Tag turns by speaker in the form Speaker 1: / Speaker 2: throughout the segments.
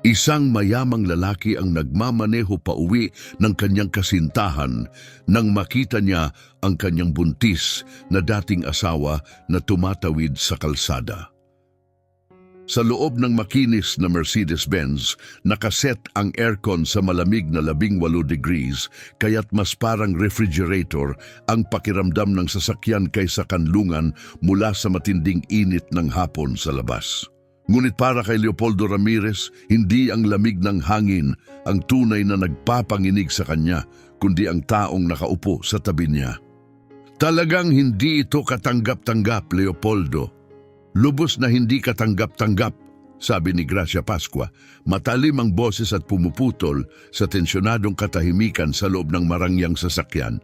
Speaker 1: Isang mayamang lalaki ang nagmamaneho pauwi ng kanyang kasintahan nang makita niya ang kanyang buntis na dating asawa na tumatawid sa kalsada. Sa loob ng makinis na Mercedes-Benz, nakaset ang aircon sa malamig na 18 degrees kaya't mas parang refrigerator ang pakiramdam ng sasakyan kaysa kanlungan mula sa matinding init ng hapon sa labas. Ngunit para kay Leopoldo Ramirez, hindi ang lamig ng hangin ang tunay na nagpapanginig sa kanya, kundi ang taong nakaupo sa tabi niya. Talagang hindi ito katanggap-tanggap, Leopoldo. Lubos na hindi katanggap-tanggap, sabi ni Gracia Pascua. Matalim ang boses at pumuputol sa tensyonadong katahimikan sa loob ng marangyang sasakyan.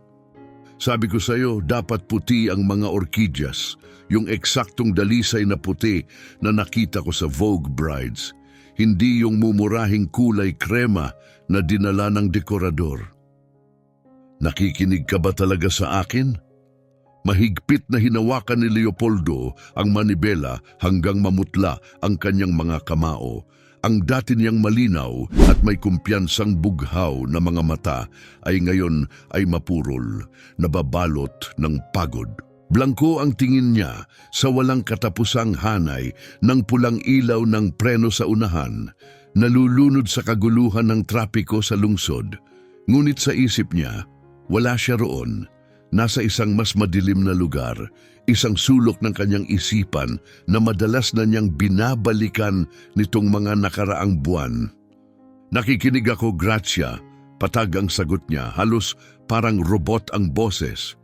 Speaker 1: Sabi ko sa iyo, dapat puti ang mga orkidyas, yung eksaktong dalisay na puti na nakita ko sa Vogue Brides. Hindi yung mumurahing kulay krema na dinala ng dekorador. Nakikinig ka ba talaga sa akin? Mahigpit na hinawakan ni Leopoldo ang manibela hanggang mamutla ang kanyang mga kamao. Ang dati niyang malinaw at may kumpiyansang bughaw na mga mata ay ngayon ay mapurol, nababalot ng pagod. Blanko ang tingin niya sa walang katapusang hanay ng pulang ilaw ng preno sa unahan, nalulunod sa kaguluhan ng trapiko sa lungsod. Ngunit sa isip niya, wala siya roon. Nasa isang mas madilim na lugar, isang sulok ng kanyang isipan na madalas na niyang binabalikan nitong mga nakaraang buwan. Nakikinig ako, Gracia. Patag ang sagot niya, halos parang robot ang boses.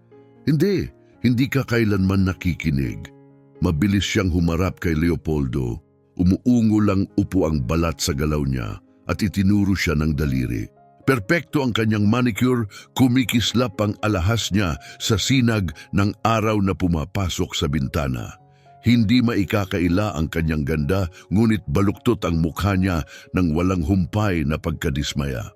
Speaker 1: Hindi ka kailanman nakikinig. Mabilis siyang humarap kay Leopoldo. Umuungo lang upo ang balat sa galaw niya at itinuro siya ng daliri. Perpekto ang kanyang manicure, kumikislap ang alahas niya sa sinag ng araw na pumapasok sa bintana. Hindi maikakaila ang kanyang ganda, ngunit baluktot ang mukha niya ng walang humpay na pagkadismaya.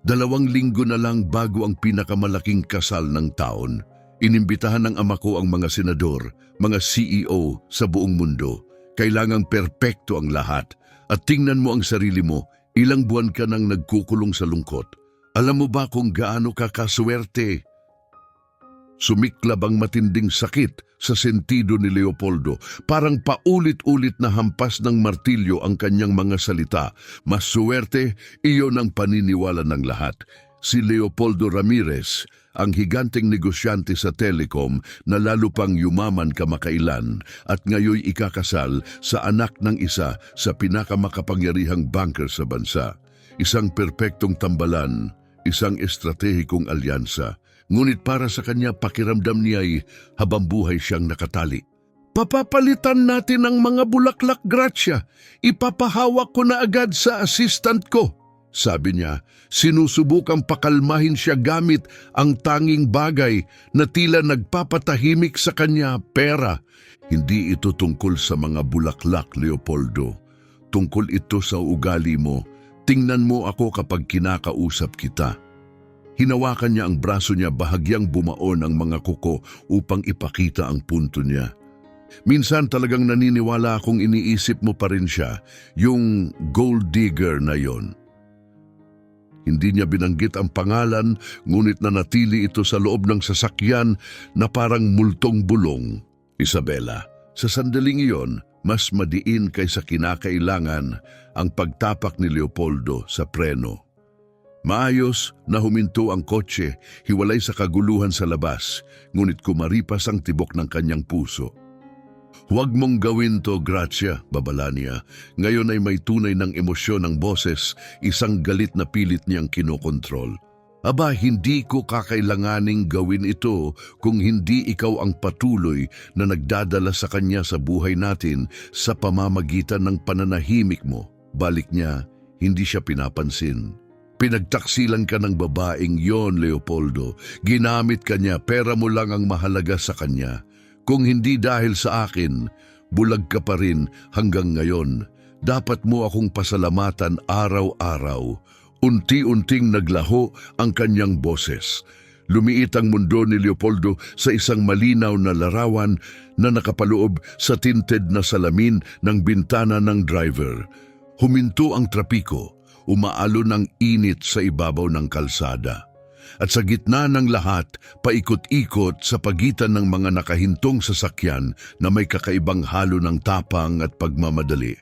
Speaker 1: 2 linggo na lang bago ang pinakamalaking kasal ng taon. Inimbitahan ng ama ko ang mga senador, mga CEO sa buong mundo. Kailangang perpekto ang lahat. At tingnan mo ang sarili mo, ilang buwan ka nang nagkukulong sa lungkot. Alam mo ba kung gaano ka kaswerte? Sumiklab ang matinding sakit sa sentido ni Leopoldo. Parang paulit-ulit na hampas ng martilyo ang kanyang mga salita. Mas suwerte, iyon ang paniniwala ng lahat. Si Leopoldo Ramirez, ang higanteng negosyante sa telecom na lalo pang yumaman kamakailan at ngayoy ikakasal sa anak ng isa sa pinakamakapangyarihang banker sa bansa. Isang perpektong tambalan, isang estratehikong alyansa. Ngunit para sa kanya pakiramdam niya'y habang buhay siyang nakatali. Papapalitan natin ang mga bulaklak, Gracia. Ipapahawak ko na agad sa assistant ko. Sabi niya, sinusubukang pakalmahin siya gamit ang tanging bagay na tila nagpapatahimik sa kanya, pera. Hindi ito tungkol sa mga bulaklak, Leopoldo. Tungkol ito sa ugali mo. Tingnan mo ako kapag kinakausap kita. Hinawakan niya ang braso niya, bahagyang bumaon ang mga kuko upang ipakita ang punto niya. Minsan talagang naniniwala akong iniisip mo pa rin siya, yung gold digger na yon. Hindi niya binanggit ang pangalan, ngunit nanatili ito sa loob ng sasakyan na parang multong bulong. Isabela, sa sandaling iyon, mas madiin kaysa kinakailangan ang pagtapak ni Leopoldo sa preno. Maayos na huminto ang kotse, hiwalay sa kaguluhan sa labas, ngunit kumaripas ang tibok ng kanyang puso. Huwag mong gawin to, Gracia, babala niya. Ngayon ay may tunay ng emosyon ng boses, isang galit na pilit niyang kinokontrol. Aba, hindi ko kakailanganing gawin ito kung hindi ikaw ang patuloy na nagdadala sa kanya sa buhay natin sa pamamagitan ng pananahimik mo. Balik niya, hindi siya pinapansin. Pinagtaksilan ka ng babaeng yon, Leopoldo. Ginamit ka niya, pera mo lang ang mahalaga sa kanya. Kung hindi dahil sa akin, bulag ka pa rin hanggang ngayon. Dapat mo akong pasalamatan araw-araw. Unti-unting naglaho ang kanyang boses. Lumiit ang mundo ni Leopoldo sa isang malinaw na larawan na nakapaloob sa tinted na salamin ng bintana ng driver. Huminto ang trapiko, umaalon ng init sa ibabaw ng kalsada. At sa gitna ng lahat, paikot-ikot sa pagitan ng mga nakahintong sasakyan na may kakaibang halo ng tapang at pagmamadali,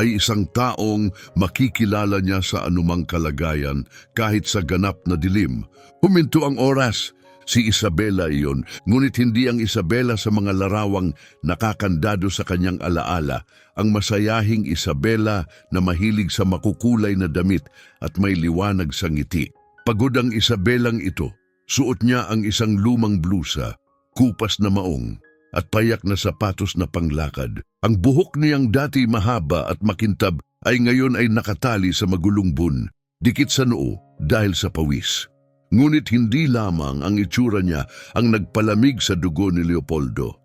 Speaker 1: ay isang taong makikilala niya sa anumang kalagayan kahit sa ganap na dilim. Huminto ang oras. Si Isabela iyon, ngunit hindi ang Isabela sa mga larawang nakakandado sa kanyang alaala, ang masayahing Isabela na mahilig sa makukulay na damit at may liwanag sa ngiti. Pagod ang Isabelang ito, suot niya ang isang lumang blusa, kupas na maong, at payak na sapatos na panglakad. Ang buhok niyang dati mahaba at makintab ay ngayon ay nakatali sa magulong bun, dikit sa noo dahil sa pawis. Ngunit hindi lamang ang itsura niya ang nagpalamig sa dugo ni Leopoldo,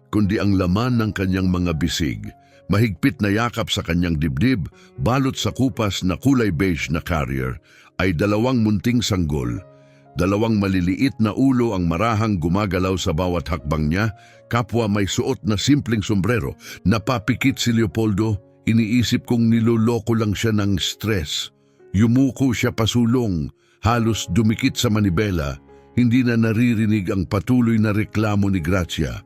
Speaker 1: kundi ang laman ng kanyang mga bisig, mahigpit na yakap sa kanyang dibdib, balot sa kupas na kulay beige na carrier, ay dalawang munting sanggol. Dalawang maliliit na ulo ang marahang gumagalaw sa bawat hakbang niya, kapwa may suot na simpleng sombrero. Napapikit si Leopoldo, iniisip kong niloloko lang siya ng stress. Yumuko siya pasulong, halos dumikit sa manibela, hindi na naririnig ang patuloy na reklamo ni Gracia.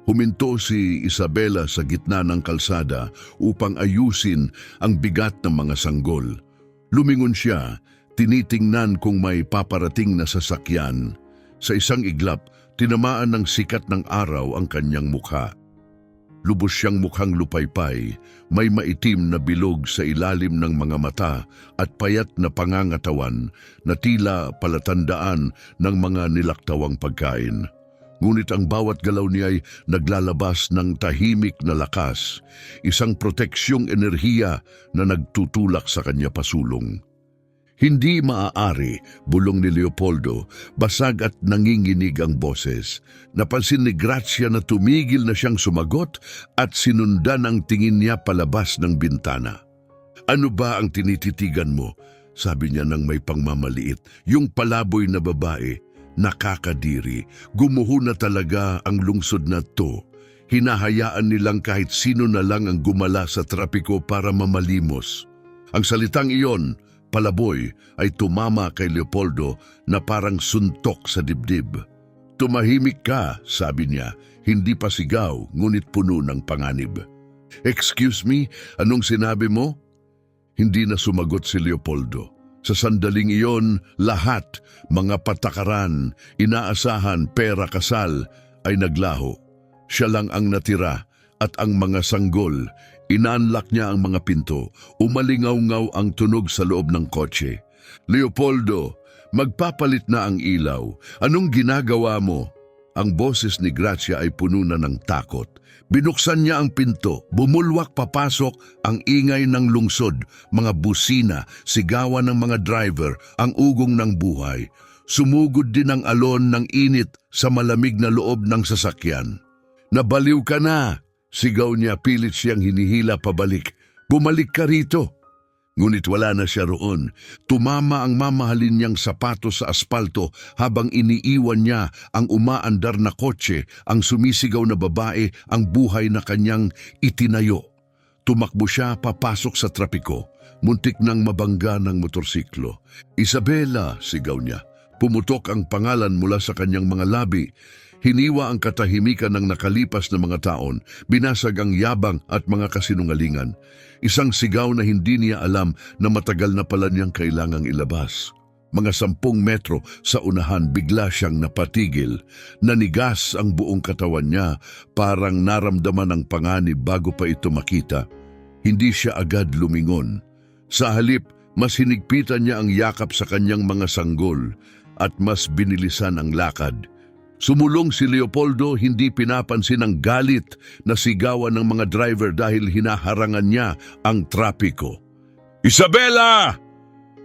Speaker 1: Huminto si Isabela sa gitna ng kalsada upang ayusin ang bigat ng mga sanggol. Lumingon siya, tinitingnan kung may paparating na sasakyan. Sa isang iglap, tinamaan ng sikat ng araw ang kanyang mukha. Lubos siyang mukhang lupaypay, may maitim na bilog sa ilalim ng mga mata at payat na pangangatawan na tila palatandaan ng mga nilaktawang pagkain. Ngunit ang bawat galaw niya ay naglalabas ng tahimik na lakas, isang proteksyong enerhiya na nagtutulak sa kanya pasulong. Hindi maaari, bulong ni Leopoldo, basag at nanginginig ang boses. Napansin ni Gracia na tumigil na siyang sumagot at sinundan ang tingin niya palabas ng bintana. Ano ba ang tinititigan mo? Sabi niya ng may pangmamaliit. Yung palaboy na babae, nakakadiri. Gumuho na talaga ang lungsod na to. Hinahayaan nilang kahit sino na lang ang gumala sa trapiko para mamalimos. Ang salitang iyon, palaboy, ay tumama kay Leopoldo na parang suntok sa dibdib. Tumahimik ka, sabi niya, hindi pa sigaw, ngunit puno ng panganib. Excuse me, anong sinabi mo? Hindi na sumagot si Leopoldo. Sa sandaling iyon, lahat, mga patakaran, inaasahan, pera, kasal, ay naglaho. Siya lang ang natira at ang mga sanggol. Inanlak niya ang mga pinto, umalingaw-ngaw ang tunog sa loob ng kotse. Leopoldo, magpapalit na ang ilaw. Anong ginagawa mo? Ang boses ni Gracia ay puno na ng takot. Binuksan niya ang pinto, bumulwak papasok ang ingay ng lungsod, mga busina, sigawan ng mga driver, ang ugong ng buhay. Sumugod din ang alon ng init sa malamig na loob ng sasakyan. Nabaliw ka na! Sigaw niya, pilit siyang hinihila pabalik. Bumalik ka rito! Ngunit wala na siya roon. Tumama ang mamahalin niyang sapatos sa aspalto habang iniiwan niya ang umaandar na kotse, ang sumisigaw na babae, ang buhay na kanyang itinayo. Tumakbo siya papasok sa trapiko. Muntik nang mabangga ng motorsiklo. Isabela, sigaw niya. Pumutok ang pangalan mula sa kanyang mga labi. Hiniwa ang katahimikan ng nakalipas na mga taon, binasag ang yabang at mga kasinungalingan. Isang sigaw na hindi niya alam na matagal na pala niyang kailangang ilabas. Mga 10 metro sa unahan bigla siyang napatigil. Nanigas ang buong katawan niya, parang naramdaman ng panganib bago pa ito makita. Hindi siya agad lumingon. Sa halip, mas hinigpitan niya ang yakap sa kanyang mga sanggol at mas binilisan ang lakad. Sumulong si Leopoldo, hindi pinapansin ang galit na sigawan ng mga driver dahil hinaharangan niya ang trapiko. Isabela!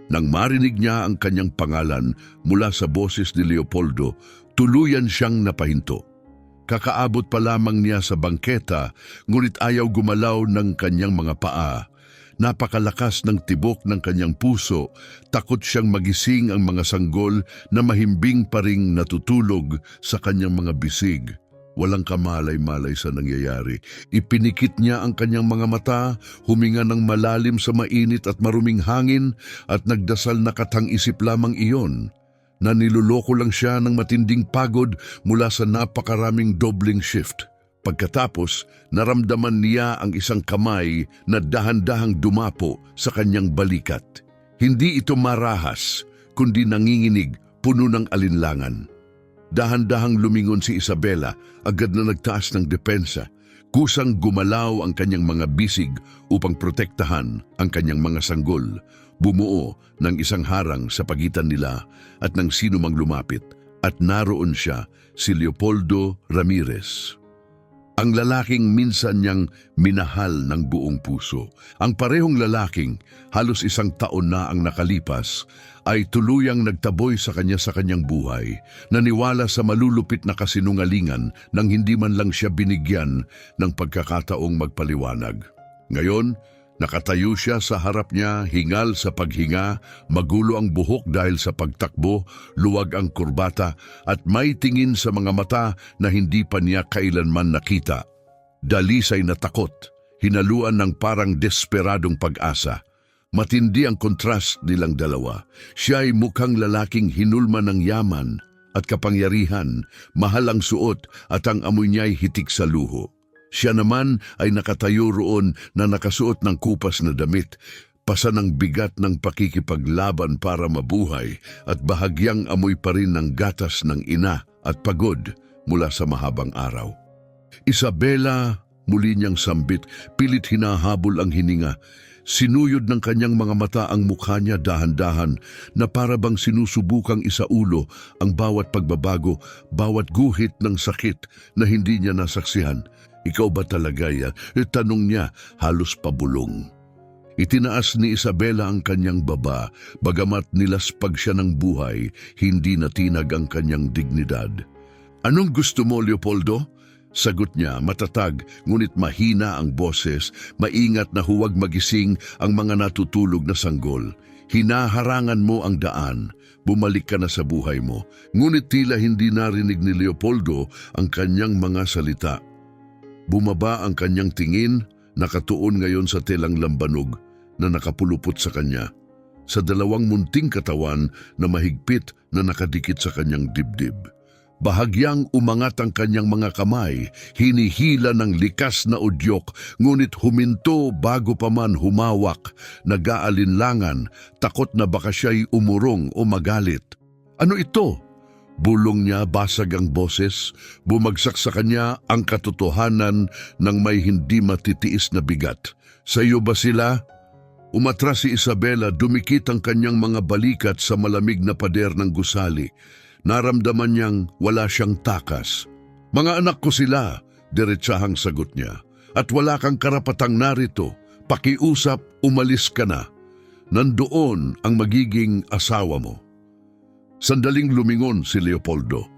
Speaker 1: Nang marinig niya ang kanyang pangalan mula sa boses ni Leopoldo, tuluyan siyang napahinto. Kakaabot pa lamang niya sa bangketa, ngunit ayaw gumalaw ng kanyang mga paa. Napakalakas ng tibok ng kanyang puso, takot siyang magising ang mga sanggol na mahimbing pa ring natutulog sa kanyang mga bisig. Walang kamalay-malay sa nangyayari. Ipinikit niya ang kanyang mga mata, huminga ng malalim sa mainit at maruming hangin at nagdasal na katang-isip lamang iyon na niluloko lang siya ng matinding pagod mula sa napakaraming dobling shift. Pagkatapos, naramdaman niya ang isang kamay na dahan-dahang dumapo sa kanyang balikat. Hindi ito marahas, kundi nanginginig, puno ng alinlangan. Dahan-dahang lumingon si Isabela, agad na nagtaas ng depensa. Kusang gumalaw ang kanyang mga bisig upang protektahan ang kanyang mga sanggol. Bumuo ng isang harang sa pagitan nila at ng sino mang lumapit, at naroon siya, si Leopoldo Ramirez. Ang lalaking minsan niyang minahal ng buong puso. Ang parehong lalaking, halos 1 taon na ang nakalipas, ay tuluyang nagtaboy sa kanyang buhay, naniwala sa malulupit na kasinungalingan nang hindi man lang siya binigyan ng pagkakataong magpaliwanag. Ngayon, nakatayo siya sa harap niya, hingal sa paghinga, magulo ang buhok dahil sa pagtakbo, luwag ang kurbata, at may tingin sa mga mata na hindi pa niya kailanman nakita. Dalisay na takot, hinaluan ng parang desperadong pag-asa. Matindi ang kontrast nilang dalawa. Siya ay mukhang lalaking hinulman ng yaman at kapangyarihan, mahal ang suot at ang amoy niya ay hitik sa luho. Siya naman ay nakatayo roon na nakasuot ng kupas na damit, pasa ng bigat ng pakikipaglaban para mabuhay at bahagyang amoy pa rin ng gatas ng ina at pagod mula sa mahabang araw. Isabela, muli niyang sambit, pilit hinahabol ang hininga. Sinuyod ng kanyang mga mata ang mukha niya dahan-dahan na para bang sinusubukang isaulo ang bawat pagbabago, bawat guhit ng sakit na hindi niya nasaksihan. Ikaw ba talaga yan? Tanong niya, halos pabulong. Itinaas ni Isabela ang kanyang baba, bagamat nilaspag siya ng buhay, hindi natinag ang kanyang dignidad. Anong gusto mo, Leopoldo? Sagot niya, matatag, ngunit mahina ang boses, maingat na huwag magising ang mga natutulog na sanggol. Hinaharangan mo ang daan, bumalik ka na sa buhay mo. Ngunit tila hindi narinig ni Leopoldo ang kanyang mga salita. Bumaba ang kanyang tingin, nakatuon ngayon sa telang lambanog na nakapulupot sa kanya, sa 2 munting katawan na mahigpit na nakadikit sa kanyang dibdib. Bahagyang umangat ang kanyang mga kamay, hinihila ng likas na udyok, ngunit huminto bago pa man humawak, nag-aalinlangan, takot na baka siya'y umurong o magalit. Ano ito? Bulong niya, basag ang boses, bumagsak sa kanya ang katotohanan ng may hindi matitiis na bigat. Sa iyo ba sila? Umatras si Isabela, dumikit ang kanyang mga balikat sa malamig na pader ng gusali. Naramdaman niyang wala siyang takas. Mga anak ko sila, diretsahang sagot niya. At wala kang karapatang narito. Pakiusap, umalis ka na. Nandoon ang magiging asawa mo. Sandaling lumingon si Leopoldo.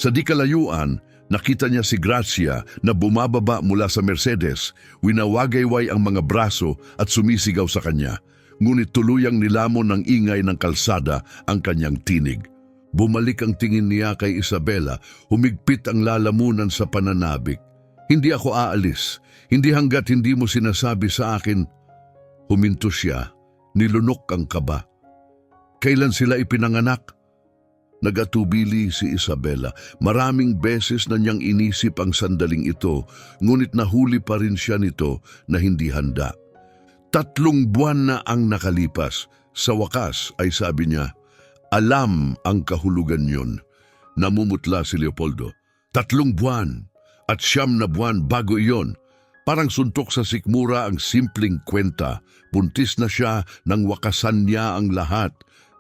Speaker 1: Sa di kalayuan, nakita niya si Gracia na bumababa mula sa Mercedes, winawagayway ang mga braso at sumisigaw sa kanya. Ngunit tuluyang nilamon ng ingay ng kalsada ang kanyang tinig. Bumalik ang tingin niya kay Isabela, humigpit ang lalamunan sa pananabik. Hindi ako aalis, hindi hanggat hindi mo sinasabi sa akin. Huminto siya, nilunok ang kaba. Kailan sila ipinanganak? Nagatubili si Isabela. Maraming beses na niyang inisip ang sandaling ito, ngunit nahuli pa rin siya nito na hindi handa. 3 buwan na ang nakalipas. Sa wakas ay sabi niya, alam ang kahulugan yun. Namumutla si Leopoldo. 3 buwan at 9 na buwan bago iyon. Parang suntok sa sikmura ang simpleng kwenta. Buntis na siya nang wakasan niya ang lahat.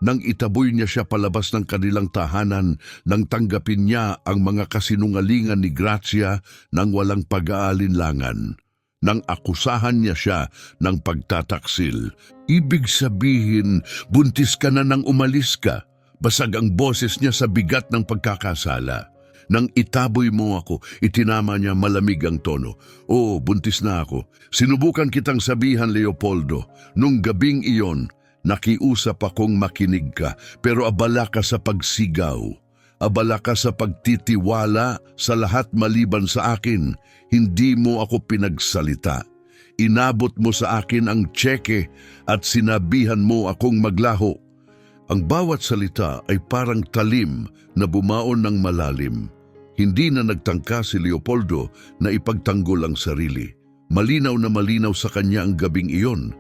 Speaker 1: Nang itaboy niya siya palabas ng kanilang tahanan, nang tanggapin niya ang mga kasinungalingan ni Gracia nang walang pag-aalinlangan. Nang akusahan niya siya ng pagtataksil. Ibig sabihin, buntis ka na nang umalis ka. Basag ang boses niya sa bigat ng pagkakasala. Nang itaboy mo ako, itinama niya malamig ang tono. Oo, buntis na ako. Sinubukan kitang sabihan, Leopoldo. Nung gabing iyon, nakiusap akong makinig ka, pero abala ka sa pagsigaw. Abala ka sa pagtitiwala sa lahat maliban sa akin. Hindi mo ako pinagsalita. Inabot mo sa akin ang tseke at sinabihan mo akong maglaho. Ang bawat salita ay parang talim na bumaon ng malalim. Hindi na nagtangka si Leopoldo na ipagtanggol ang sarili. Malinaw na malinaw sa kanya ang gabing iyon,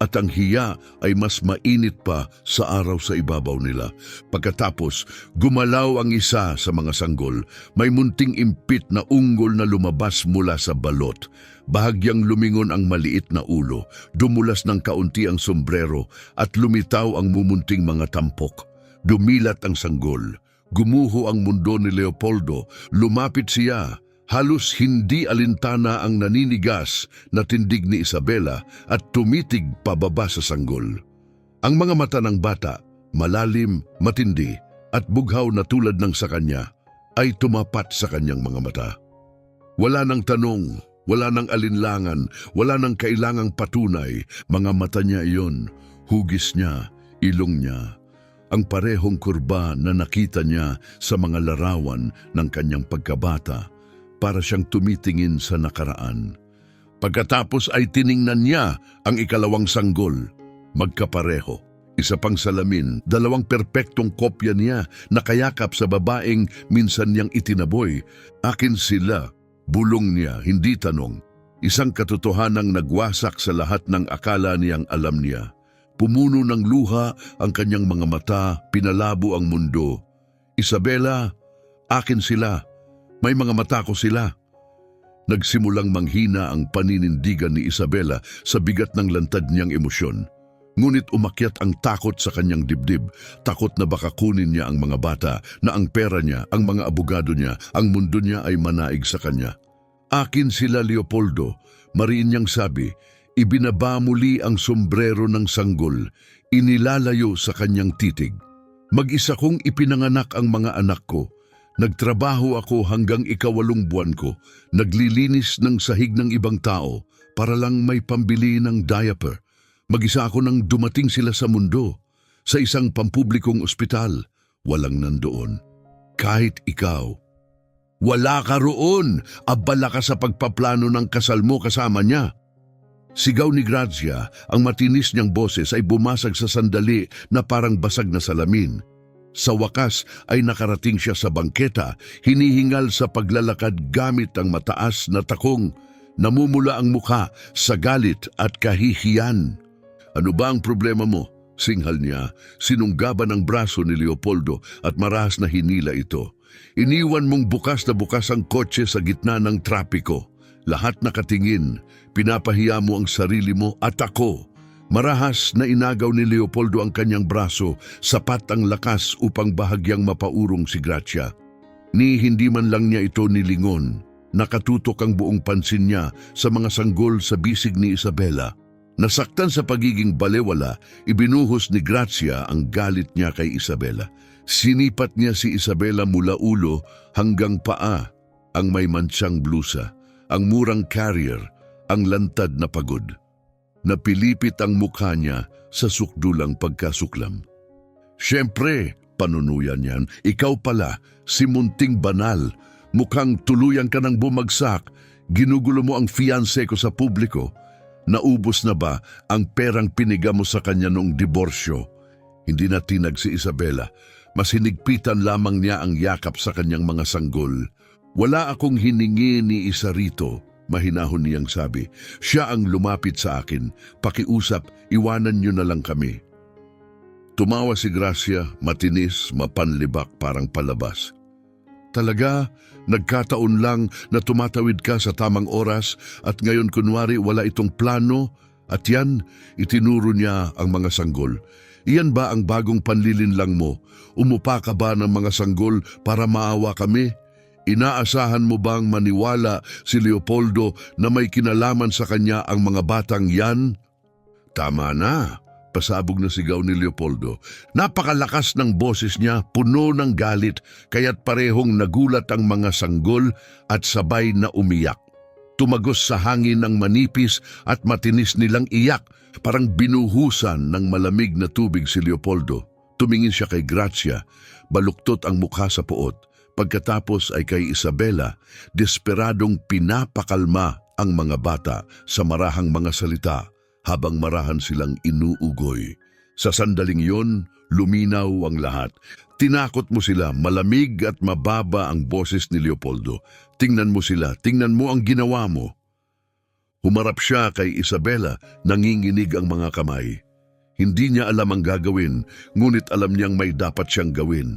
Speaker 1: at ang hiya ay mas mainit pa sa araw sa ibabaw nila. Pagkatapos, gumalaw ang isa sa mga sanggol. May munting impit na unggol na lumabas mula sa balot. Bahagyang lumingon ang maliit na ulo, dumulas ng kaunti ang sombrero at lumitaw ang mumunting mga tampok. Dumilat ang sanggol. Gumuho ang mundo ni Leopoldo. Lumapit siya. Halos hindi alintana ang naninigas na tindig ni Isabela at tumitig pababa sa sanggol. Ang mga mata ng bata, malalim, matindi at bughaw na tulad ng sa kanya, ay tumapat sa kanyang mga mata. Wala nang tanong, wala nang alinlangan, wala nang kailangang patunay. Mga mata niya iyon, hugis niya, ilong niya. Ang parehong kurba na nakita niya sa mga larawan ng kanyang pagkabata, para siyang tumitingin sa nakaraan. Pagkatapos ay tiningnan niya ang ikalawang sanggol. Magkapareho. Isa pang salamin, dalawang perpektong kopya niya nakayakap sa babaeng minsan niyang itinaboy. Akin sila, bulong niya, hindi tanong. Isang katotohanang nagwasak sa lahat ng akala niyang alam niya. Pumuno ng luha ang kanyang mga mata, pinalabo ang mundo. Isabela, akin sila. May mga mata ko sila. Nagsimulang manghina ang paninindigan ni Isabela sa bigat ng lantad niyang emosyon. Ngunit umakyat ang takot sa kanyang dibdib. Takot na baka kunin niya ang mga bata, na ang pera niya, ang mga abogado niya, ang mundo niya ay manaig sa kanya. Akin sila, Leopoldo. Mariin niyang sabi. Ibinaba muli ang sombrero ng sanggol. Inilalayo sa kanyang titig. Mag-isa kong ipinanganak ang mga anak ko. Nagtrabaho ako hanggang 8 buwan ko, naglilinis ng sahig ng ibang tao para lang may pambili ng diaper. Mag-isa ako nang dumating sila sa mundo, sa isang pampublikong ospital. Walang nandoon. Kahit ikaw. Wala ka roon! Abala ka sa pagpaplano ng kasal mo kasama niya. Sigaw ni Grazia, ang matinis niyang boses ay bumasag sa sandali na parang basag na salamin. Sa wakas ay nakarating siya sa bangketa, hinihingal sa paglalakad gamit ang mataas na takong. Namumula ang mukha sa galit at kahihiyan. Ano ba ang problema mo? Singhal niya, sinunggaban ang braso ni Leopoldo at marahas na hinila ito. Iniwan mong bukas na bukas ang kotse sa gitna ng trapiko. Lahat nakatingin, pinapahiya mo ang sarili mo at ako. Marahas na inagaw ni Leopoldo ang kanyang braso, sapat ang lakas upang bahagyang mapaurong si Grazia. Ni hindi man lang niya ito nilingon, nakatutok ang buong pansin niya sa mga sanggol sa bisig ni Isabela. Nasaktan sa pagiging balewala, ibinuhos ni Grazia ang galit niya kay Isabela. Sinipat niya si Isabela mula ulo hanggang paa, ang may mansyang blusa, ang murang carrier, ang lantad na pagod. Napilipit ang mukha niya sa sukdulang pagkasuklam. Siyempre, panunuyan niyan, ikaw pala, si munting banal. Mukhang tuluyan ka nang bumagsak. Ginugulo mo ang fiancé ko sa publiko. Naubos na ba ang perang piniga mo sa kanya noong diborsyo? Hindi na tinag si Isabela. Mas hinigpitan lamang niya ang yakap sa kanyang mga sanggol. Wala akong hiningi ni isa rito. Mahinahon niyang sabi. Siya ang lumapit sa akin. Pakiusap, iwanan niyo na lang kami. Tumawa si Grazia, matinis, mapanlibak parang palabas. Talaga, nagkataon lang na tumatawid ka sa tamang oras at ngayon kunwari wala itong plano at yan, itinuro niya ang mga sanggol. Iyan ba ang bagong panlilinlang mo? Umupa ka ba ng mga sanggol para maawa kami? Inaasahan mo bang maniwala si Leopoldo na may kinalaman sa kanya ang mga batang yan? Tama na, pasabog na sigaw ni Leopoldo. Napakalakas ng boses niya, puno ng galit, kaya't parehong nagulat ang mga sanggol at sabay na umiyak. Tumagos sa hangin ng manipis at matinis nilang iyak, parang binuhusan ng malamig na tubig si Leopoldo. Tumingin siya kay Gracia, baluktot ang mukha sa puot. Pagkatapos ay kay Isabela, desperadong pinapakalma ang mga bata sa marahang mga salita habang marahan silang inuugoy. Sa sandaling yon, luminaw ang lahat. Tinakot mo sila, malamig at mababa ang boses ni Leopoldo. Tingnan mo sila, tingnan mo ang ginawa mo. Humarap siya kay Isabela, nanginginig ang mga kamay. Hindi niya alam ang gagawin, ngunit alam niyang may dapat siyang gawin.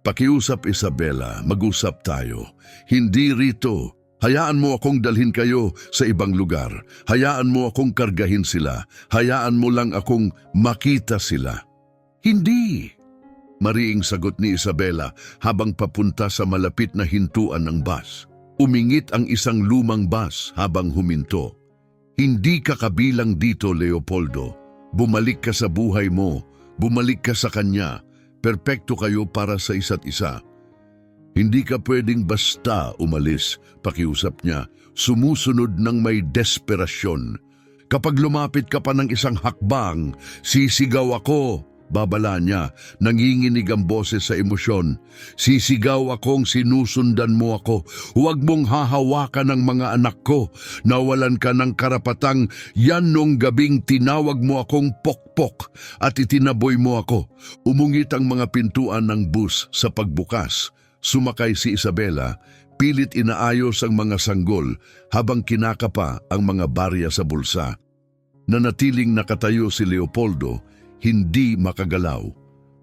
Speaker 1: Pakiusap, Isabela, mag-usap tayo. Hindi rito. Hayaan mo akong dalhin kayo sa ibang lugar. Hayaan mo akong kargahin sila. Hayaan mo lang akong makita sila. Hindi! Mariing sagot ni Isabela habang papunta sa malapit na hintuan ng bus. Umingit ang isang lumang bus habang huminto. Hindi ka kabilang dito, Leopoldo. Bumalik ka sa buhay mo. Bumalik ka sa kanya. Perpekto kayo para sa isa't isa. Hindi ka pwedeng basta umalis, pakiusap niya, sumusunod ng may desperasyon. Kapag lumapit ka pa ng isang hakbang, sisigaw ako, babala niya, nanginginig ang boses sa emosyon. Sisigaw akong sinusundan mo ako. Huwag mong hahawakan ng mga anak ko. Nawalan ka ng karapatang yan nung gabing tinawag mo akong pokpok at itinaboy mo ako. Umungit ang mga pintuan ng bus sa pagbukas. Sumakay si Isabela, pilit inaayos ang mga sanggol habang kinakapa ang mga barya sa bulsa. Nanatiling nakatayo si Leopoldo, hindi makagalaw.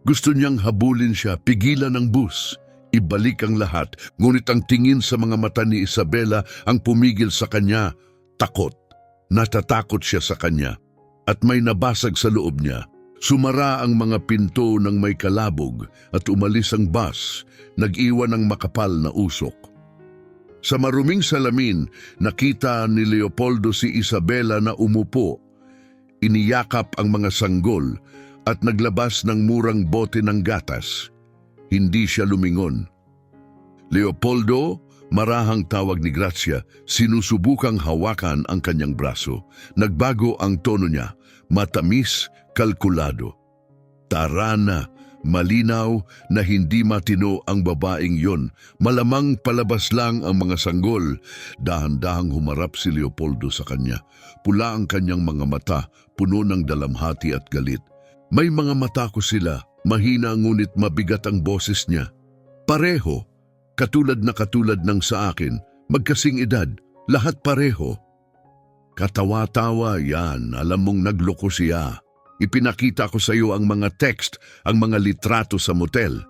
Speaker 1: Gusto niyang habulin siya, pigilan ang bus, ibalik ang lahat, ngunit ang tingin sa mga mata ni Isabela ang pumigil sa kanya, takot. Natatakot siya sa kanya at may nabasag sa loob niya. Sumara ang mga pinto ng may kalabog at umalis ang bus, nag-iwan ng makapal na usok. Sa maruming salamin, nakita ni Leopoldo si Isabela na umupo. Iniyakap ang mga sanggol at naglabas ng murang bote ng gatas. Hindi siya lumingon. Leopoldo, marahang tawag ni Gracia, sinusubukang hawakan ang kanyang braso. Nagbago ang tono niya, matamis, kalkulado. Tara na, malinaw na hindi matino ang babaeng yon. Malamang palabas lang ang mga sanggol. Dahan-dahang humarap si Leopoldo sa kanya. Pula ang kanyang mga mata, puno ng dalamhati at galit. May mga mata ko sila, mahina ngunit mabigat ang boses niya. Pareho, katulad ng sa akin, magkasing edad, lahat pareho. Katawa-tawa yan, alam mong nagloko siya. Ipinakita ko sa iyo ang mga text, ang mga litrato sa motel.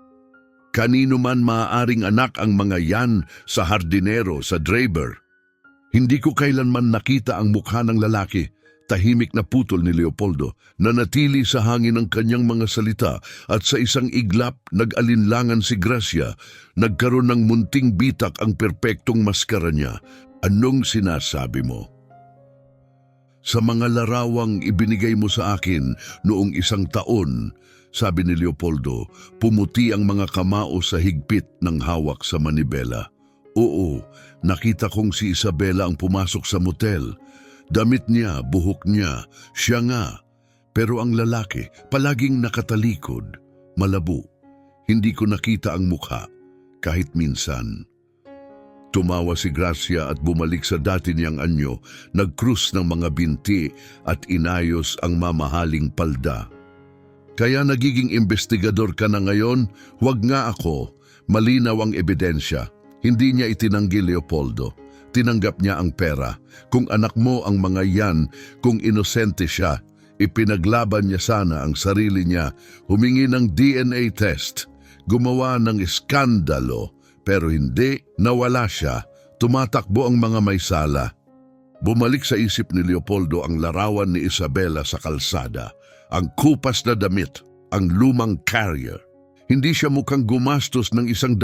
Speaker 1: Kanino man maaaring anak ang mga yan sa hardinero, sa driver. Hindi ko kailanman nakita ang mukha ng lalaki. Tahimik na putol ni Leopoldo, nanatili sa hangin ang kanyang mga salita at sa isang iglap nag-alinlangan si Gracia. Nagkaroon ng munting bitak ang perpektong maskara niya. Anong sinasabi mo? Sa mga larawang ibinigay mo sa akin noong 1 taon, sabi ni Leopoldo, pumuti ang mga kamao sa higpit ng hawak sa manibela. Oo, nakita kong si Isabela ang pumasok sa motel. Damit niya, buhok niya, siya nga. Pero ang lalaki, palaging nakatalikod, malabo. Hindi ko nakita ang mukha, kahit minsan. Tumawa si Gracia at bumalik sa dati niyang anyo, nagkrus ng mga binti at inayos ang mamahaling palda. Kaya nagiging investigador ka na ngayon, huwag nga ako, malinaw ang ebidensya. Hindi niya itinanggi Leopoldo. Tinanggap niya ang pera. Kung anak mo ang mga yan, kung inosente siya, ipinaglaban niya sana ang sarili niya, humingi ng DNA test, gumawa ng iskandalo, pero hindi, nawala siya, tumatakbo ang mga may sala. Bumalik sa isip ni Leopoldo ang larawan ni Isabela sa kalsada, ang kupas na damit, ang lumang carrier. Hindi siya mukhang gumastos ng $100,000,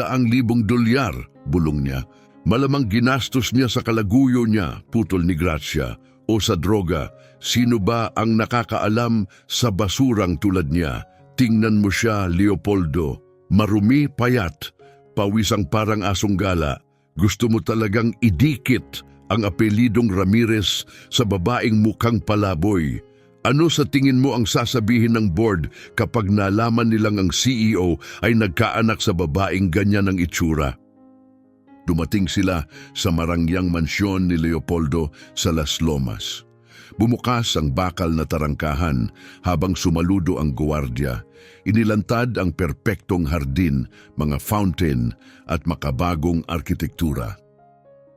Speaker 1: bulong niya. Malamang ginastos niya sa kalaguyo niya, putol ni Gracia, o sa droga. Sino ba ang nakakaalam sa basurang tulad niya? Tingnan mo siya, Leopoldo. Marumi, payat, pawisang parang asong gala. Gusto mo talagang idikit ang apelidong Ramirez sa babaeng mukhang palaboy. Ano sa tingin mo ang sasabihin ng board kapag nalaman nilang ang CEO ay nagkaanak sa babaeng ganyan ang itsura? Dumating sila sa marangyang mansyon ni Leopoldo sa Las Lomas. Bumukas ang bakal na tarangkahan habang sumaludo ang guwardiya. Inilantad ang perpektong hardin, mga fountain at makabagong arkitektura.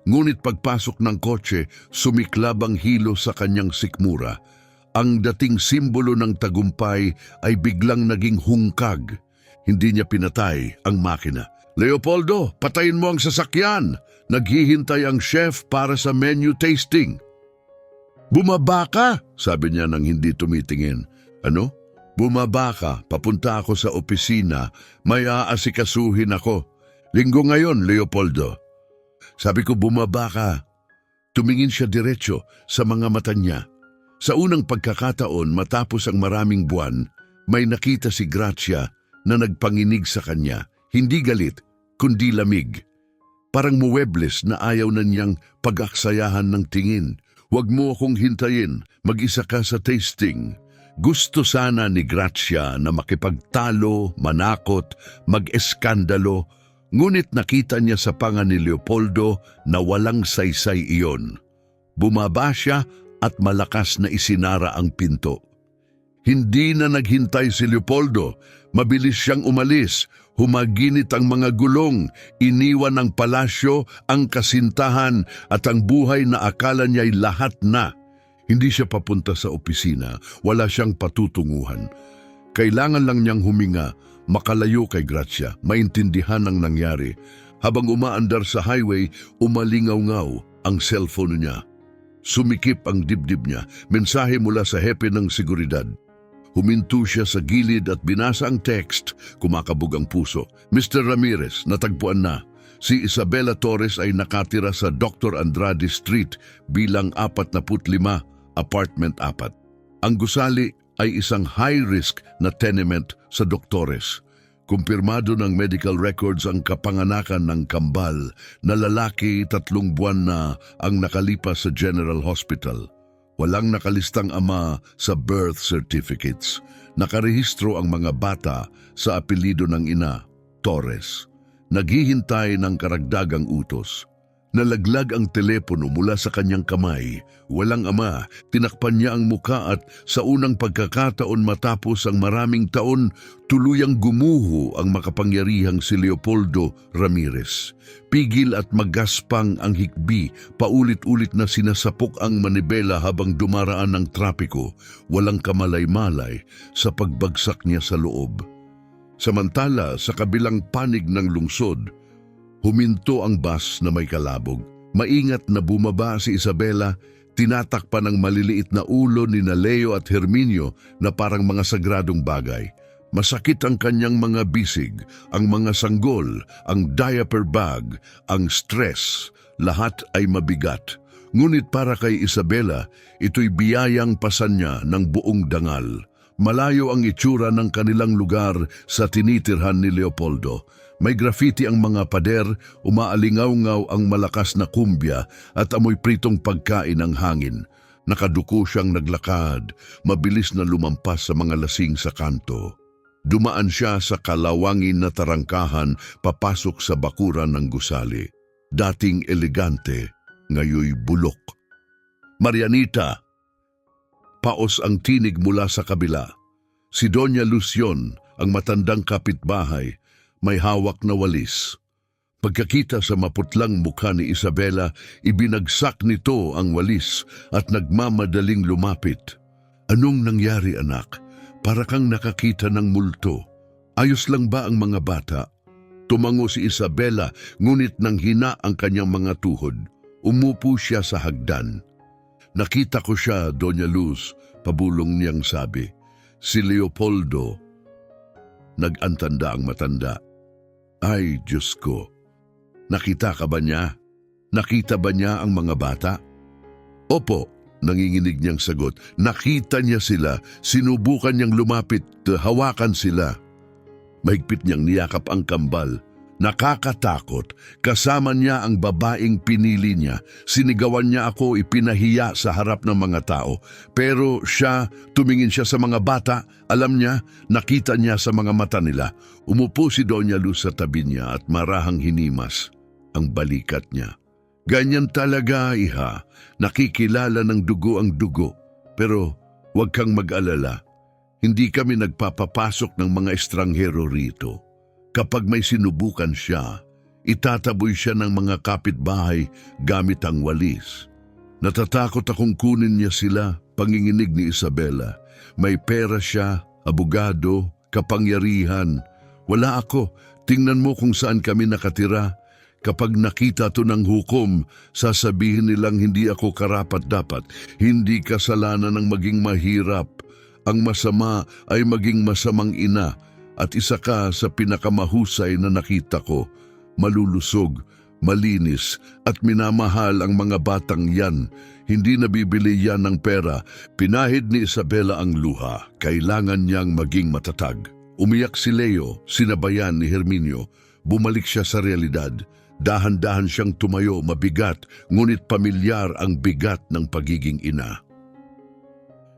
Speaker 1: Ngunit pagpasok ng kotse, sumiklab ang hilo sa kanyang sikmura. Ang dating simbolo ng tagumpay ay biglang naging hungkag. Hindi niya pinatay ang makina. Leopoldo, patayin mo ang sasakyan! Naghihintay ang chef para sa menu tasting. Bumaba ka, sabi niya nang hindi tumitingin. Ano? Bumaba ka, papunta ako sa opisina, may aasikasuhin ako. Linggo ngayon, Leopoldo. Sabi ko bumaba ka. Tumingin siya diretso sa mga mata niya. Sa unang pagkakataon matapos ang maraming buwan, may nakita si Gracia na nagpanginig sa kanya. Hindi galit, kundi lamig. Parang muwebles na ayaw na niyang pag-aksayahan ng tingin. Huwag mo akong hintayin, mag-isa ka sa tasting. Gusto sana ni Gracia na makipagtalo, manakot, mag-eskandalo, ngunit nakita niya sa panga ni Leopoldo na walang saysay iyon. Bumaba siya at malakas na isinara ang pinto. Hindi na naghintay si Leopoldo, mabilis siyang umalis, humaginit ang mga gulong, iniwan ng palasyo, ang kasintahan at ang buhay na akala niya'y lahat na. Hindi siya papunta sa opisina, wala siyang patutunguhan. Kailangan lang niyang huminga, makalayo kay Gracia, maintindihan ang nangyari. Habang umaandar sa highway, umalingaw-ngaw ang cellphone niya. Sumikip ang dibdib niya, mensahe mula sa hepe ng seguridad. Huminto siya sa gilid at binasa ang text, kumakabog ang puso. Mr. Ramirez, natagpuan na. Si Isabela Torres ay nakatira sa Dr. Andrade Street bilang 45, apartment 4. Ang gusali ay isang high-risk na tenement sa Doctores. Kumpirmado ng medical records ang kapanganakan ng kambal na lalaki 3 buwan na ang nakalipas sa General Hospital. Walang nakalistang ama sa birth certificates. Nakarehistro ang mga bata sa apelido ng ina, Torres. Naghihintay ng karagdagang utos. Nalaglag ang telepono mula sa kanyang kamay. Walang ama, tinakpan niya ang muka at sa unang pagkakataon matapos ang maraming taon, tuluyang gumuho ang makapangyarihang si Leopoldo Ramirez. Pigil at magaspang ang hikbi, paulit-ulit na sinasapok ang manibela habang dumaraan ng trapiko, walang kamalay-malay sa pagbagsak niya sa loob. Samantala, sa kabilang panig ng lungsod, huminto ang bus na may kalabog. Maingat na bumaba si Isabela, tinatakpan ng maliliit na ulo ni Leo at Herminio na parang mga sagradong bagay. Masakit ang kanyang mga bisig, ang mga sanggol, ang diaper bag, ang stress, lahat ay mabigat. Ngunit para kay Isabela, ito'y biyayang pasan niya ng buong dangal. Malayo ang itsura ng kanilang lugar sa tinitirhan ni Leopoldo. May graffiti ang mga pader, umaalingaw-ngaw ang malakas na kumbya at amoy pritong pagkain ang hangin. Nakaduko siyang naglakad, mabilis na lumampas sa mga lasing sa kanto. Dumaan siya sa kalawangin na tarangkahan papasok sa bakuran ng gusali. Dating elegante, ngayoy bulok. Marianita! Paos ang tinig mula sa kabila. Si Doña Lucion, ang matandang kapitbahay, may hawak na walis. Pagkakita sa maputlang mukha ni Isabela, ibinagsak nito ang walis at nagmamadaling lumapit. Anong nangyari, anak? Para kang nakakita ng multo. Ayos lang ba ang mga bata? Tumango si Isabela, ngunit nang hina ang kanyang mga tuhod. Umupo siya sa hagdan. Nakita ko siya, Doña Luz, pabulong niyang sabi. Si Leopoldo. Nag-antanda ang matanda. Ay, Diyos ko. Nakita ka ba niya? Nakita ba niya ang mga bata? Opo, nanginginig niyang sagot. Nakita niya sila. Sinubukan niyang lumapit, hawakan sila. Mahigpit niyang niyakap ang kambal. Nakakatakot, kasama niya ang babaeng pinili niya. Sinigawan niya ako, ipinahiya sa harap ng mga tao. Pero tumingin siya sa mga bata. Alam niya, nakita niya sa mga mata nila. Umupo si Doña Luz sa tabi niya at marahang hinimas ang balikat niya. Ganyan talaga, iha. Nakikilala ng dugo ang dugo. Pero huwag kang mag-alala. Hindi kami nagpapapasok ng mga estranghero rito. Kapag may sinubukan siya, itataboy siya ng mga kapitbahay gamit ang walis. Natatakot akong kunin niya sila, panginginig ni Isabela. May pera siya, abogado, kapangyarihan. Wala ako, tingnan mo kung saan kami nakatira. Kapag nakita to ng hukom, sasabihin nilang hindi ako karapat-dapat. Hindi kasalanan ng maging mahirap. Ang masama ay maging masamang ina. At isa ka sa pinakamahusay na nakita ko, malulusog, malinis at minamahal ang mga batang yan. Hindi nabibili yan ng pera. Pinahid ni Isabela ang luha. Kailangan niyang maging matatag. Umiyak si Leo, sinabayan ni Herminio. Bumalik siya sa realidad. Dahan-dahan siyang tumayo, mabigat, ngunit pamilyar ang bigat ng pagiging ina.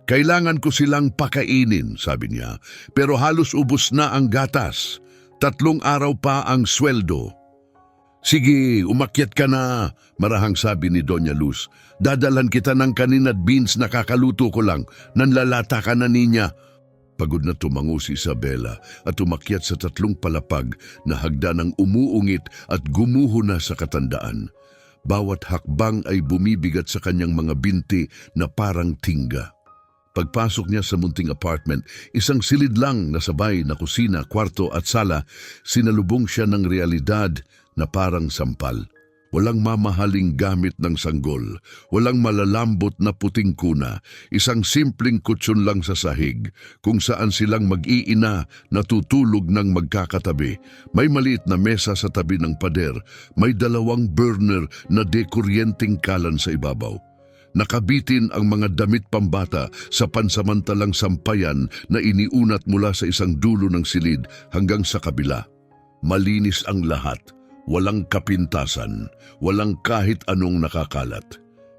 Speaker 1: Kailangan ko silang pakainin, sabi niya, pero halos ubos na ang gatas. 3 araw pa ang sweldo. Sige, umakyat ka na, marahang sabi ni Doña Luz. Dadalan kita ng kanin at beans na kakaluto ko lang. Nanlalata ka na niya. Pagod na tumango si Isabela at umakyat sa 3 palapag na hagdanang umuungit at gumuho na sa katandaan. Bawat hakbang ay bumibigat sa kanyang mga binti na parang tingga. Pagpasok niya sa munting apartment, isang silid lang na sabay na kusina, kwarto at sala, sinalubong siya ng realidad na parang sampal. Walang mamahaling gamit ng sanggol, walang malalambot na puting kuna, isang simpleng kutsyon lang sa sahig, kung saan silang mag-iina natutulog ng magkakatabi. May maliit na mesa sa tabi ng pader, may 2 burner na dekuryenteng kalan sa ibabaw. Nakabitin ang mga damit pambata sa pansamantalang sampayan na iniunat mula sa isang dulo ng silid hanggang sa kabila. Malinis ang lahat, walang kapintasan, walang kahit anong nakakalat.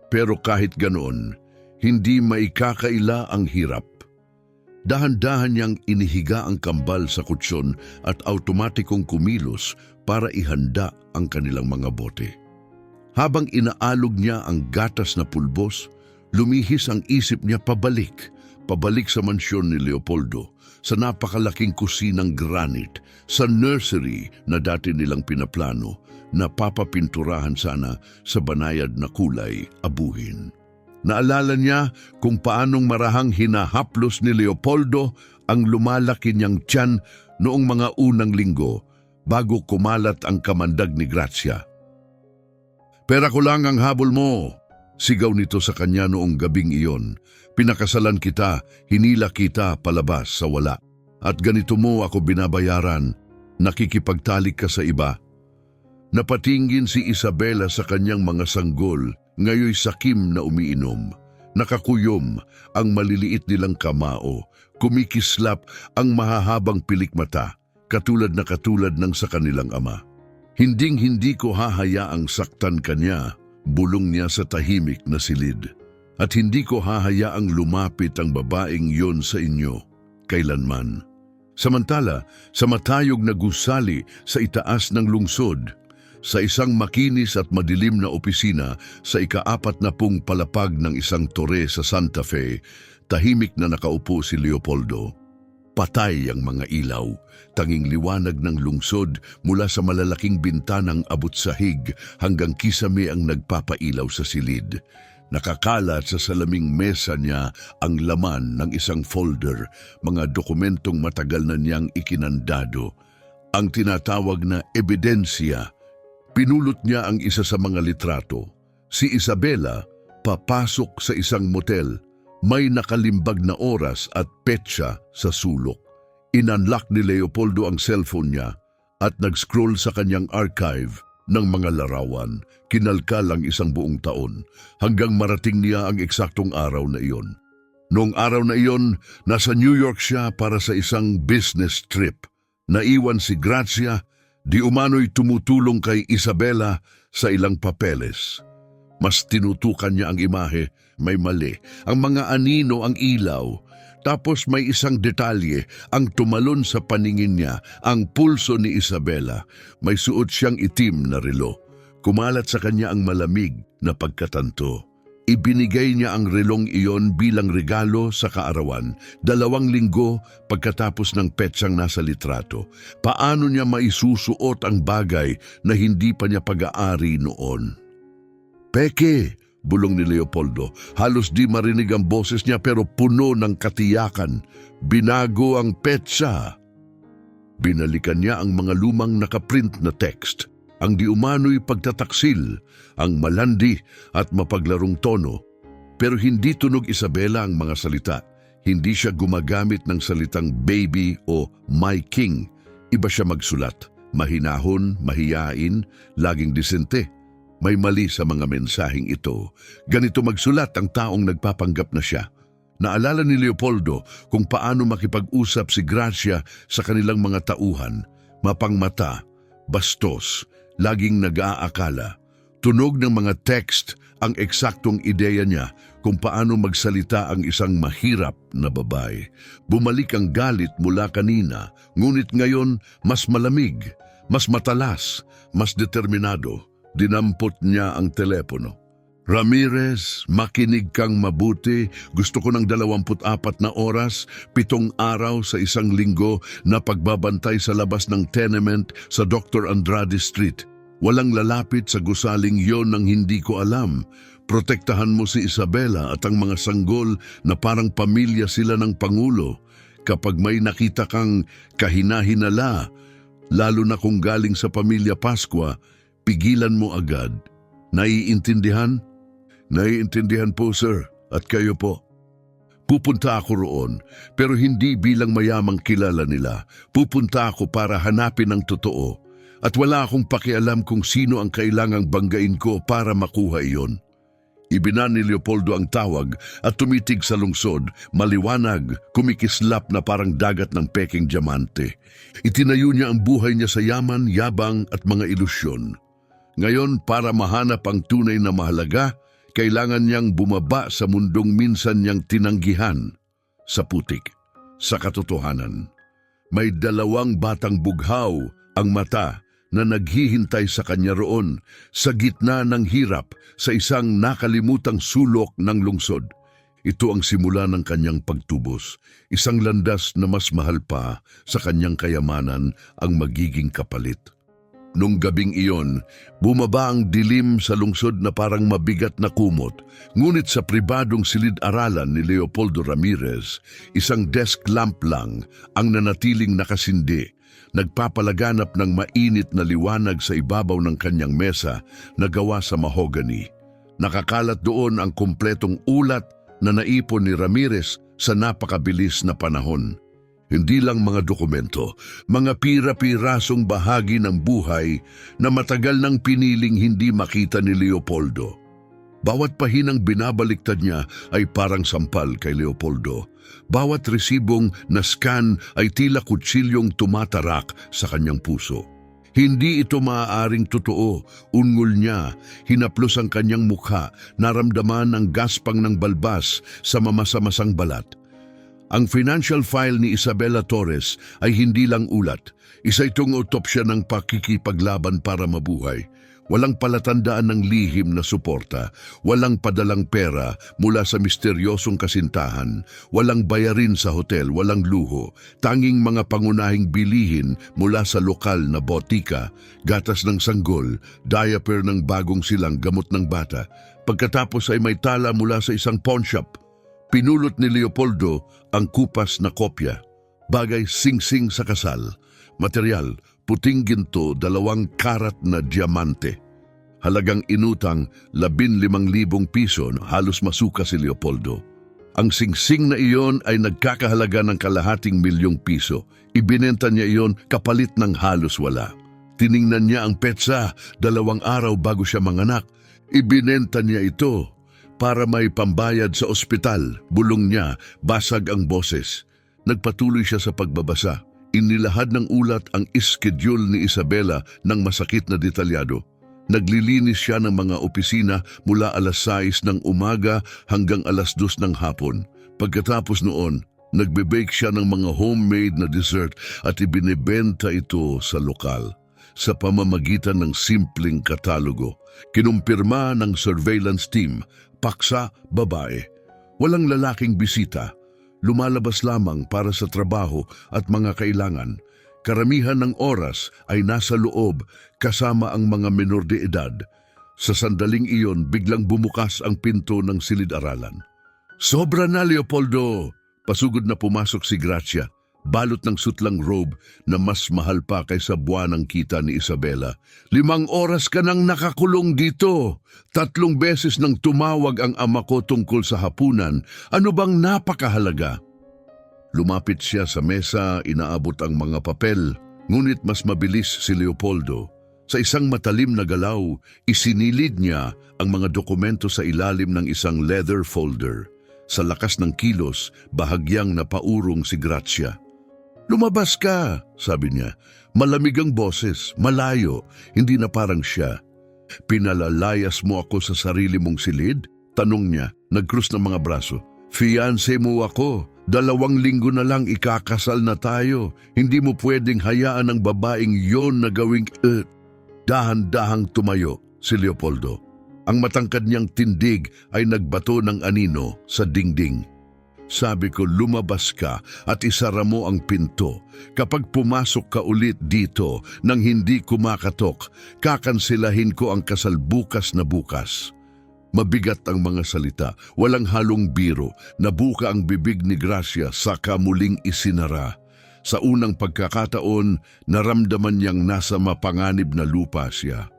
Speaker 1: Pero kahit ganoon, hindi maikakaila ang hirap. Dahan-dahan niyang inihiga ang kambal sa kutsyon at automatikong kumilos para ihanda ang kanilang mga bote. Habang inaalog niya ang gatas na pulbos, lumihis ang isip niya pabalik sa mansyon ni Leopoldo, sa napakalaking kusinang granite, sa nursery na dati nilang pinaplano na papapinturahan sana sa banayad na kulay abuhin. Naalala niya kung paanong marahang hinahaplos ni Leopoldo ang lumalaki niyang tiyan noong mga unang linggo bago kumalat ang kamandag ni Gracia. Pera ko lang ang habol mo, sigaw nito sa kanya noong gabing iyon. Pinakasalan kita, hinila kita palabas sa wala. At ganito mo ako binabayaran, nakikipagtalik ka sa iba. Napatingin si Isabela sa kanyang mga sanggol, ngayoy sakim na umiinom. Nakakuyom ang maliliit nilang kamao, kumikislap ang mahahabang pilikmata, katulad ng sa kanilang ama. Hinding-hindi ko hahayaang saktan kanya, bulong niya sa tahimik na silid. At hindi ko hahayaang lumapit ang babaeng yon sa inyo, kailanman. Samantala, sa matayog na gusali sa itaas ng lungsod, sa isang makinis at madilim na opisina sa ika-40 palapag ng isang tore sa Santa Fe, tahimik na nakaupo si Leopoldo. Patay ang mga ilaw, tanging liwanag ng lungsod mula sa malalaking bintanang abot sahig hanggang kisame ang nagpapailaw sa silid. Nakakalat sa salaming mesa niya ang laman ng isang folder, mga dokumentong matagal na niyang ikinandado. Ang tinatawag na ebidensya. Pinulot niya ang isa sa mga litrato. Si Isabela papasok sa isang motel. May nakalimbag na oras at petsa sa sulok. Inunlock ni Leopoldo ang cellphone niya at nag-scroll sa kanyang archive ng mga larawan. Kinalkal ang isang buong taon hanggang marating niya ang eksaktong araw na iyon. Noong araw na iyon, nasa New York siya para sa isang business trip. Naiwan si Gracia Di umano'y tumutulong kay Isabela sa ilang papeles. Mas tinutukan niya ang imahe, may mali. Ang mga anino ang ilaw. Tapos may isang detalye, ang tumalon sa paningin niya, ang pulso ni Isabela. May suot siyang itim na relo. Kumalat sa kanya ang malamig na pagkatanto. Ibinigay niya ang relong iyon bilang regalo sa kaarawan, 2 linggo pagkatapos ng petsang nasa litrato. Paano niya maisusuot ang bagay na hindi pa niya pag-aari noon? Peke, bulong ni Leopoldo. Halos di marinig ang boses niya pero puno ng katiyakan. Binago ang petsa. Binalikan niya ang mga lumang nakaprint na text. Ang di umano'y pagtataksil, ang malandi at mapaglarong tono. Pero hindi tunog Isabela ang mga salita. Hindi siya gumagamit ng salitang baby o my king. Iba siya magsulat. Mahinahon, mahiyain, laging disente. May mali sa mga mensaheng ito. Ganito magsulat ang taong nagpapanggap na siya. Naalala ni Leopoldo kung paano makipag-usap si Gracia sa kanilang mga tauhan. Mapangmata, bastos, laging nag-aakala. Tunog ng mga text ang eksaktong ideya niya kung paano magsalita ang isang mahirap na babae. Bumalik ang galit mula kanina, ngunit ngayon mas malamig, mas matalas, mas determinado. Dinampot niya ang telepono. Ramirez, makinig kang mabuti. Gusto ko ng 24 na oras, 7 araw sa 1 linggo na pagbabantay sa labas ng tenement sa Dr. Andrade Street. Walang lalapit sa gusaling yon nang hindi ko alam. Protektahan mo si Isabela at ang mga sanggol na parang pamilya sila ng Pangulo. Kapag may nakita kang kahinahinala, lalo na kung galing sa pamilya Pascua, pigilan mo agad. Naiintindihan? Naiintindihan po, sir. At kayo po? Pupunta ako roon, pero hindi bilang mayamang kilala nila. Pupunta ako para hanapin ang totoo. At wala akong pakialam kung sino ang kailangang banggain ko para makuha iyon. Ibinan ni Leopoldo ang tawag at tumitig sa lungsod, maliwanag, kumikislap na parang dagat ng peking diamante. Itinayo niya ang buhay niya sa yaman, yabang at mga ilusyon. Ngayon, para mahanap ang tunay na mahalaga, kailangan niyang bumaba sa mundong minsan niyang tinanggihan, sa putik, sa katotohanan. May 2 batang bughaw ang mata na naghihintay sa kanya roon, sa gitna ng hirap, sa isang nakalimutang sulok ng lungsod. Ito ang simula ng kanyang pagtubos, isang landas na mas mahal pa sa kanyang kayamanan ang magiging kapalit. Nung gabing iyon, bumaba ang dilim sa lungsod na parang mabigat na kumot. Ngunit sa pribadong silid-aralan ni Leopoldo Ramirez, isang desk lamp lang ang nanatiling nakasindi, nagpapalaganap ng mainit na liwanag sa ibabaw ng kanyang mesa na gawa sa mahogany. Nakakalat doon ang kumpletong ulat na naipon ni Ramirez sa napakabilis na panahon. Hindi lang mga dokumento, mga pira-pirasong bahagi ng buhay na matagal nang piniling hindi makita ni Leopoldo. Bawat pahinang binabaliktad niya ay parang sampal kay Leopoldo. Bawat resibong na-scan ay tila kutsilyong tumatarak sa kanyang puso. Hindi ito maaaring totoo, ungol niya, hinaplos ang kanyang mukha, naramdaman ang gaspang ng balbas sa mamasamasang balat. Ang financial file ni Isabela Torres ay hindi lang ulat. Isa itong otopsya ng pakikipaglaban para mabuhay. Walang palatandaan ng lihim na suporta. Walang padalang pera mula sa misteryosong kasintahan. Walang bayarin sa hotel, walang luho. Tanging mga pangunahing bilihin mula sa lokal na botika, gatas ng sanggol, diaper ng bagong silang gamot ng bata. Pagkatapos ay may tala mula sa isang pawn shop. Pinulot ni Leopoldo ang kupas na kopya. Bagay sing-sing sa kasal. Material, puting ginto, 2 karat na diamante. Halagang inutang 15,000 piso, halos masuka si Leopoldo. Ang sing-sing na iyon ay nagkakahalaga ng kalahating milyong piso. Ibinenta niya iyon kapalit ng halos wala. Tiningnan niya ang petsa 2 araw bago siya manganak. Ibinenta niya ito para may pambayad sa ospital. Bulong niya, basag ang boses. Nagpatuloy siya sa pagbabasa. Inilahad ng ulat ang schedule ni Isabela ng masakit na detalyado. Naglilinis siya ng mga opisina mula alas 6 ng umaga hanggang alas 2 ng hapon. Pagkatapos noon, nagbe-bake siya ng mga homemade na dessert at ibinebenta ito sa lokal. Sa pamamagitan ng simpleng katalogo, kinumpirma ng surveillance team, paksa, babae. Walang lalaking bisita. Lumalabas lamang para sa trabaho at mga kailangan. Karamihan ng oras ay nasa loob kasama ang mga menor de edad. Sa sandaling iyon, biglang bumukas ang pinto ng silid-aralan. "Sobra na, Leopoldo!" Pasugod na pumasok si Gracia, balot ng sutlang robe na mas mahal pa kaysa buwanang kita ni Isabela. "5 oras ka nang nakakulong dito. 3 beses nang tumawag ang ama ko tungkol sa hapunan. Ano bang napakahalaga?" Lumapit siya sa mesa, inaabot ang mga papel. Ngunit mas mabilis si Leopoldo. Sa isang matalim na galaw, isinilid niya ang mga dokumento sa ilalim ng isang leather folder. Sa lakas ng kilos, bahagyang napaurong si Gracia. "Lumabas ka," sabi niya. Malamig ang boses, malayo, hindi na parang siya. "Pinalalayas mo ako sa sarili mong silid?" Tanong niya, nagkrus ng mga braso. "Fiancé mo ako. 2 linggo na lang ikakasal na tayo. Hindi mo pwedeng hayaan ang babaeng yon na gawing..." Dahan-dahang tumayo si Leopoldo. Ang matangkad niyang tindig ay nagbato ng anino sa dingding. "Sabi ko, lumabas ka at isara mo ang pinto. Kapag pumasok ka ulit dito nang hindi kumakatok, kakansilahin ko ang kasal bukas na bukas." Mabigat ang mga salita, walang halong biro. Nabuka ang bibig ni Gracia, saka muling isinara. Sa unang pagkakataon, naramdaman niyang nasa mapanganib na lupa siya.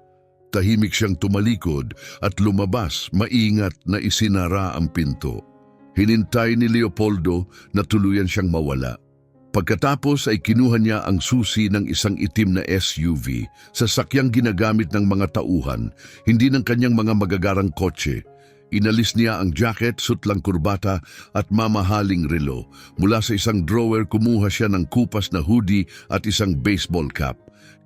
Speaker 1: Tahimik siyang tumalikod at lumabas, maingat na isinara ang pinto. Hinintay ni Leopoldo na tuluyan siyang mawala. Pagkatapos ay kinuha niya ang susi ng isang itim na SUV, sasakyang ginagamit ng mga tauhan, hindi ng kanyang mga magagarang kotse. Inalis niya ang jacket, sutlang kurbata at mamahaling relo. Mula sa isang drawer, kumuha siya ng kupas na hoodie at isang baseball cap.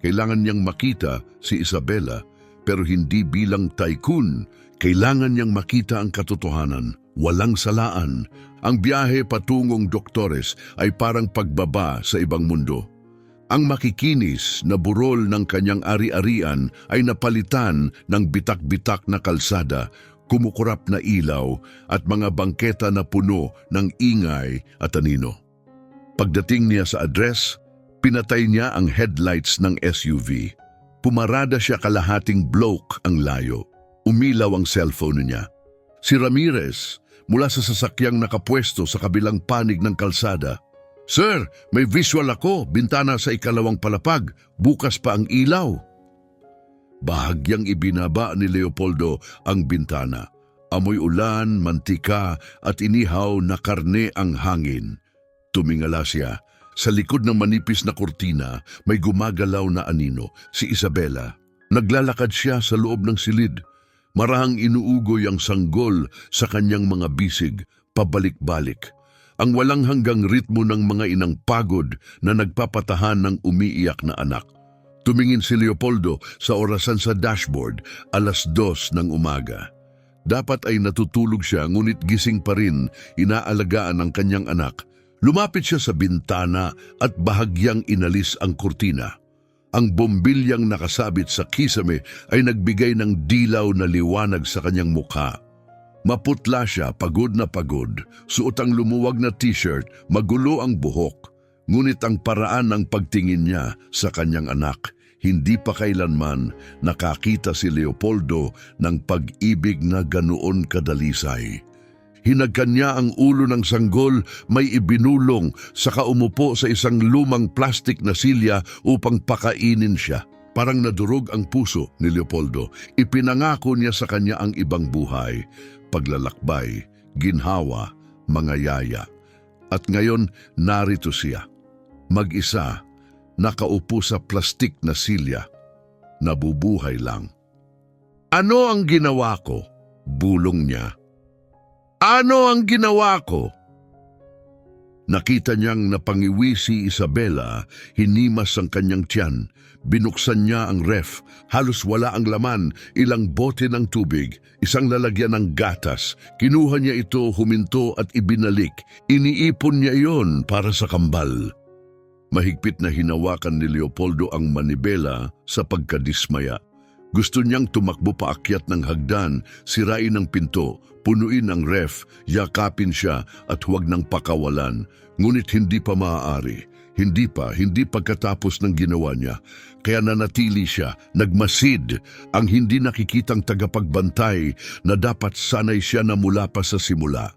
Speaker 1: Kailangan niyang makita si Isabela, pero hindi bilang tycoon. Kailangan niyang makita ang katotohanan. Walang salaan. Ang biyahe patungong Doctores ay parang pagbaba sa ibang mundo. Ang makikinis na burol ng kanyang ari-arian ay napalitan ng bitak-bitak na kalsada, kumukurap na ilaw at mga bangketa na puno ng ingay at anino. Pagdating niya sa address, pinatay niya ang headlights ng SUV. Pumarada siya kalahating block ang layo. Umilaw ang cellphone niya. Si Ramirez, mula sa sasakyang nakapwesto sa kabilang panig ng kalsada. "Sir, may visual ako, bintana sa 2nd palapag, bukas pa ang ilaw." Bahagyang ibinaba ni Leopoldo ang bintana. Amoy ulan, mantika at inihaw na karne ang hangin. Tumingala siya. Sa likod ng manipis na kurtina, may gumagalaw na anino, si Isabela. Naglalakad siya sa loob ng silid. Marahang inuugoy ang sanggol sa kanyang mga bisig, pabalik-balik. Ang walang hanggang ritmo ng mga inang pagod na nagpapatahan ng umiiyak na anak. Tumingin si Leopoldo sa orasan sa dashboard, alas 2 ng umaga. Dapat ay natutulog siya, ngunit gising pa rin, inaalagaan ang kanyang anak. Lumapit siya sa bintana at bahagyang inalis ang kurtina. Ang bombilyang nakasabit sa kisame ay nagbigay ng dilaw na liwanag sa kanyang mukha. Maputla siya, pagod na pagod, suot ang lumuwag na t-shirt, magulo ang buhok. Ngunit ang paraan ng pagtingin niya sa kanyang anak, hindi pa kailanman nakakita si Leopoldo ng pag-ibig na ganoon kadalisay. Hinagkan niya ang ulo ng sanggol, may ibinulong, saka umupo sa isang lumang plastik na silya upang pakainin siya. Parang nadurog ang puso ni Leopoldo. Ipinangako niya sa kanya ang ibang buhay, paglalakbay, ginhawa, mga yaya. At ngayon, narito siya. Mag-isa, nakaupo sa plastik na silya. Nabubuhay lang. "Ano ang ginawa ko?" bulong niya. "Ano ang ginawa ko?" Nakita niyang napangiwi si Isabela, hinimas ang kanyang tiyan. Binuksan niya ang ref, halos wala ang laman, ilang bote ng tubig, isang lalagyan ng gatas. Kinuha niya ito, huminto at ibinalik. Iniipon niya iyon para sa kambal. Mahigpit na hinawakan ni Leopoldo ang manibela sa pagkadismaya. Gusto niyang tumakbo paakyat ng hagdan, sirain ang pinto, punuin ang ref, yakapin siya at huwag nang pakawalan. Ngunit hindi pa maaari. Hindi pagkatapos ng ginawa niya. Kaya nanatili siya, nagmasid ang hindi nakikitang tagapagbantay na dapat sanay siya na mula pa sa simula.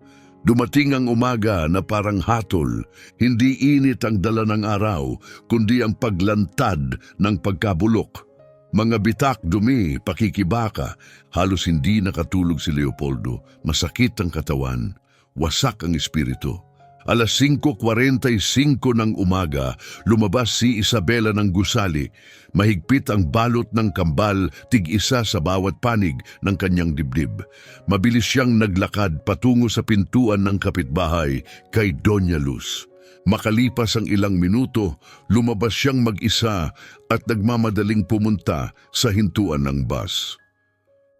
Speaker 1: Dumating ang umaga na parang hatol, hindi init ang dala ng araw, kundi ang paglantad ng pagkabulok. Mga bitak, dumi, pakikibaka, halos hindi nakatulog si Leopoldo. Masakit ang katawan, wasak ang espiritu. 5:45 ng umaga, lumabas si Isabela ng gusali. Mahigpit ang balot ng kambal, tig-isa sa bawat panig ng kanyang dibdib. Mabilis siyang naglakad patungo sa pintuan ng kapitbahay kay Doña Luz. Makalipas ang ilang minuto, lumabas siyang mag-isa at nagmamadaling pumunta sa hintuan ng bus.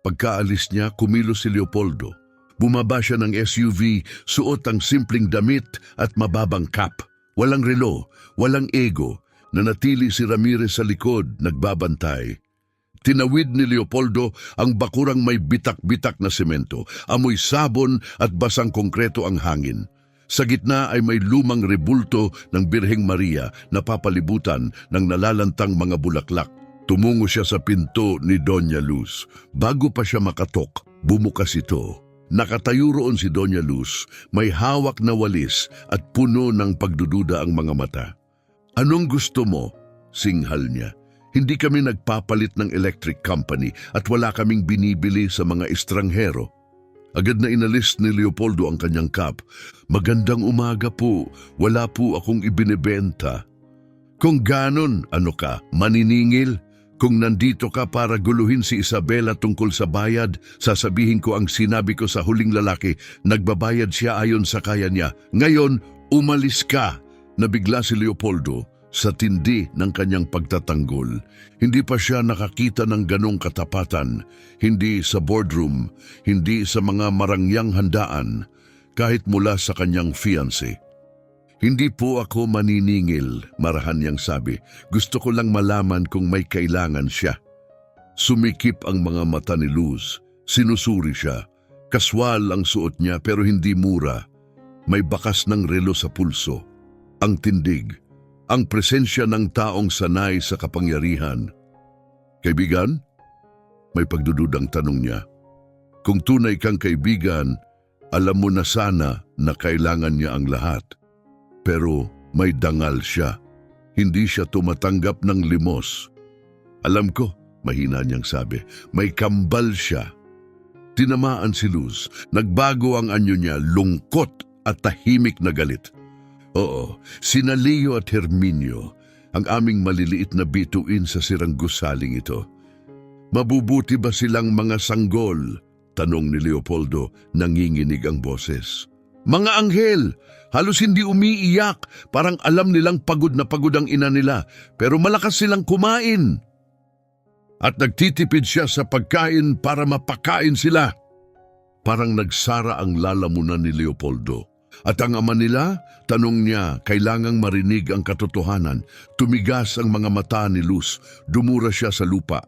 Speaker 1: Pagkaalis niya, kumilos si Leopoldo. Bumaba siya ng SUV, suot ang simpleng damit at mababang cap. Walang relo, walang ego. Nanatili si Ramirez sa likod, nagbabantay. Tinawid ni Leopoldo ang bakurang may bitak-bitak na semento. Amoy sabon at basang konkreto ang hangin. Sa gitna ay may lumang rebulto ng Birheng Maria na papalibutan ng nalalantang mga bulaklak. Tumungo siya sa pinto ni Doña Luz. Bago pa siya makatok, bumukas ito. Nakatayo roon si Doña Luz, may hawak na walis at puno ng pagdududa ang mga mata. "Anong gusto mo?" singhal niya. "Hindi kami nagpapalit ng electric company at wala kaming binibili sa mga estranghero." Agad na inalis ni Leopoldo ang kanyang cap. "Magandang umaga po, wala po akong ibinebenta." "Kung ganon, ano ka, maniningil? Kung nandito ka para guluhin si Isabela tungkol sa bayad, sasabihin ko ang sinabi ko sa huling lalaki, nagbabayad siya ayon sa kaya niya. Ngayon, umalis ka." Nabigla si Leopoldo sa tindi ng kanyang pagtatanggol. Hindi pa siya nakakita ng ganong katapatan, hindi sa boardroom, hindi sa mga marangyang handaan, kahit mula sa kanyang fiancé. "Hindi po ako maniningil," marahan niyang sabi. "Gusto ko lang malaman kung may kailangan siya." Sumikip ang mga mata ni Luz. Sinusuri siya. Kaswal ang suot niya pero hindi mura. May bakas ng relo sa pulso. Ang tindig. Ang presensya ng taong sanay sa kapangyarihan. "Kaibigan?" May pagdududang tanong niya. Kung tunay kang kaibigan, alam mo na sana na kailangan niya ang lahat. Pero may dangal siya. Hindi siya tumatanggap ng limos. "Alam ko," mahina niyang sabi, "may kambal siya." Tinamaan si Luz. Nagbago ang anyo niya, lungkot at tahimik na galit. "Oo, sina Leo at Herminio, ang aming maliliit na bituin sa sirang gusaling ito. Mabubuti ba silang mga sanggol?" tanong ni Leopoldo, nanginginig ang boses. "Mga anghel, halos hindi umiiyak, parang alam nilang pagod na pagod ang ina nila, pero malakas silang kumain. At nagtitipid siya sa pagkain para mapakain sila." Parang nagsara ang lalamunan ni Leopoldo. "At ang ama nila?" tanong niya, kailangang marinig ang katotohanan. Tumigas ang mga mata ni Luz, dumura siya sa lupa.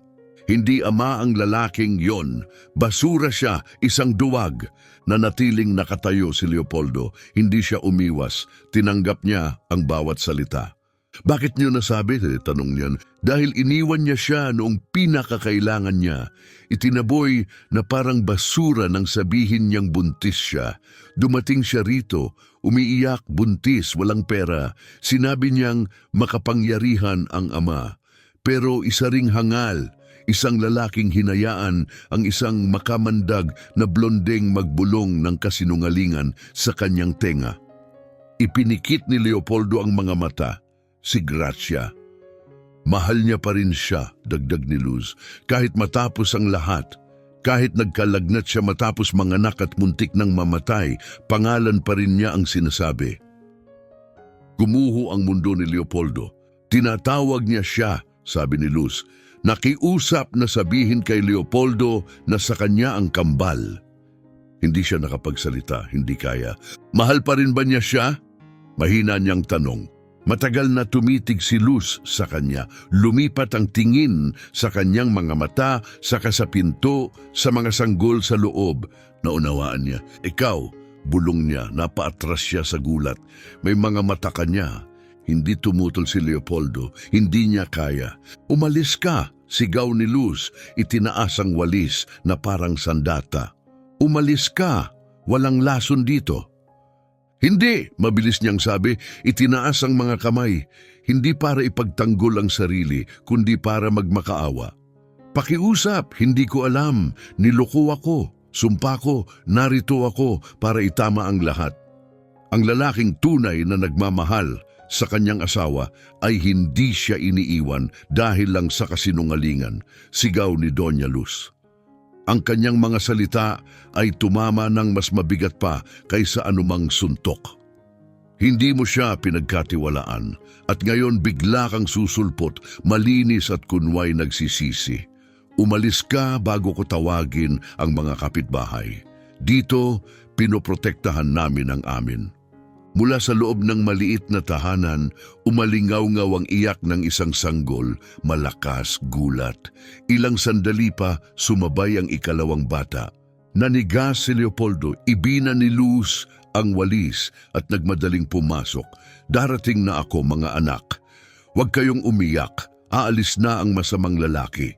Speaker 1: Hindi ama ang lalaking yon, basura siya, isang duwag. Nanatiling nakatayo si Leopoldo, hindi siya umiwas, tinanggap niya ang bawat salita. "Bakit niyo nasabi?" tanong niyan. "Dahil iniwan niya siya noong pinakakailangan niya. Itinaboy na parang basura nang sabihin niyang buntis siya. Dumating siya rito, umiiyak, buntis, walang pera. Sinabi niyang makapangyarihan ang ama. Pero isa ring hangal. Isang lalaking hinayaan ang isang makamandag na blondeng magbulong ng kasinungalingan sa kanyang tenga." Ipinikit ni Leopoldo ang mga mata. Si Gracia. "Mahal niya pa rin siya," dagdag ni Luz, "kahit matapos ang lahat. Kahit nagkalagnat siya matapos manganak at muntik ng mamatay, pangalan pa rin niya ang sinasabi." Gumuho ang mundo ni Leopoldo. Tinatawag niya siya, sabi ni Luz. Nakiusap na sabihin kay Leopoldo na sa kanya ang kambal. Hindi siya nakapagsalita, hindi kaya. Mahal pa rin ba niya siya? Mahina niyang tanong. Matagal na tumitig si Luz sa kanya. Lumipat ang tingin sa kanyang mga mata, saka sa pinto, sa mga sanggol sa loob. Naunawaan niya. Ikaw, bulong niya, napaatras siya sa gulat. May mga mata ka niya. Hindi tumutol si Leopoldo, hindi niya kaya. Umalis ka, sigaw ni Luz, itinaas ang walis na parang sandata. Umalis ka, walang lason dito. Hindi, mabilis niyang sabi, itinaas ang mga kamay. Hindi para ipagtanggol ang sarili, kundi para magmakaawa. Pakiusap, hindi ko alam, niloko ako, sumpa ko, narito ako para itama ang lahat. Ang lalaking tunay na nagmamahal sa kanyang asawa ay hindi siya iniiwan dahil lang sa kasinungalingan, sigaw ni Doña Luz. Ang kanyang mga salita ay tumama ng mas mabigat pa kaysa anumang suntok. Hindi mo siya pinagkatiwalaan at ngayon bigla kang susulpot, malinis at kunway nagsisisi. Umalis ka bago ko tawagin ang mga kapitbahay. Dito, pinoprotektahan namin ang amin. Mula sa loob ng maliit na tahanan, umalingaw-ngaw ang iyak ng isang sanggol, malakas, gulat. Ilang sandali pa, sumabay ang ikalawang bata. Nanigas si Leopoldo, ibina ni Luz ang walis at nagmadaling pumasok. Darating na ako, mga anak. Huwag kayong umiyak, aalis na ang masamang lalaki.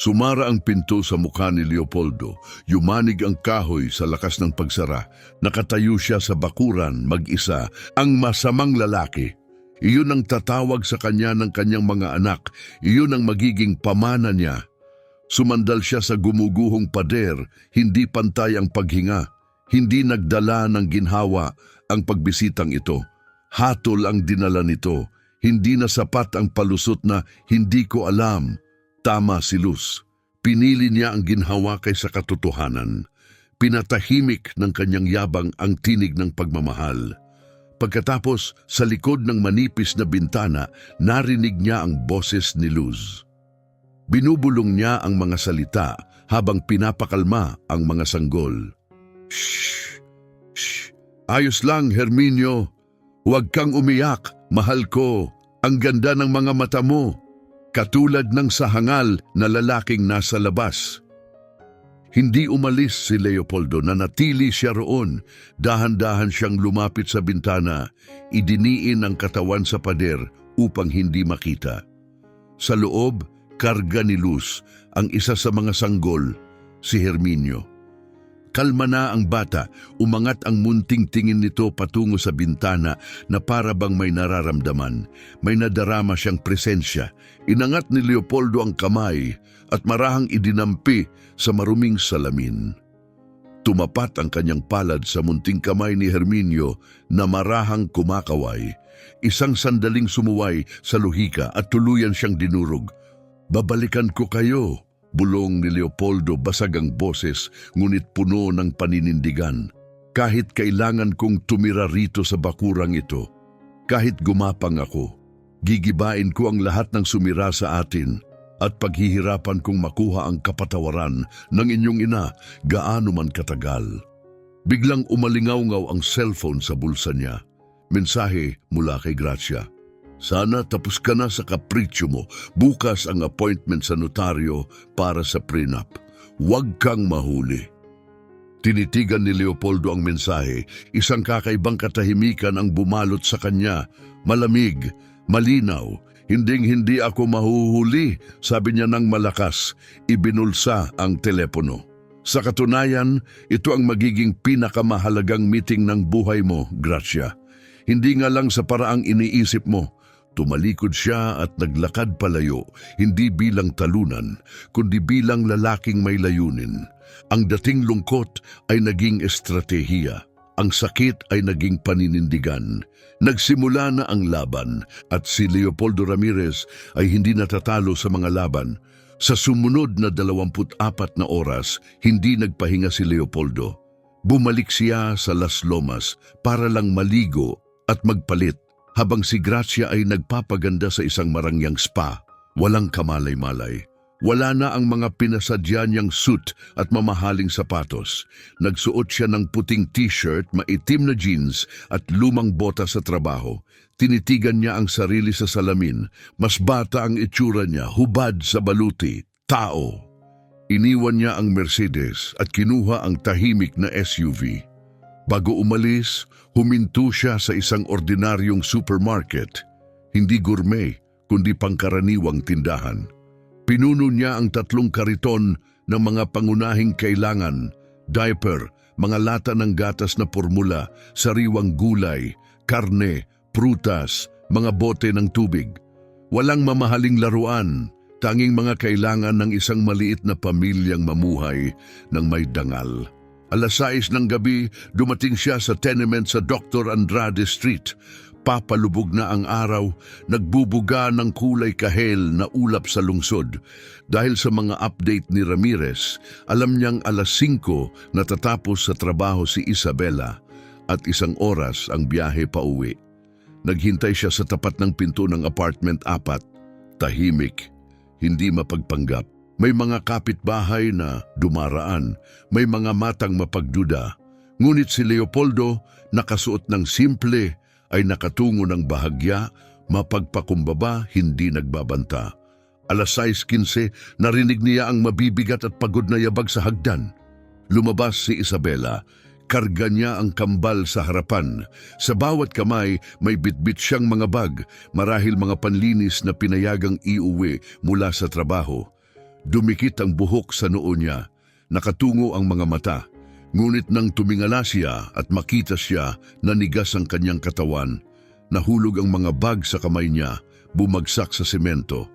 Speaker 1: Sumara ang pinto sa mukha ni Leopoldo, yumanig ang kahoy sa lakas ng pagsara. Nakatayo siya sa bakuran, mag-isa, ang masamang lalaki. Iyon ang tatawag sa kanya ng kanyang mga anak, iyon ang magiging pamana niya. Sumandal siya sa gumuguhong pader, hindi pantay ang paghinga, hindi nagdala ng ginhawa ang pagbisitang ito. Hatol ang dinala nito, hindi na sapat ang palusot na hindi ko alam. Tama si Luz. Pinili niya ang ginhawa kaysa katotohanan. Pinatahimik ng kanyang yabang ang tinig ng pagmamahal. Pagkatapos, sa likod ng manipis na bintana, narinig niya ang boses ni Luz. Binubulong niya ang mga salita habang pinapakalma ang mga sanggol. Shh! Shh! Ayos lang, Herminio. Huwag kang umiyak, mahal ko. Ang ganda ng mga mata mo. Katulad ng sahangal na lalaking nasa labas. Hindi umalis si Leopoldo, nanatili siya roon. Dahan-dahan siyang lumapit sa bintana, idiniin ang katawan sa pader upang hindi makita. Sa loob, karga ni Luz, ang isa sa mga sanggol, si Herminio. Kalma na ang bata, umangat ang munting tingin nito patungo sa bintana na para bang may nararamdaman. May nadarama siyang presensya. Inangat ni Leopoldo ang kamay at marahang idinampi sa maruming salamin. Tumapat ang kanyang palad sa munting kamay ni Herminio na marahang kumakaway. Isang sandaling sumuway sa luhika at tuluyan siyang dinurog. Babalikan ko kayo. Bulong ni Leopoldo, basag ang boses, ngunit puno ng paninindigan. Kahit kailangan kong tumira rito sa bakurang ito, kahit gumapang ako, gigibain ko ang lahat ng sumira sa atin at paghihirapan kong makuha ang kapatawaran ng inyong ina gaano man katagal. Biglang umalingaw-ngaw ang cellphone sa bulsa niya. Mensahe mula kay Gracia. Sana tapos ka na sa kapritsyo mo. Bukas ang appointment sa notaryo para sa prenup. Huwag kang mahuli. Tinitigan ni Leopoldo ang mensahe. Isang kakaibang katahimikan ang bumalot sa kanya. Malamig, malinaw. Hinding-hindi ako mahuhuli, sabi niya ng malakas. Ibinulsa ang telepono. Sa katunayan, ito ang magiging pinakamahalagang meeting ng buhay mo, Gracia. Hindi nga lang sa paraang iniisip mo. Tumalikod siya at naglakad palayo, hindi bilang talunan, kundi bilang lalaking may layunin. Ang dating lungkot ay naging estratehiya. Ang sakit ay naging paninindigan. Nagsimula na ang laban at si Leopoldo Ramirez ay hindi natatalo sa mga laban. Sa sumunod na 24 na oras, hindi nagpahinga si Leopoldo. Bumalik siya sa Las Lomas para lang maligo at magpalit. habang si Gracia ay nagpapaganda sa isang marangyang spa. Walang kamalay-malay. Wala na ang mga pinasadya niyang suit at mamahaling sapatos. Nagsuot siya ng puting t-shirt, maitim na jeans at lumang bota sa trabaho. Tinitigan niya ang sarili sa salamin. Mas bata ang itsura niya, hubad sa baluti, tao. Iniwan niya ang Mercedes at kinuha ang tahimik na SUV. Bago umalis, huminto siya sa isang ordinaryong supermarket. Hindi gourmet, kundi pangkaraniwang tindahan. Pinuno niya ang 3 kariton ng mga pangunahing kailangan, diaper, mga lata ng gatas na formula, sariwang gulay, karne, prutas, mga bote ng tubig. Walang mamahaling laruan, tanging mga kailangan ng isang maliit na pamilyang mamuhay ng may dangal. 6:00 ng gabi, dumating siya sa tenement sa Dr. Andrade Street. Papalubog na ang araw, nagbubuga ng kulay kahel na ulap sa lungsod. Dahil sa mga update ni Ramirez, alam niyang 5:00 natatapos sa trabaho si Isabela at 1 oras ang biyahe pa uwi. Naghintay siya sa tapat ng pinto ng apartment 4. Tahimik, hindi mapagpanggap. May mga kapitbahay na dumaraan, may mga matang mapagduda. Ngunit si Leopoldo, nakasuot ng simple, ay nakatungo ng bahagya, mapagpakumbaba, hindi nagbabanta. 6:15, narinig niya ang mabibigat at pagod na yabag sa hagdan. Lumabas si Isabela. Karga niya ang kambal sa harapan. Sa bawat kamay, may bitbit siyang mga bag, marahil mga panlinis na pinayagang iuwi mula sa trabaho. Dumikit ang buhok sa noo niya. Nakatungo ang mga mata. Ngunit nang tumingala siya at makita siya, nanigas ang kanyang katawan. Nahulog ang mga bag sa kamay niya, bumagsak sa semento.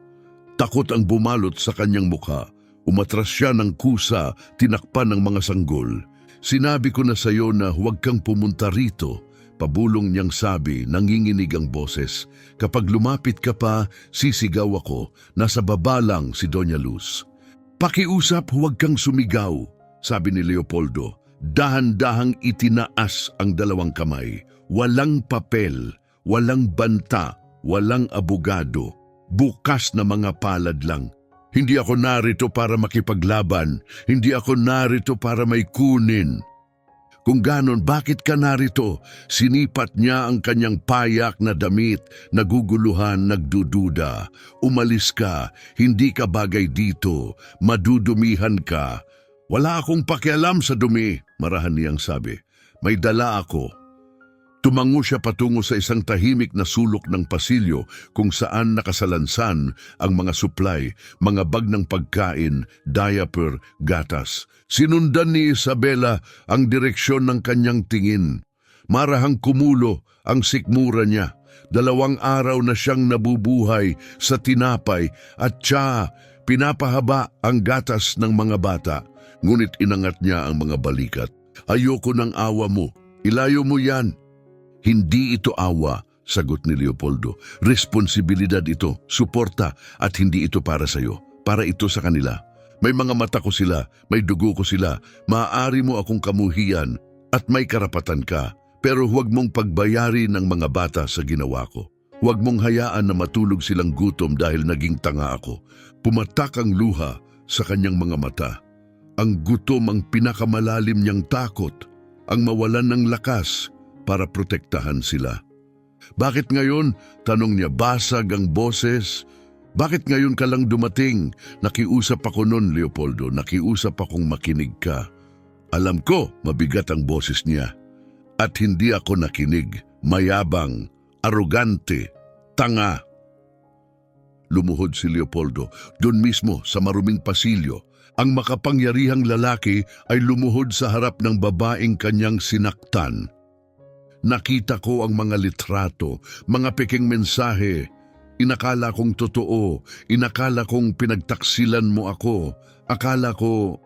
Speaker 1: Takot ang bumalot sa kanyang mukha. Umatras siya ng kusa, tinakpan ng mga sanggol. Sinabi ko na sa iyo na huwag kang pumunta rito. Pabulong niyang sabi, nanginginig ang boses. Kapag lumapit ka pa, sisigaw ako. Nasa baba lang si Doña Luz. Pakiusap, huwag kang sumigaw, sabi ni Leopoldo. Dahan-dahang itinaas ang 2 kamay. Walang papel, walang banta, walang abogado. Bukas na mga palad lang. Hindi ako narito para makipaglaban. Hindi ako narito para may kunin. Kung ganon, bakit ka narito? Sinipat niya ang kanyang payak na damit, naguguluhan, nagdududa. Umalis ka, hindi ka bagay dito, madudumihan ka. Wala akong pakialam sa dumi, marahan niyang sabi. May dala ako. Tumango siya patungo sa isang tahimik na sulok ng pasilyo kung saan nakasalansan ang mga supply, mga bag ng pagkain, diaper, gatas. Sinundan ni Isabela ang direksyon ng kanyang tingin. Marahang kumulo ang sikmura niya. 2 araw na siyang nabubuhay sa tinapay at pinapahaba ang gatas ng mga bata. Ngunit inangat niya ang mga balikat. Ayoko ng awa mo. Ilayo mo yan. Hindi ito awa, sagot ni Leopoldo. Responsibilidad ito, suporta at hindi ito para sa iyo. Para ito sa kanila. May mga mata ko sila, may dugo ko sila. Maaari mo akong kamuhian at may karapatan ka. Pero huwag mong pagbayarin ng mga bata sa ginawa ko. Huwag mong hayaan na matulog silang gutom dahil naging tanga ako. Pumatak ang luha sa kanyang mga mata. Ang gutom ang pinakamalalim niyang takot, ang mawalan ng lakas para protektahan sila. Bakit ngayon? Tanong niya, basag ang boses. Bakit ngayon ka lang dumating? Nakiusap ako noon, Leopoldo. Nakiusap akong makinig ka. Alam ko, mabigat ang boses niya. At hindi ako nakinig. Mayabang, arogante, tanga. Lumuhod si Leopoldo. Doon mismo sa maruming pasilyo, ang makapangyarihang lalaki ay lumuhod sa harap ng babaeng kanyang sinaktan. Nakita ko ang mga litrato, mga peking mensahe. Inakala kong totoo, inakala kong pinagtaksilan mo ako. Akala ko,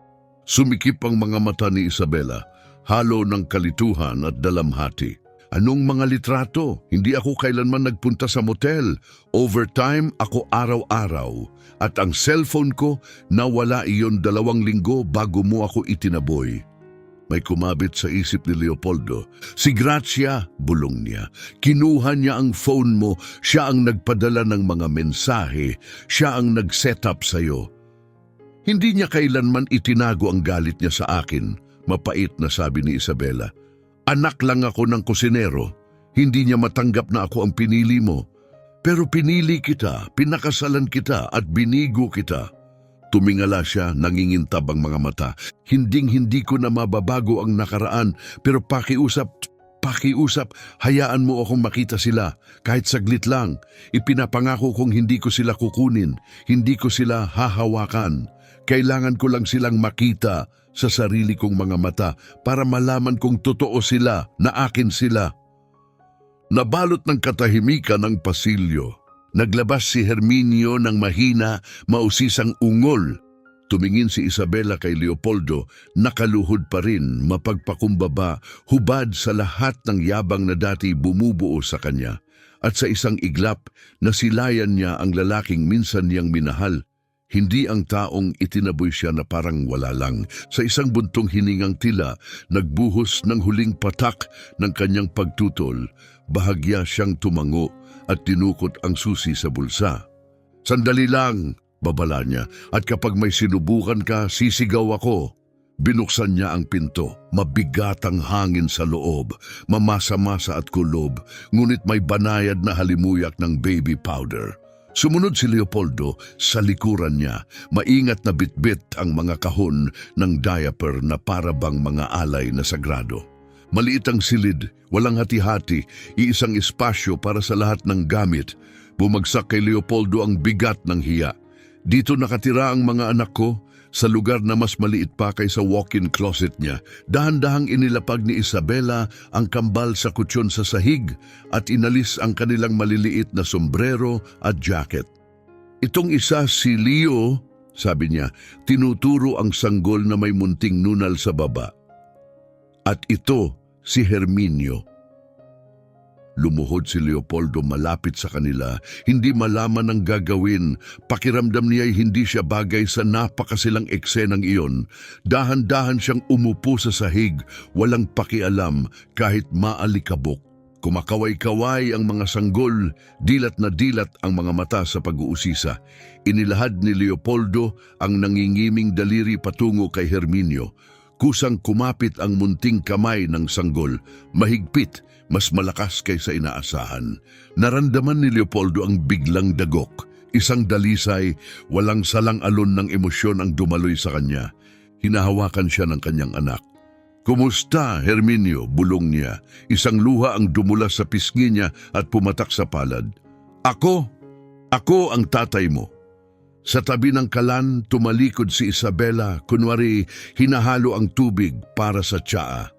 Speaker 1: sumikip ang mga mata ni Isabela, halo ng kalituhan at dalamhati. Anong mga litrato? Hindi ako kailanman nagpunta sa motel. Overtime ako araw-araw. At ang cellphone ko nawala iyon 2 linggo bago mo ako itinaboy. May kumabit sa isip ni Leopoldo. Si Gracia, bulong niya. Kinuha niya ang phone mo, siya ang nagpadala ng mga mensahe, siya ang nag-set up sa'yo. Hindi niya kailanman itinago ang galit niya sa akin, mapait na sabi ni Isabela. Anak lang ako ng kusinero, hindi niya matanggap na ako ang pinili mo. Pero pinili kita, pinakasalan kita at binigo kita. Tumingala siya, nangingintab ang mga mata. Hinding-hindi ko na mababago ang nakaraan, pero pakiusap, hayaan mo akong makita sila. Kahit saglit lang, ipinapangako kong hindi ko sila kukunin, hindi ko sila hahawakan. Kailangan ko lang silang makita sa sarili kong mga mata para malaman kong totoo sila, na akin sila. Nabalot ng katahimikan ng pasilyo. Naglabas si Herminio ng mahina, mausisang ungol. Tumingin si Isabela kay Leopoldo, nakaluhod pa rin, mapagpakumbaba, hubad sa lahat ng yabang na dati bumubuo sa kanya. At sa isang iglap, nasilayan niya ang lalaking minsan niyang minahal. Hindi ang taong itinaboy siya na parang wala lang. Sa isang buntong hiningang tila, nagbuhos ng huling patak ng kanyang pagtutol. Bahagya siyang tumango at tinukot ang susi sa bulsa. Sandali lang, babala niya, at kapag may sinubukan ka, sisigaw ako. Binuksan niya ang pinto, mabigat ang hangin sa loob, mamasa-masa at kulob, ngunit may banayad na halimuyak ng baby powder. Sumunod si Leopoldo sa likuran niya, maingat na bitbit ang mga kahon ng diaper na para bang mga alay na sagrado. Maliit ang silid, walang hati-hati, iisang espasyo para sa lahat ng gamit. Bumagsak kay Leopoldo ang bigat ng hiya. Dito nakatira ang mga anak ko, sa lugar na mas maliit pa kaysa walk-in closet niya. Dahan-dahang inilapag ni Isabela ang kambal sa kutsyon sa sahig at inalis ang kanilang maliliit na sombrero at jacket. Itong isa si Leo, sabi niya, tinuturo ang sanggol na may munting nunal sa baba. At ito si Herminio. Lumuhod si Leopoldo malapit sa kanila, hindi malaman ang gagawin. Pakiramdam niya ay hindi siya bagay sa napakasilang eksenang iyon. Dahan-dahan siyang umupo sa sahig, walang pakialam kahit maalikabok. Kumakaway-kaway ang mga sanggol, dilat na dilat ang mga mata sa pag-uusisa. Inilahad ni Leopoldo ang nangingiming daliri patungo kay Herminio. Kusang kumapit ang munting kamay ng sanggol, mahigpit, mas malakas kaysa inaasahan. Naramdaman ni Leopoldo ang biglang dagok. Isang dalisay, walang salang alon ng emosyon ang dumaloy sa kanya. Hinahawakan siya ng kanyang anak. Kumusta, Herminio? Bulong niya. Isang luha ang dumula sa pisngi niya at pumatak sa palad. Ako ang tatay mo. Sa tabi ng kalan, tumalikod si Isabela, kunwari hinahalo ang tubig para sa tsaa.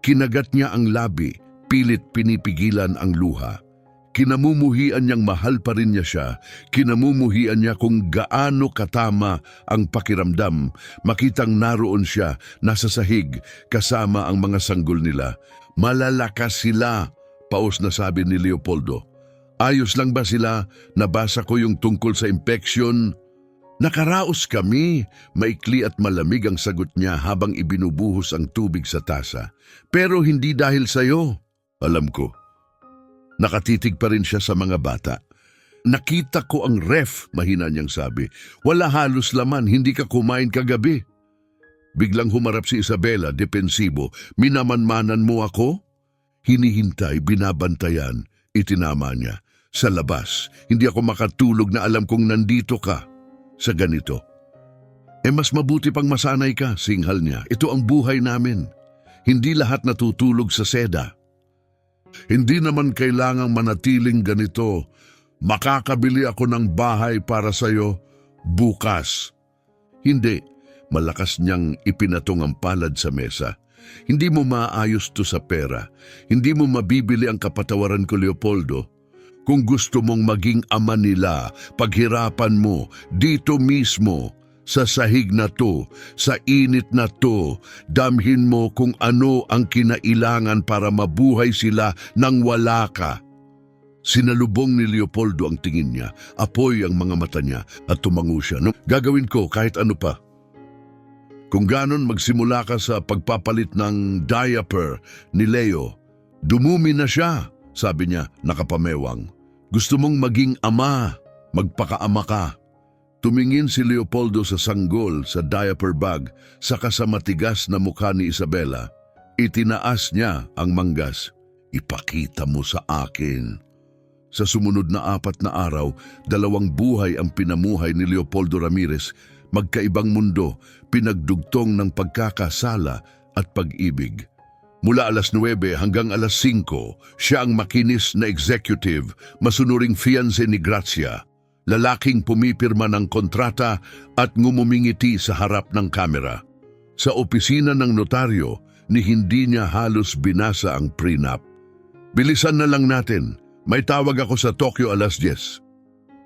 Speaker 1: Kinagat niya ang labi, pilit pinipigilan ang luha. Kinamumuhian niyang mahal pa rin niya siya, kinamumuhian niya kung gaano katama ang pakiramdam. Makitang naroon siya, nasa sahig, kasama ang mga sanggol nila. Malalakas sila, paus na sabi ni Leopoldo. Ayos lang ba sila? Nabasa ko yung tungkol sa impeksyon. Nakaraos kami, maikli at malamig ang sagot niya habang ibinubuhos ang tubig sa tasa. Pero hindi dahil sa'yo. Alam ko. Nakatitig pa rin siya sa mga bata. Nakita ko ang ref, mahina niyang sabi. Wala halos laman, hindi ka kumain kagabi. Biglang humarap si Isabela, depensibo. Minamanmanan mo ako? Hinihintay, binabantayan. Itinama niya. Sa labas, hindi ako makatulog na alam kong nandito ka. Sa ganito. Mas mabuti pang masanay ka, singhal niya. Ito ang buhay namin. Hindi lahat natutulog sa seda. Hindi naman kailangang manatiling ganito. Makakabili ako ng bahay para sa'yo bukas. Hindi. Malakas niyang ipinatong ang palad sa mesa. Hindi mo maayos to sa pera. Hindi mo mabibili ang kapatawaran ko, Leopoldo. Kung gusto mong maging ama nila, paghirapan mo dito mismo. Sa sahig na to, sa init na to, damhin mo kung ano ang kinailangan para mabuhay sila nang wala ka. Sinalubong ni Leopoldo ang tingin niya, apoy ang mga mata niya at tumango siya. Gagawin ko kahit ano pa. Kung ganon magsimula ka sa pagpapalit ng diaper ni Leo. Dumumi na siya, sabi niya nakapamewang. Gusto mong maging ama, magpakaama ka. Tumingin si Leopoldo sa sanggol sa diaper bag saka sa matigas na mukha ni Isabela. Itinaas niya ang manggas. Ipakita mo sa akin. Sa sumunod na 4 na araw, 2 buhay ang pinamuhay ni Leopoldo Ramirez, magkaibang mundo, pinagdugtong ng pagkakasala at pag-ibig. Mula alas 9 hanggang alas 5, siya ang makinis na executive, masunuring fiancé ni Gracia, lalaking pumipirma ng kontrata at ngumumingiti sa harap ng kamera. Sa opisina ng notaryo, ni hindi niya halos binasa ang prenup. Bilisan na lang natin. May tawag ako sa Tokyo alas 10.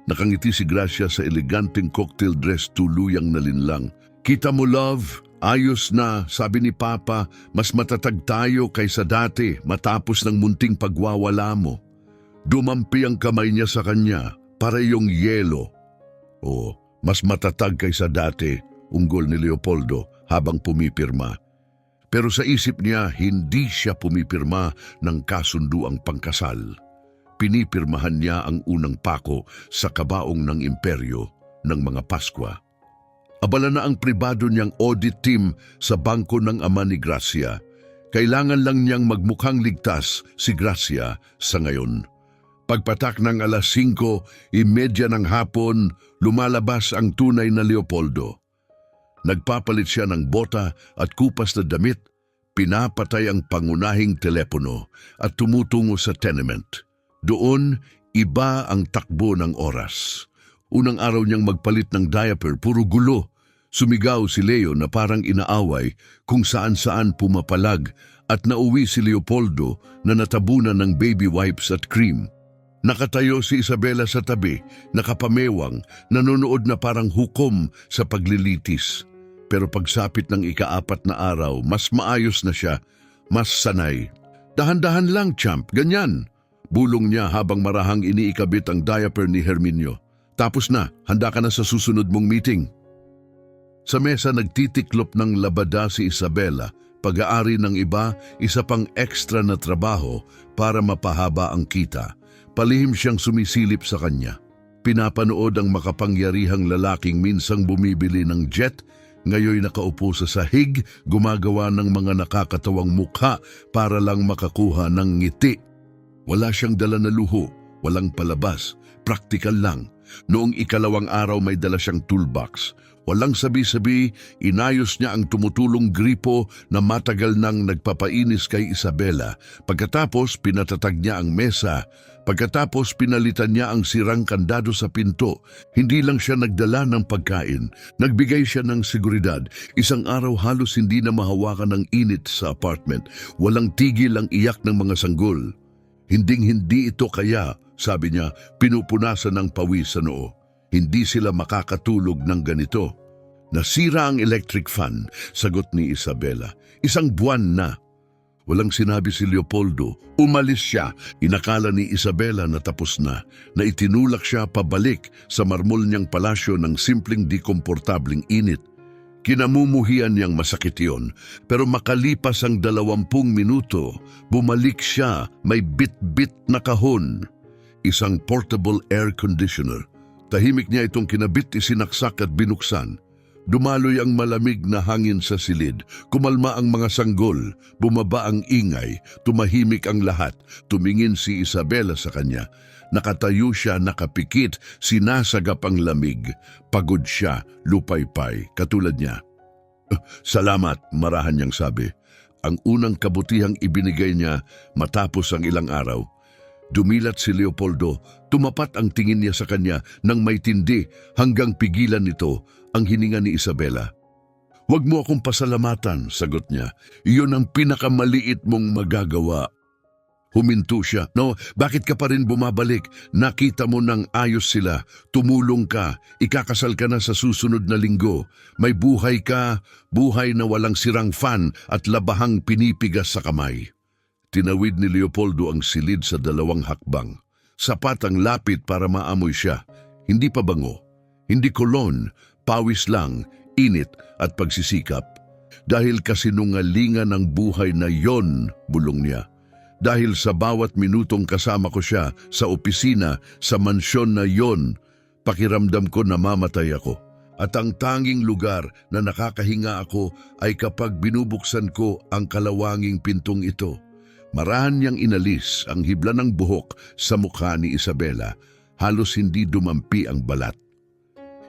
Speaker 1: Nakangiti si Gracia sa eleganteng cocktail dress, tuluyang nalinlang. Kita mo, love, ayos na, sabi ni Papa, mas matatag tayo kaysa dati matapos ng munting pagwawala mo. Dumampi ang kamay niya sa kanya, para yung yelo. O, mas matatag kaysa dati, unggol ni Leopoldo habang pumipirma. Pero sa isip niya, hindi siya pumipirma ng kasunduang pangkasal. Pinipirmahan niya ang unang pako sa kabaong ng imperyo ng mga Paskwa. Abala na ang pribado niyang audit team sa bangko ng ama ni Gracia. Kailangan lang niyang magmukhang ligtas si Gracia sa ngayon. Pagpatak ng alas 5:30 ng hapon, lumalabas ang tunay na Leopoldo. Nagpapalit siya ng bota at kupas na damit, pinapatay ang pangunahing telepono at tumutungo sa tenement. Doon, iba ang takbo ng oras. Unang araw niyang magpalit ng diaper, puro gulo. Sumigaw si Leo na parang inaaway kung saan-saan pumapalag at nauwi si Leopoldo na natabunan ng baby wipes at cream. Nakatayo si Isabela sa tabi, nakapamewang, nanonood na parang hukom sa paglilitis. Pero pagsapit ng ika-4 na araw, mas maayos na siya, mas sanay. Dahan-dahan lang, champ, ganyan. Bulong niya habang marahang iniikabit ang diaper ni Herminio. Tapos na, handa ka na sa susunod mong meeting. Sa mesa nagtitiklop ng labada si Isabela. Pag-aari ng iba, isa pang extra na trabaho para mapahaba ang kita. Palihim siyang sumisilip sa kanya. Pinapanood ang makapangyarihang lalaking minsang bumibili ng jet, ngayoy nakaupo sa sahig, gumagawa ng mga nakakatawang mukha para lang makakuha ng ngiti. Wala siyang dala na luho, walang palabas, praktikal lang. Noong 2 araw may dala siyang toolbox. Walang sabi-sabi, inayos niya ang tumutulong gripo na matagal nang nagpapainis kay Isabela. Pagkatapos, pinatatag niya ang mesa. Pagkatapos, pinalitan niya ang sirang kandado sa pinto. Hindi lang siya nagdala ng pagkain. Nagbigay siya ng seguridad. Isang araw halos hindi na mahawakan ng init sa apartment. Walang tigil ang iyak ng mga sanggol. Hinding-hindi ito kaya, sabi niya, pinupunasan ng pawis sa noo. Hindi sila makakatulog ng ganito. Nasira ang electric fan, sagot ni Isabela. 1 buwan na. Walang sinabi si Leopoldo. Umalis siya. Inakala ni Isabela na tapos na itinulak siya pabalik sa marmol niyang palasyo ng simpleng di komportabling init. Kinamumuhian niyang masakit iyon, pero makalipas ang 20 minuto, bumalik siya, may bit-bit na kahon. Isang portable air conditioner. Tahimik niya itong kinabit, isinaksak at binuksan. Dumaloy ang malamig na hangin sa silid. Kumalma ang mga sanggol. Bumaba ang ingay. Tumahimik ang lahat. Tumingin si Isabela sa kanya. Nakatayo siya, nakapikit. Sinasagap ang lamig. Pagod siya, lupaypay. Katulad niya. Salamat, marahan niyang sabi. Ang unang kabutihang ibinigay niya matapos ang ilang araw. Dumilat si Leopoldo, tumapat ang tingin niya sa kanya nang may tindi hanggang pigilan nito ang hininga ni Isabela. Huwag mo akong pasalamatan, sagot niya. Iyon ang pinakamaliit mong magagawa. Huminto siya. No, bakit ka pa rin bumabalik? Nakita mo nang ayos sila. Tumulong ka. Ikakasal ka na sa susunod na linggo. May buhay ka, buhay na walang sirang fan at labahang pinipigas sa kamay. Tinawid ni Leopoldo ang silid sa 2 hakbang. Sapat ang lapit para maamoy siya. Hindi pa bango, hindi kolon, pawis lang, init at pagsisikap. Dahil kasinungalingan ng buhay na yon, bulong niya. Dahil sa bawat minutong kasama ko siya sa opisina, sa mansyon na yon, pakiramdam ko namamatay ako. At ang tanging lugar na nakakahinga ako ay kapag binubuksan ko ang kalawanging pintong ito. Marahan niyang inalis ang hibla ng buhok sa mukha ni Isabela. Halos hindi dumampi ang balat.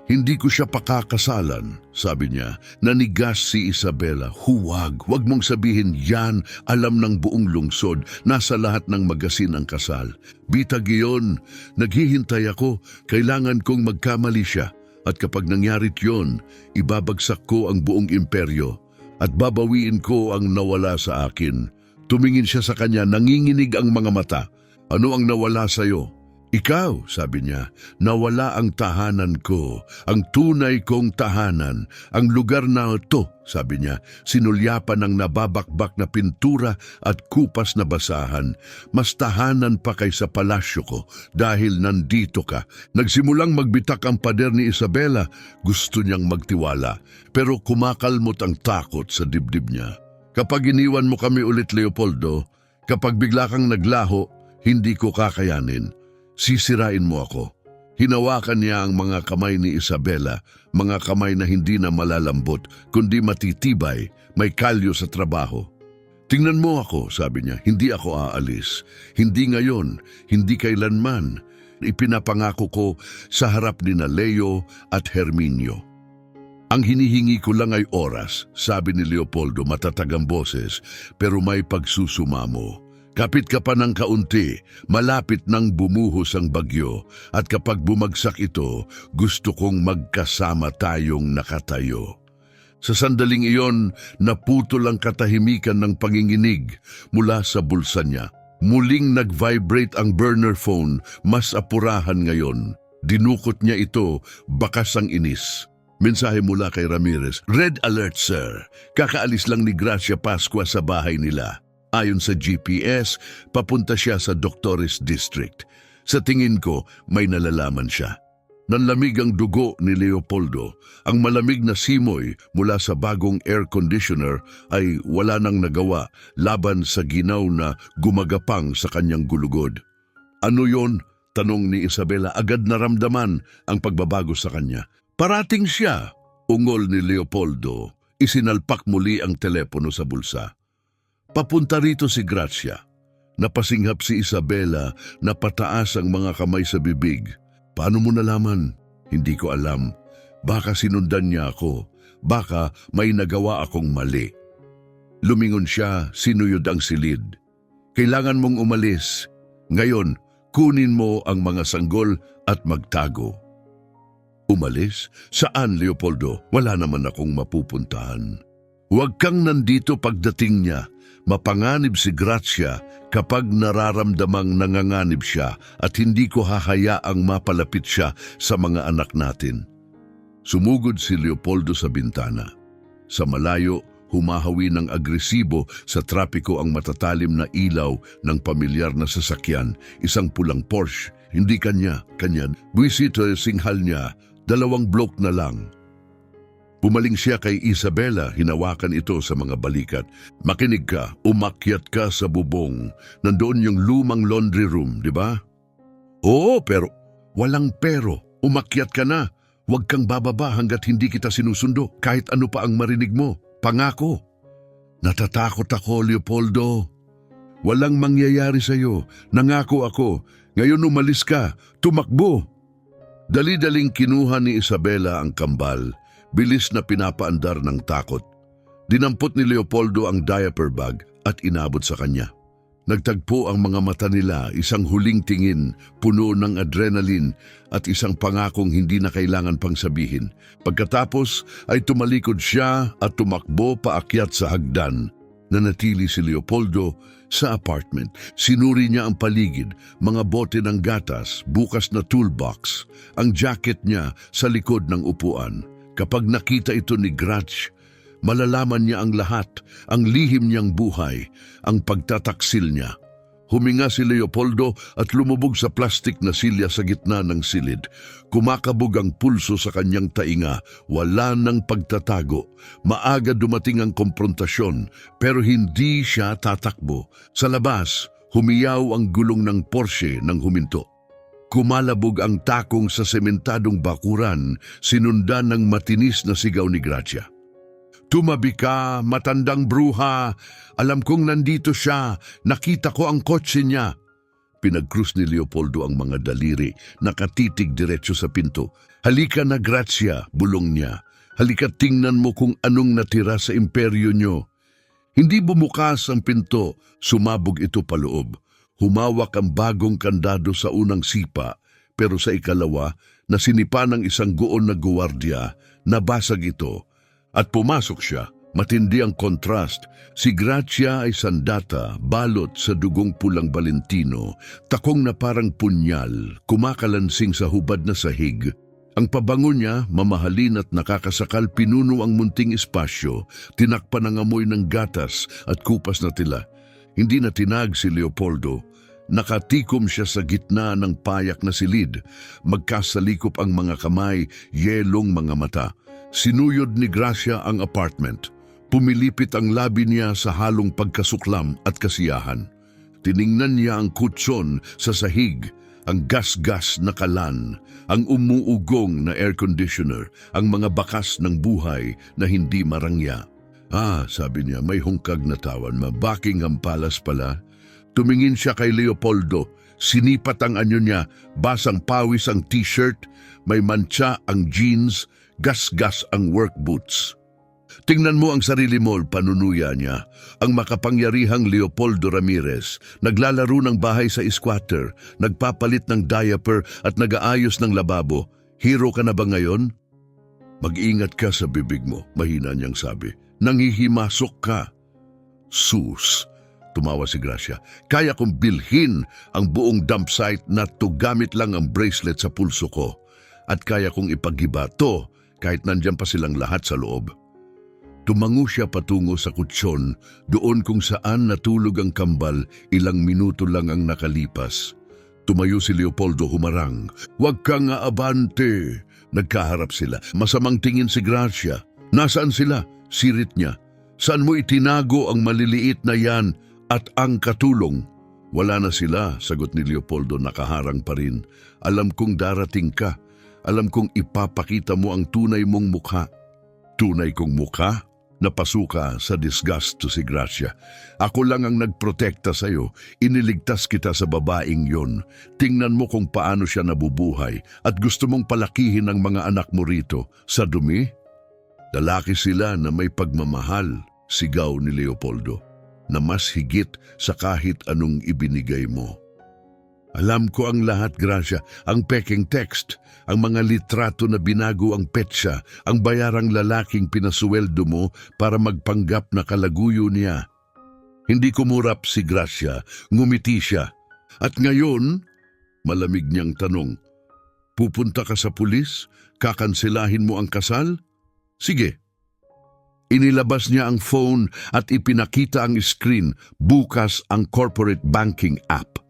Speaker 1: Hindi ko siya pakakasalan, sabi niya. Nanigas si Isabela. Huwag mong sabihin yan. Alam ng buong lungsod, nasa lahat ng magasin ang kasal. Bitag iyon, naghihintay ako, kailangan kong magkamali siya. At kapag nangyarit yon, ibabagsak ko ang buong imperyo at babawiin ko ang nawala sa akin. Tumingin siya sa kanya, nanginginig ang mga mata. Ano ang nawala sa'yo? Ikaw, sabi niya, nawala ang tahanan ko, ang tunay kong tahanan, ang lugar na ito, sabi niya, sinulyapan ng nababakbak na pintura at kupas na basahan. Mas tahanan pa kaysa palasyo ko dahil nandito ka. Nagsimulang magbitak ang pader ni Isabela, gusto niyang magtiwala, pero kumakalmot ang takot sa dibdib niya. Kapag iniwan mo kami ulit, Leopoldo, kapag bigla kang naglaho, hindi ko kakayanin. Sisirain mo ako. Hinawakan niya ang mga kamay ni Isabela, mga kamay na hindi na malalambot, kundi matitibay, may kalyo sa trabaho. Tingnan mo ako, sabi niya, hindi ako aalis. Hindi ngayon, hindi kailanman. Ipinapangako ko sa harap ni Leo at Herminio. Ang hinihingi ko lang ay oras, sabi ni Leopoldo matatagang boses, pero may pagsusumamo. Kapit ka pa ng kaunti, malapit nang bumuhos ang bagyo, at kapag bumagsak ito, gusto kong magkasama tayong nakatayo. Sa sandaling iyon, naputol ang katahimikan ng panginginig mula sa bulsa niya. Muling nag-vibrate ang burner phone, mas apurahan ngayon. Dinukot niya ito, bakas ang inis. Mensahe mula kay Ramirez, "Red alert, sir. Kakaalis lang ni Gracia Pascua sa bahay nila." Ayon sa GPS, papunta siya sa Doctores District. Sa tingin ko, may nalalaman siya. Nanlamig ang dugo ni Leopoldo. Ang malamig na simoy mula sa bagong air conditioner ay wala nang nagawa laban sa ginaw na gumagapang sa kanyang gulugod. "Ano yon?" tanong ni Isabela. Agad naramdaman ang pagbabago sa kanya. "Parating siya," ungol ni Leopoldo. Isinalpak muli ang telepono sa bulsa. "Papunta rito si Gracia." Napasinghap si Isabela, napataas ang mga kamay sa bibig. "Paano mo nalaman?" "Hindi ko alam. Baka sinundan niya ako. Baka may nagawa akong mali." Lumingon siya, sinuyod ang silid. "Kailangan mong umalis. Ngayon, kunin mo ang mga sanggol at magtago." "Umalis? Saan, Leopoldo? Wala naman akong mapupuntahan." "Huwag kang nandito pagdating niya. Mapanganib si Gracia kapag nararamdamang nanganganib siya at hindi ko hahayaang mapalapit siya sa mga anak natin." Sumugod si Leopoldo sa bintana. Sa malayo, humahawi ng agresibo sa trapiko ang matatalim na ilaw ng pamilyar na sasakyan, isang pulang Porsche, hindi kanya. Buwisito singhal niya, 2 blok na lang. Pumaling siya kay Isabela, hinawakan ito sa mga balikat. "Makinig ka, umakyat ka sa bubong. Nandoon yung lumang laundry room, di ba?" "Oo, pero..." "Walang pero. Umakyat ka na. Huwag kang bababa hanggat hindi kita sinusundo, kahit ano pa ang marinig mo. Pangako." "Natatakot ako, Leopoldo." "Walang mangyayari sa'yo. Nangako ako. Ngayon umalis ka. Tumakbo." Dali-daling kinuha ni Isabela ang kambal. Bilis na pinapaandar ng takot. Dinampot ni Leopoldo ang diaper bag at inabot sa kanya. Nagtagpo ang mga mata nila, isang huling tingin, puno ng adrenaline at isang pangakong hindi na kailangan pang sabihin. Pagkatapos ay tumalikod siya at tumakbo paakyat sa hagdan. Nanatili si Leopoldo sa apartment. Sinuri niya ang paligid, mga bote ng gatas, bukas na toolbox, ang jacket niya sa likod ng upuan. Kapag nakita ito ni Gratch, malalaman niya ang lahat, ang lihim niyang buhay, ang pagtataksil niya. Huminga si Leopoldo at lumubog sa plastik na silya sa gitna ng silid. Kumakabog ang pulso sa kanyang tainga, wala nang pagtatago. Maaga dumating ang komprontasyon, pero hindi siya tatakbo. Sa labas, humiyaw ang gulong ng Porsche nang huminto. Kumalabog ang takong sa sementadong bakuran, sinundan ng matinis na sigaw ni Gracia. Tumabi ka, matandang bruha. Alam kong nandito siya. Nakita ko ang kotse niya. Pinagkrus ni Leopoldo ang mga daliri, nakatitig diretso sa pinto. Halika na, Gracia, bulong niya. Halika, tingnan mo kung anong natira sa imperyo niyo. Hindi bumukas ang pinto, sumabog ito paloob. Humawak ang bagong kandado sa unang sipa, pero sa ikalawa, nasinipa ng isang goon na guwardiya, nabasag ito. At pumasok siya, matindi ang kontrast. Si Gracia ay sandata, balot sa dugong pulang Valentino, takong na parang punyal, kumakalansing sa hubad na sahig. Ang pabango niya, mamahalin at nakakasakal, pinuno ang munting espasyo, tinakpan ng amoy ng gatas at kupas na tila. Hindi na tinag si Leopoldo. Nakatikom siya sa gitna ng payak na silid. Magkasalikop ang mga kamay, yelong mga mata. Sinuyod ni Gracia ang apartment. Pumilipit ang labi niya sa halong pagkasuklam at kasiyahan. Tiningnan niya ang kutson sa sahig, ang gas-gas na kalan, ang umuugong na air conditioner, ang mga bakas ng buhay na hindi marangya. Sabi niya, may hungkag na tawan, Buckingham Palace pala. Tumingin siya kay Leopoldo, sinipat ang anyo niya, basang pawis ang t-shirt, may mantsa ang jeans, gas-gas ang work boots. Tingnan mo ang sarili mo, panunuya niya. Ang makapangyarihang Leopoldo Ramirez, naglalaro ng bahay sa squatter, nagpapalit ng diaper at nag-aayos ng lababo. Hero ka na ba ngayon? Mag-ingat ka sa bibig mo, mahina niyang sabi. Nanghihimasok ka. Sus, tumawa si Gracia. Kaya kong bilhin ang buong dump site na to gamit lang ang bracelet sa pulso ko. At kaya kong ipaghiba to kahit nandyan pa silang lahat sa loob. Tumango siya patungo sa kutsyon, doon kung saan natulog ang kambal, ilang minuto lang ang nakalipas. Tumayo si Leopoldo humarang. Huwag ka nga abante. Nagkaharap sila. Masamang tingin si Gracia. Nasaan sila? Sirit niya. Saan mo itinago ang maliliit na yan at ang katulong? Wala na sila, sagot ni Leopoldo, nakaharang pa rin. Alam kong darating ka. Alam kong ipapakita mo ang tunay mong mukha. Tunay kong mukha? Napasuka sa disgusto si Gracia. Ako lang ang nagprotekta sa'yo. Iniligtas kita sa babaeng yon. Tingnan mo kung paano siya nabubuhay at gusto mong palakihin ang mga anak mo rito. Sa dumi? Lalaki sila na may pagmamahal, sigaw ni Leopoldo, na mas higit sa kahit anong ibinigay mo. Alam ko ang lahat, Gracia, ang peking text, ang mga litrato na binago ang petsa, ang bayarang lalaking pinasuweldo mo para magpanggap na kalaguyo niya. Hindi kumurap si Gracia, ngumiti siya. At ngayon, malamig niyang tanong, pupunta ka sa pulis? Kakansilahin mo ang kasal? Sige. Inilabas niya ang phone at ipinakita ang screen, bukas ang corporate banking app.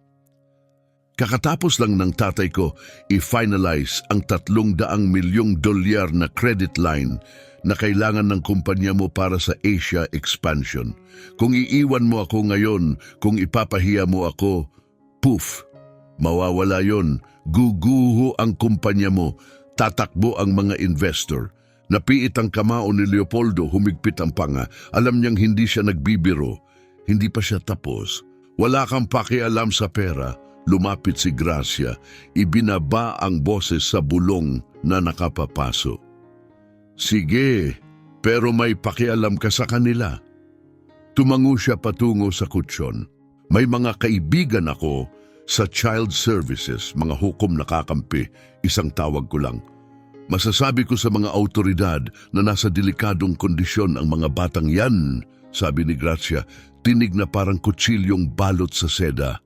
Speaker 1: Kakatapos lang ng tatay ko i-finalize ang $300 milyong na credit line na kailangan ng kumpanya mo para sa Asia expansion. Kung iiwan mo ako ngayon, kung ipapahiya mo ako, poof, mawawala yon. Guguho ang kumpanya mo, tatakbo ang mga investor. Napiit ang kamao ni Leopoldo, humigpit ang panga. Alam niyang hindi siya nagbibiro. Hindi pa siya tapos. Wala kang pakialam sa pera. Lumapit si Gracia, ibinaba ang boses sa bulong na nakapapaso. Sige, pero may pakialam ka sa kanila. Tumango siya patungo sa kutsyon. May mga kaibigan ako sa child services, mga hukom na kakampi, isang tawag ko lang. Masasabi ko sa mga autoridad na nasa delikadong kondisyon ang mga batang yan, sabi ni Gracia, tinig na parang kutsilyong balot sa seda.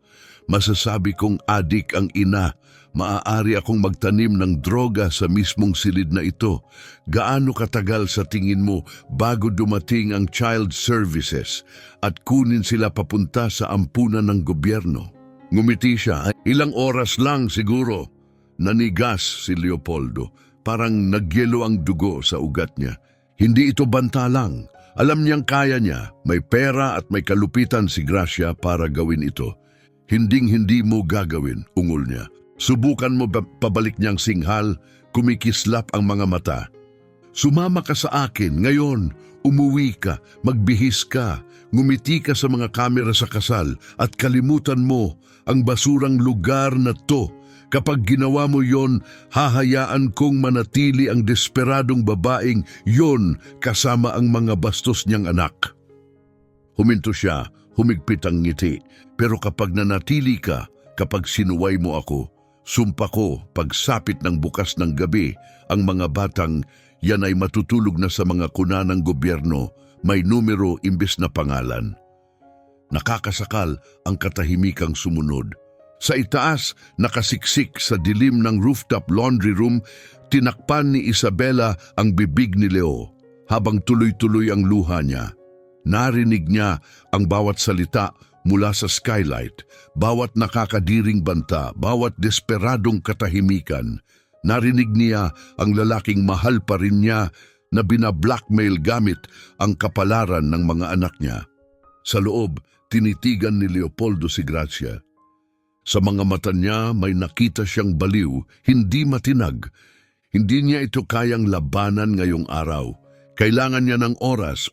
Speaker 1: Masasabi kong adik ang ina Maaari akong magtanim ng droga sa mismong silid na ito. Gaano katagal sa tingin mo bago dumating ang child services at kunin sila papunta sa ampunan ng gobyerno? Ngumiti siya. Ilang oras lang siguro. Nanigas si Leopoldo. Parang nagyelo ang dugo sa ugat niya. Hindi ito banta lang. Alam niyang kaya niya. May pera at may kalupitan si Gracia para gawin ito. Hinding-hindi mo gagawin, ungol niya. Subukan mo pabalik niyang singhal, kumikislap ang mga mata. Sumama ka sa akin, ngayon, umuwi ka, magbihis ka, ngumiti ka sa mga kamera sa kasal at kalimutan mo ang basurang lugar na to. Kapag ginawa mo yon, hahayaan kong manatili ang desperadong babaeng yon kasama ang mga bastos niyang anak. Huminto siya, humigpit ang ngiti. Pero kapag nanatili ka, kapag sinuway mo ako, sumpa ko pagsapit ng bukas ng gabi, ang mga batang yan ay matutulog na sa mga kuna ng gobyerno, may numero imbes na pangalan. Nakakasakal ang katahimikang sumunod. Sa itaas, nakasiksik sa dilim ng rooftop laundry room, tinakpan ni Isabela ang bibig ni Leo habang tuloy-tuloy ang luha niya. Narinig niya ang bawat salita mula sa skylight, bawat nakakadiring banta, bawat desperadong katahimikan. Narinig niya ang lalaking mahal pa rin niya na binablackmail gamit ang kapalaran ng mga anak niya. Sa loob, tinitigan ni Leopoldo si Gracia. Sa mga mata niya may nakita siyang baliw, hindi matinag. Hindi niya ito kayang labanan ngayong araw. Kailangan niya ng oras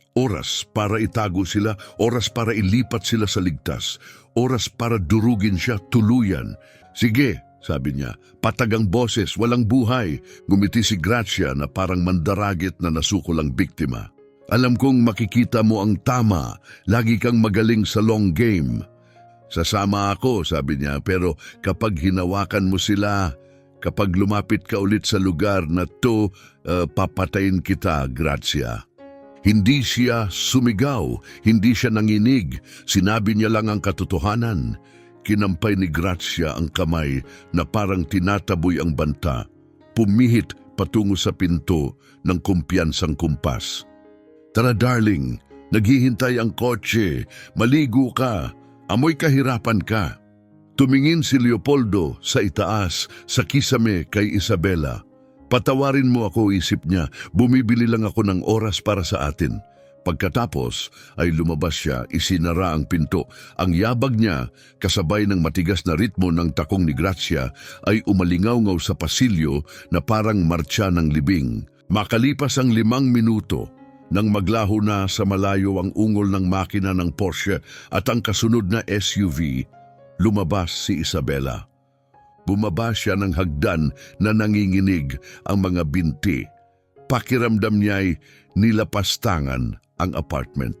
Speaker 1: para itago sila, oras para ilipat sila sa ligtas, oras para durugin siya tuluyan. Sige, sabi niya, patag ang boses, walang buhay. Gumiti si Gracia na parang mandaragit na nasukol ang biktima. Alam kong makikita mo ang tama, lagi kang magaling sa long game. Sasama ako, sabi niya, pero kapag hinawakan mo sila, kapag lumapit ka ulit sa lugar na to, papatayin kita, Gracia. Hindi siya sumigaw, hindi siya nanginig, sinabi niya lang ang katotohanan. Kinampay ni Gracia ang kamay na parang tinataboy ang banta. Pumihit patungo sa pinto ng kumpiyansang kumpas. Tara darling, naghihintay ang kotse, maligo ka. Amoy kahirapan ka. Tumingin si Leopoldo sa itaas, sa kisame kay Isabela. Patawarin mo ako, isip niya, bumibili lang ako ng oras para sa atin. Pagkatapos ay lumabas siya, isinara ang pinto. Ang yabag niya, kasabay ng matigas na ritmo ng takong ni Gracia, ay umalingaw-ngaw sa pasilyo na parang martsa ng libing. Makalipas ang 5 minuto, nang maglaho na sa malayo ang ungol ng makina ng Porsche at ang kasunod na SUV, lumabas si Isabela. Bumaba siya ng hagdan na nanginginig ang mga binti. Pakiramdam niya'y nilapastangan ang apartment.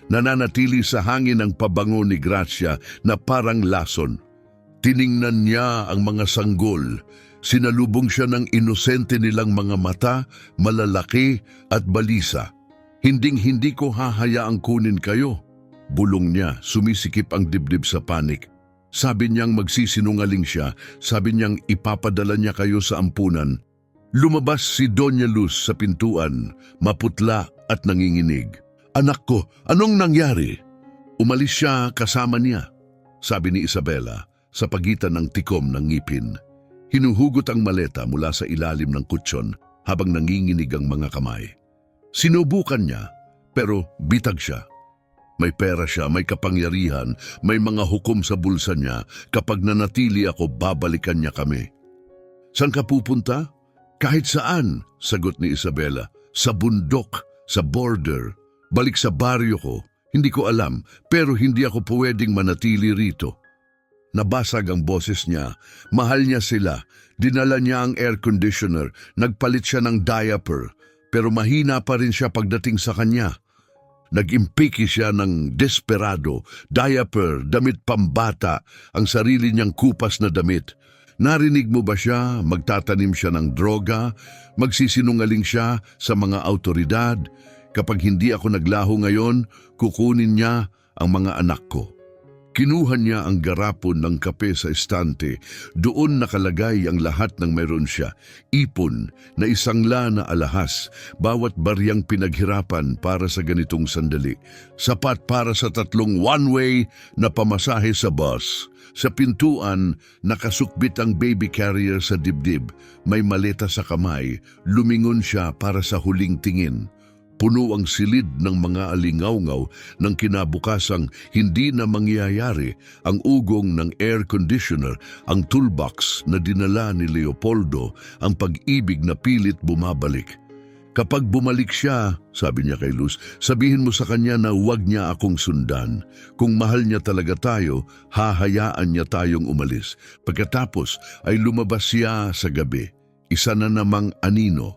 Speaker 1: Nananatili sa hangin ang pabango ni Gracia na parang lason. Tiningnan niya ang mga sanggol. Sinalubong siya ng inosente nilang mga mata, malalaki at balisa. Hinding-hindi ko hahayaang kunin kayo. Bulong niya, sumisikip ang dibdib sa panik. Sabi niyang magsisinungaling siya, sabi niyang ipapadala niya kayo sa ampunan. Lumabas si Doña Luz sa pintuan, maputla at nanginginig. Anak ko, anong nangyari? Umalis siya kasama niya, sabi ni Isabela sa pagitan ng tikom ng ngipin. Hinuhugot ang maleta mula sa ilalim ng kutsyon habang nanginginig ang mga kamay. Sinubukan niya, pero bitag siya. May pera siya, may kapangyarihan, may mga hukom sa bulsa niya. Kapag nanatili ako, babalikan niya kami. Saan ka pupunta? Kahit saan, sagot ni Isabela. Sa bundok, sa border, balik sa baryo ko. Hindi ko alam, pero hindi ako pwedeng manatili rito. Nabasag ang boses niya. Mahal niya sila. Dinala niya ang air conditioner. Nagpalit siya ng diaper. Pero mahina pa rin siya pagdating sa kanya. Nag-impiki siya ng desperado. Diaper, damit pambata, ang sarili niyang kupas na damit. Narinig mo ba siya? Magtatanim siya ng droga? Magsisinungaling siya sa mga autoridad? Kapag hindi ako naglaho ngayon, kukunin niya ang mga anak ko. Kinuha niya ang garapon ng kape sa estante. Doon nakalagay ang lahat ng mayroon siya. Ipon na isangla na alahas, bawat baryang pinaghirapan para sa ganitong sandali. Sapat para sa 3 one-way na pamasahe sa bus. Sa pintuan, nakasukbit ang baby carrier sa dibdib. May maleta sa kamay. Lumingon siya para sa huling tingin. Puno ang silid ng mga alingawngaw ng kinabukasang hindi na mangyayari, ang ugong ng air conditioner, ang toolbox na dinala ni Leopoldo, ang pag-ibig na pilit bumabalik. Kapag bumalik siya, sabi niya kay Luz, sabihin mo sa kanya na huwag niya akong sundan. Kung mahal niya talaga tayo, hahayaan niya tayong umalis. Pagkatapos ay lumabas siya sa gabi. Isa na namang anino.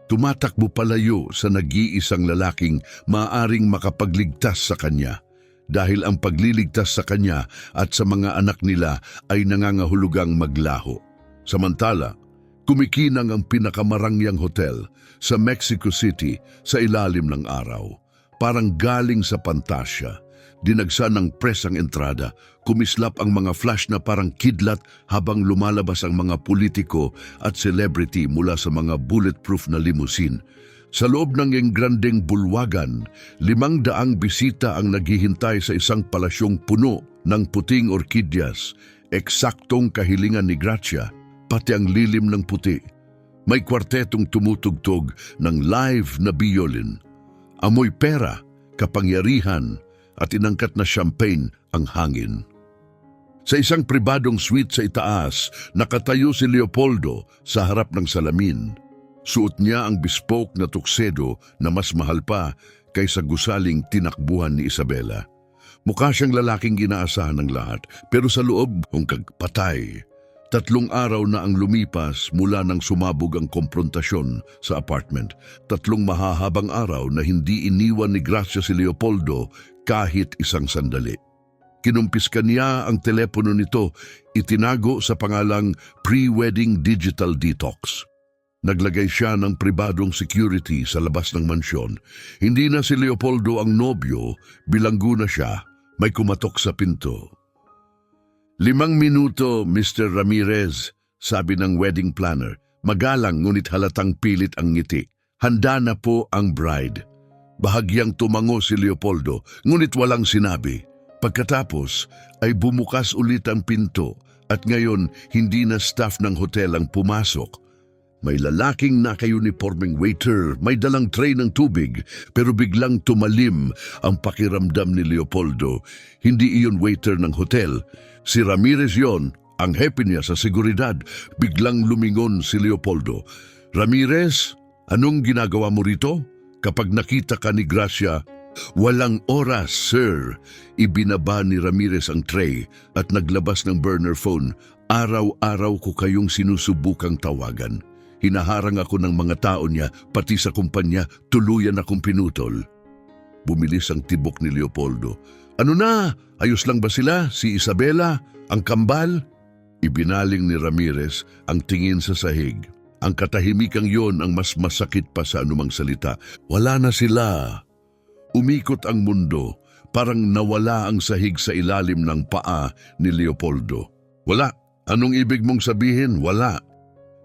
Speaker 1: Tumatakbo palayo sa nag-iisang lalaking maaaring makapagligtas sa kanya. Dahil ang pagliligtas sa kanya at sa mga anak nila ay nangangahulugang maglaho. Samantala, kumikinang ang pinakamarangyang hotel sa Mexico City sa ilalim ng araw. Parang galing sa pantasya. Dinagsa ng press ang entrada, kumislap ang mga flash na parang kidlat habang lumalabas ang mga politiko at celebrity mula sa mga bulletproof na limousine. Sa loob ng engrandeng bulwagan, 500 bisita ang naghihintay sa isang palasyong puno ng puting orkidyas, eksaktong kahilingan ni Gracia, pati ang lilim ng puti. May kwartetong tumutugtog ng live na biolin. Amoy pera, kapangyarihan, at inangkat na champagne ang hangin. Sa isang pribadong suite sa itaas, nakatayo si Leopoldo sa harap ng salamin. Suot niya ang bespoke na tuxedo na mas mahal pa kaysa gusaling tinakbuhan ni Isabela. Mukha siyang lalaking inaasahan ng lahat, pero sa loob ang kagpatay. 3 araw na ang lumipas mula nang sumabog ang komprontasyon sa apartment. 3 mahahabang araw na hindi iniwan ni Gracia si Leopoldo kahit isang sandali. Kinumpiska niya ang telepono nito, itinago sa pangalang pre-wedding digital detox. Naglagay siya ng pribadong security sa labas ng mansyon. Hindi na si Leopoldo ang nobyo, bilanggo na siya. May kumatok sa pinto. 5 minuto, Mr. Ramirez, sabi ng wedding planner. Magalang ngunit halatang pilit ang ngiti. Handa na po ang bride. Bahagyang tumango si Leopoldo, ngunit walang sinabi. Pagkatapos ay bumukas ulit ang pinto at ngayon hindi na staff ng hotel ang pumasok. May lalaking naka-uniformeng waiter, may dalang tray ng tubig, pero biglang tumalim ang pakiramdam ni Leopoldo. Hindi iyon waiter ng hotel. Si Ramirez yon, ang happy niya sa seguridad. Biglang lumingon si Leopoldo. Ramirez, anong ginagawa mo rito? Kapag nakita ka ni Gracia, walang oras, sir. Ibinaba ni Ramirez ang tray at naglabas ng burner phone. Araw-araw ko kayong sinusubukang tawagan. Hinaharang ako ng mga tao niya, pati sa kumpanya, tuluyan akong pinutol. Bumilis ang tibok ni Leopoldo. Ano na? Ayos lang ba sila? Si Isabela? Ang kambal? Ibinaling ni Ramirez ang tingin sa sahig. Ang katahimikang yon ang mas masakit pa sa anumang salita. Wala na sila. Umikot ang mundo, parang nawala ang sahig sa ilalim ng paa ni Leopoldo. Wala. Anong ibig mong sabihin? Wala.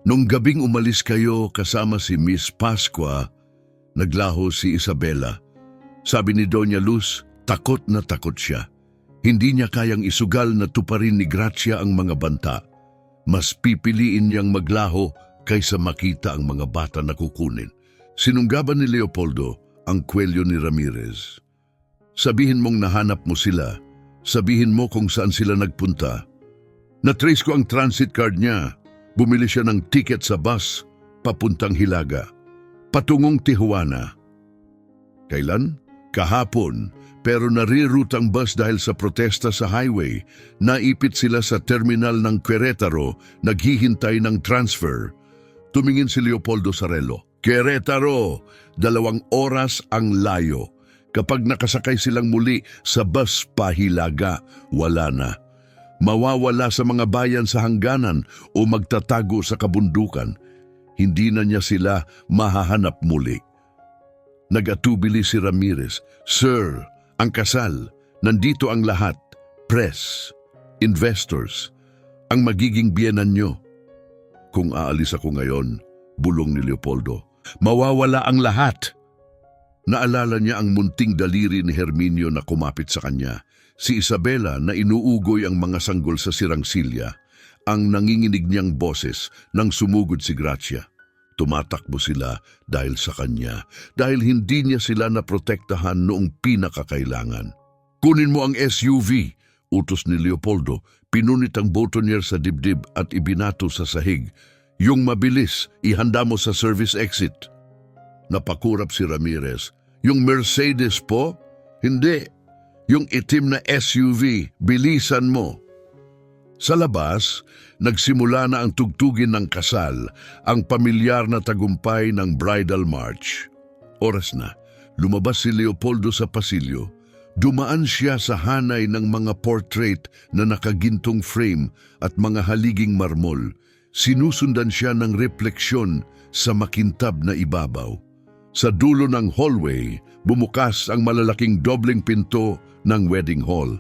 Speaker 1: Nung gabing umalis kayo kasama si Miss Pascua, naglaho si Isabela. Sabi ni Doña Luz, takot na takot siya. Hindi niya kayang isugal na tuparin ni Gracia ang mga banta. Mas pipiliin niyang maglaho kaysa makita ang mga bata na kukunin. Sinunggaban ni Leopoldo ang kwelyo ni Ramirez. Sabihin mong nahanap mo sila. Sabihin mo kung saan sila nagpunta. Natrace ko ang transit card niya. Bumili siya ng ticket sa bus papuntang Hilaga, patungong Tijuana. Kailan? Kahapon, pero nare-route ang bus dahil sa protesta sa highway. Naipit sila sa terminal ng Querétaro, naghihintay ng transfer. Tumingin si Leopoldo sa relo. Querétaro, 2 oras ang layo. Kapag nakasakay silang muli sa bus pa Hilaga, wala na. Mawawala sa mga bayan sa hangganan o magtatago sa kabundukan. Hindi na niya sila mahahanap muli. Nag-atubili si Ramirez. Sir, ang kasal, nandito ang lahat. press, investors, ang magiging biyenan nyo. Kung aalis ako ngayon, bulong ni Leopoldo, mawawala ang lahat. Naalala niya ang munting daliri ni Herminio na kumapit sa kanya, si Isabela na inuugoy ang mga sanggol sa sirangsilya, ang nanginginig niyang boses nang sumugod si Gracia. Tumatakbo sila dahil sa kanya, dahil hindi niya sila naprotektahan noong pinakakailangan. Kunin mo ang SUV, utos ni Leopoldo, pinunit ang boutonniere sa dibdib at ibinato sa sahig. Yung mabilis, ihanda mo sa service exit. Napakurap si Ramirez. Yung Mercedes po? Hindi. Yung itim na SUV, bilisan mo. Sa labas, nagsimula na ang tugtugin ng kasal, ang pamilyar na tagumpay ng bridal march. Oras na, lumabas si Leopoldo sa pasilyo. Dumaan siya sa hanay ng mga portrait na nakagintong frame at mga haliging marmol. Sinusundan siya ng refleksyon sa makintab na ibabaw. Sa dulo ng hallway, bumukas ang malalaking dobleng pinto ng wedding hall.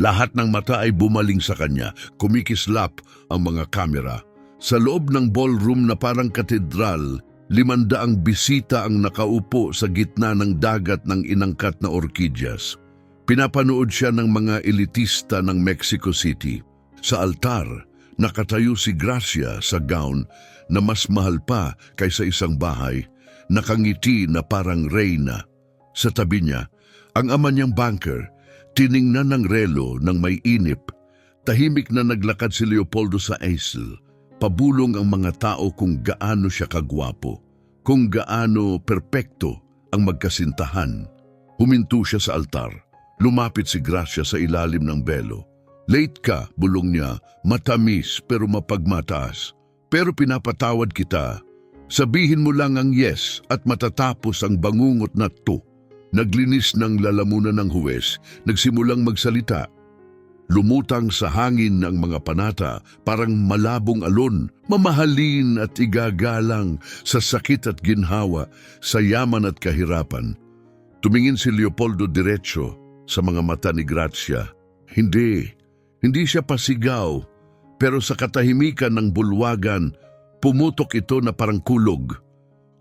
Speaker 1: Lahat ng mata ay bumaling sa kanya, kumikislap ang mga kamera. Sa loob ng ballroom na parang katedral, 500 bisita ang nakaupo sa gitna ng dagat ng inangkat na orkidyas. Pinapanood siya ng mga elitista ng Mexico City. Sa altar, nakatayo si Gracia sa gown na mas mahal pa kaysa isang bahay, nakangiti na parang reyna. Sa tabi niya, ang ama niyang banker, tiningnan ng relo ng may inip. Tahimik na naglakad si Leopoldo sa easel. Pabulong ang mga tao kung gaano siya kagwapo, kung gaano perpekto ang magkasintahan. Huminto siya sa altar. Lumapit si Gracia sa ilalim ng belo. Late ka, bulong niya, matamis pero mapagmataas. Pero pinapatawad kita. Sabihin mo lang ang yes at matatapos ang bangungot na to. Naglinis ng lalamunan ng huwes, nagsimulang magsalita. Lumutang sa hangin ang mga panata, parang malabong alon, mamahalin at igagalang sa sakit at ginhawa, sa yaman at kahirapan. Tumingin si Leopoldo diretso sa mga mata ni Gracia. Hindi siya pasigaw, pero sa katahimikan ng bulwagan, pumutok ito na parang kulog.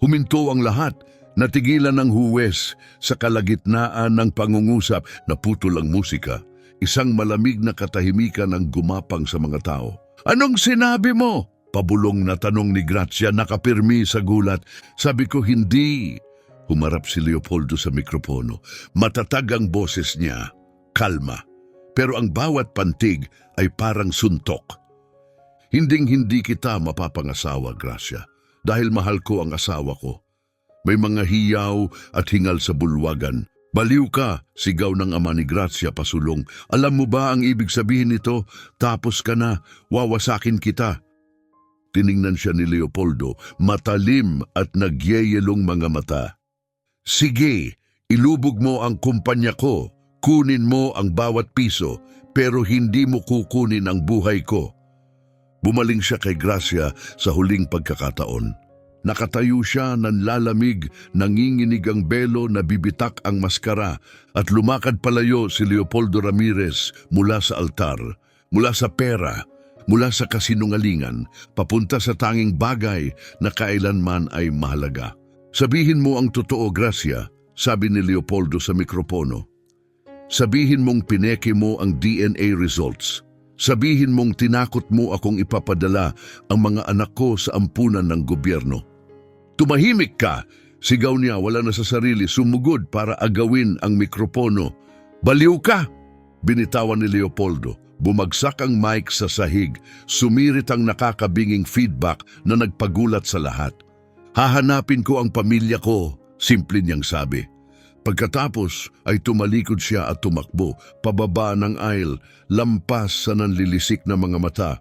Speaker 1: Huminto ang lahat, natigilan ng huwes sa kalagitnaan ng pangungusap, naputol ang musika. Isang malamig na katahimikan ang gumapang sa mga tao. Anong sinabi mo? Pabulong na tanong ni Gracia, nakapirmi sa gulat. Sabi ko hindi. Humarap si Leopoldo sa mikropono. Matatag ang boses niya. Kalma. Pero ang bawat pantig ay parang suntok. Hinding-hindi kita mapapangasawa, Gracia, dahil mahal ko ang asawa ko. May mga hiyaw at hingal sa bulwagan. Baliw ka, sigaw ng ama ni Gracia pasulong. Alam mo ba ang ibig sabihin nito? Tapos ka na, wawasakin kita. Tiningnan siya ni Leopoldo, matalim at nagyeyelong mga mata. Sige, ilubog mo ang kumpanya ko. Kunin mo ang bawat piso, pero hindi mo kukunin ang buhay ko. Bumaling siya kay Gracia sa huling pagkakataon. Nakatayo siya, nanlalamig, nanginginig ang belo, nabibitak ang maskara, at lumakad palayo si Leopoldo Ramirez mula sa altar, mula sa pera, mula sa kasinungalingan, papunta sa tanging bagay na kailanman ay mahalaga. Sabihin mo ang totoo, Gracia, sabi ni Leopoldo sa mikropono. Sabihin mong pineke mo ang DNA results. Sabihin mong tinakot mo akong ipapadala ang mga anak ko sa ampunan ng gobyerno. Tumahimik ka! Sigaw niya, wala na sa sarili, sumugod para agawin ang mikropono. Baliw ka! Binitawan ni Leopoldo. Bumagsak ang mic sa sahig, sumirit ang nakakabinging feedback na nagpagulat sa lahat. Hahanapin ko ang pamilya ko, simple niyang sabi. Pagkatapos ay tumalikod siya at tumakbo, pababa ng aisle, lampas sa nanlilisik na mga mata,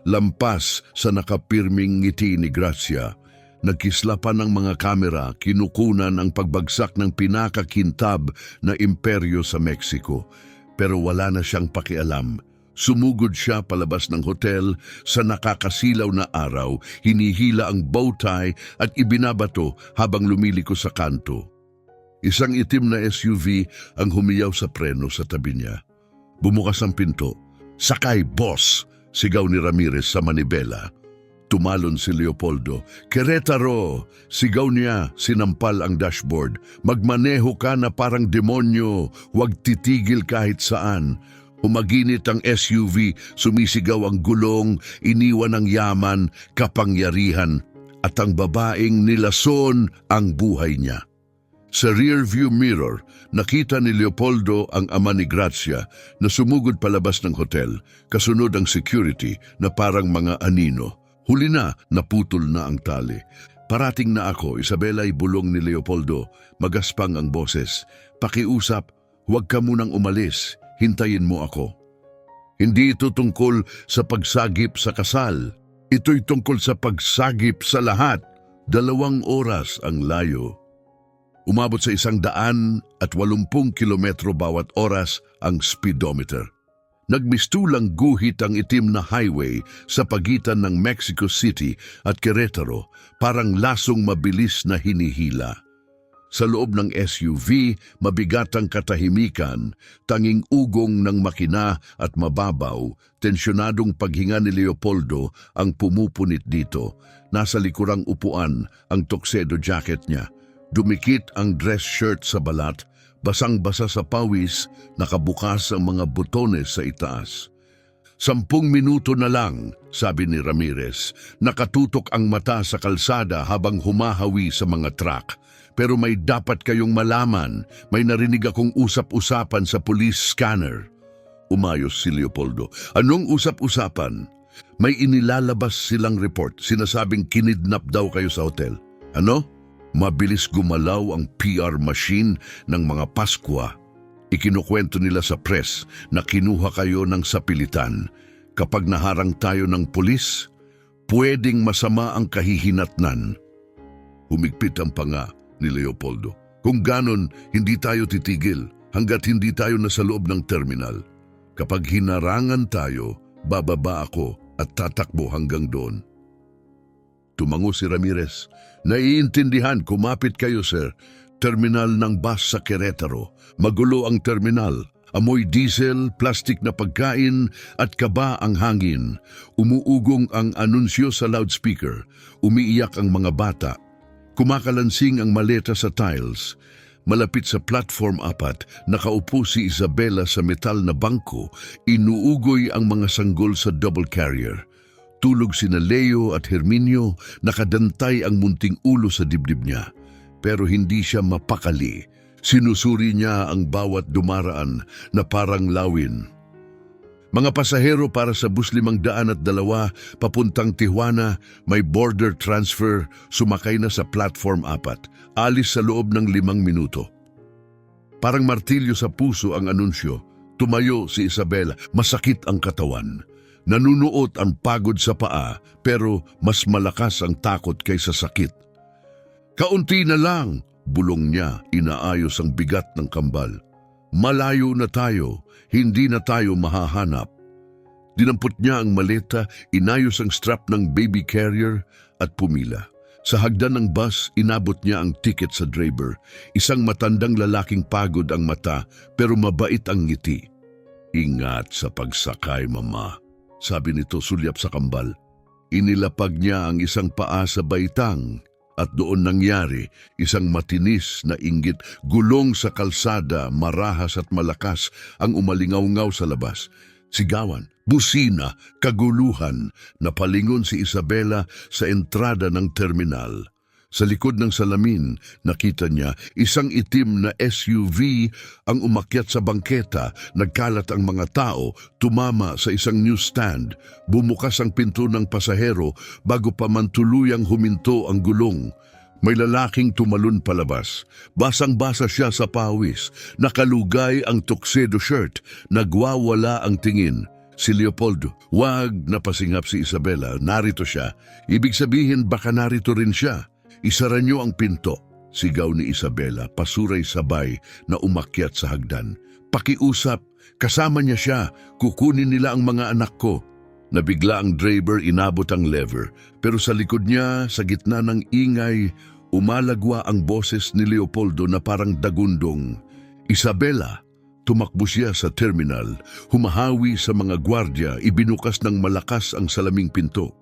Speaker 1: lampas sa nakapirming ngiti ni Gracia. Nagkislapan ng mga kamera, kinukunan ang pagbagsak ng pinakakintab na imperyo sa Mexico. Pero wala na siyang pakialam. Sumugod siya palabas ng hotel sa nakakasilaw na araw, hinihila ang bowtie at ibinabato habang lumiliko sa kanto. Isang itim na SUV ang humiyaw sa preno sa tabi niya. Bumukas ang pinto. "Sakay, boss!" sigaw ni Ramirez sa manibela. Tumalon si Leopoldo. "Querétaro!" sigaw niya, sinampal ang dashboard. "Magmaneho ka na parang demonyo, huwag titigil kahit saan." Umaginit ang SUV, sumisigaw ang gulong, iniwan ang yaman, kapangyarihan, at ang babaeng nilason ang buhay niya. Sa rearview mirror, nakita ni Leopoldo ang ama ni Gracia na sumugod palabas ng hotel, kasunod ang security na parang mga anino. Huli na, naputol na ang tali. "Parating na ako, Isabela'y bulong ni Leopoldo. Magaspang ang boses. "Pakiusap, huwag ka munang umalis. Hintayin mo ako." Hindi ito tungkol sa pagsagip sa kasal. Ito'y tungkol sa pagsagip sa lahat. 2 oras ang layo. Umabot sa 180 kilometro bawat oras ang speedometer. Nagmistulang guhit ang itim na highway sa pagitan ng Mexico City at Querétaro, parang lasong mabilis na hinihila. Sa loob ng SUV, mabigat ang katahimikan, tanging ugong ng makina at mababaw, tensyonadong paghinga ni Leopoldo ang pumupunit dito. Nasa likurang upuan ang tuxedo jacket niya. Dumikit ang dress shirt sa balat, basang-basa sa pawis, nakabukas ang mga butones sa itaas. 10 minuto na lang, sabi ni Ramirez. Nakatutok ang mata sa kalsada habang humahawi sa mga truck. Pero may dapat kayong malaman, may narinig akong usap-usapan sa police scanner. Umayos si Leopoldo. Anong usap-usapan? May inilalabas silang report, sinasabing kinidnap daw kayo sa hotel. Ano? Mabilis gumalaw ang PR machine ng mga Paskwa. Ikinukwento nila sa press na kinuha kayo ng sapilitan. Kapag naharang tayo ng pulis, pwedeng masama ang kahihinatnan. Humigpit ang panga ni Leopoldo. Kung ganon, hindi tayo titigil hanggat hindi tayo nasa loob ng terminal. Kapag hinarangan tayo, bababa ako at tatakbo hanggang doon. Tumango si Ramirez. Naiintindihan, kumapit kayo, sir. Terminal ng bus sa Querétaro. Magulo ang terminal. Amoy diesel, plastik na pagkain at kaba ang hangin. Umuugong ang anunsyo sa loudspeaker. Umiiyak ang mga bata. Kumakalansing ang maleta sa tiles. Malapit sa platform 4, nakaupo si Isabela sa metal na bangko. Inuugoy ang mga sanggol sa double carrier. Tulog sina Leo at Herminio, nakadantay ang munting ulo sa dibdib niya. Pero hindi siya mapakali. Sinusuri niya ang bawat dumaraan na parang lawin. Mga pasahero para sa bus 502 papuntang Tijuana, may border transfer, sumakay na sa platform 4, alis sa loob ng 5 minuto. Parang martilyo sa puso ang anunsyo. Tumayo si Isabela, masakit ang katawan. Nanunuot ang pagod sa paa, pero mas malakas ang takot kaysa sakit. "Kaunti na lang," bulong niya, inaayos ang bigat ng kambal. "Malayo na tayo, hindi na tayo mahahanap." Dinampot niya ang maleta, inayos ang strap ng baby carrier at pumila. Sa hagdan ng bus, inabot niya ang ticket sa driver. Isang matandang lalaking pagod ang mata, pero mabait ang ngiti. "Ingat sa pagsakay, mama," sabi nito sulyap sa kambal. Inilapag niya ang isang paa sa baitang at doon nangyari isang matinis na inggit. Gulong sa kalsada, marahas at malakas ang umalingaw-ngaw sa labas. Sigawan, busina, kaguluhan. Napalingon si Isabela sa entrada ng terminal. Sa likod ng salamin, nakita niya isang itim na SUV ang umakyat sa bangketa. Nagkalat ang mga tao, tumama sa isang newsstand. Bumukas ang pinto ng pasahero bago pa man tuluyang huminto ang gulong. May lalaking tumalon palabas. Basang-basa siya sa pawis. Nakalugay ang tuxedo shirt. Nagwawala ang tingin. Si Leopoldo. "Wag," napasingap si Isabela. "Narito siya. Ibig sabihin baka narito rin siya. Isara niyo ang pinto," sigaw ni Isabela, pasuray sabay na umakyat sa hagdan. "Pakiusap, kasama niya siya, kukunin nila ang mga anak ko." Nabigla ang driver, inabot ang lever, pero sa likod niya, sa gitna ng ingay, umalagwa ang boses ni Leopoldo na parang dagundong. "Isabela, Tumakbo siya sa terminal, humahawi sa mga gwardya, ibinukas ng malakas ang salaming pinto.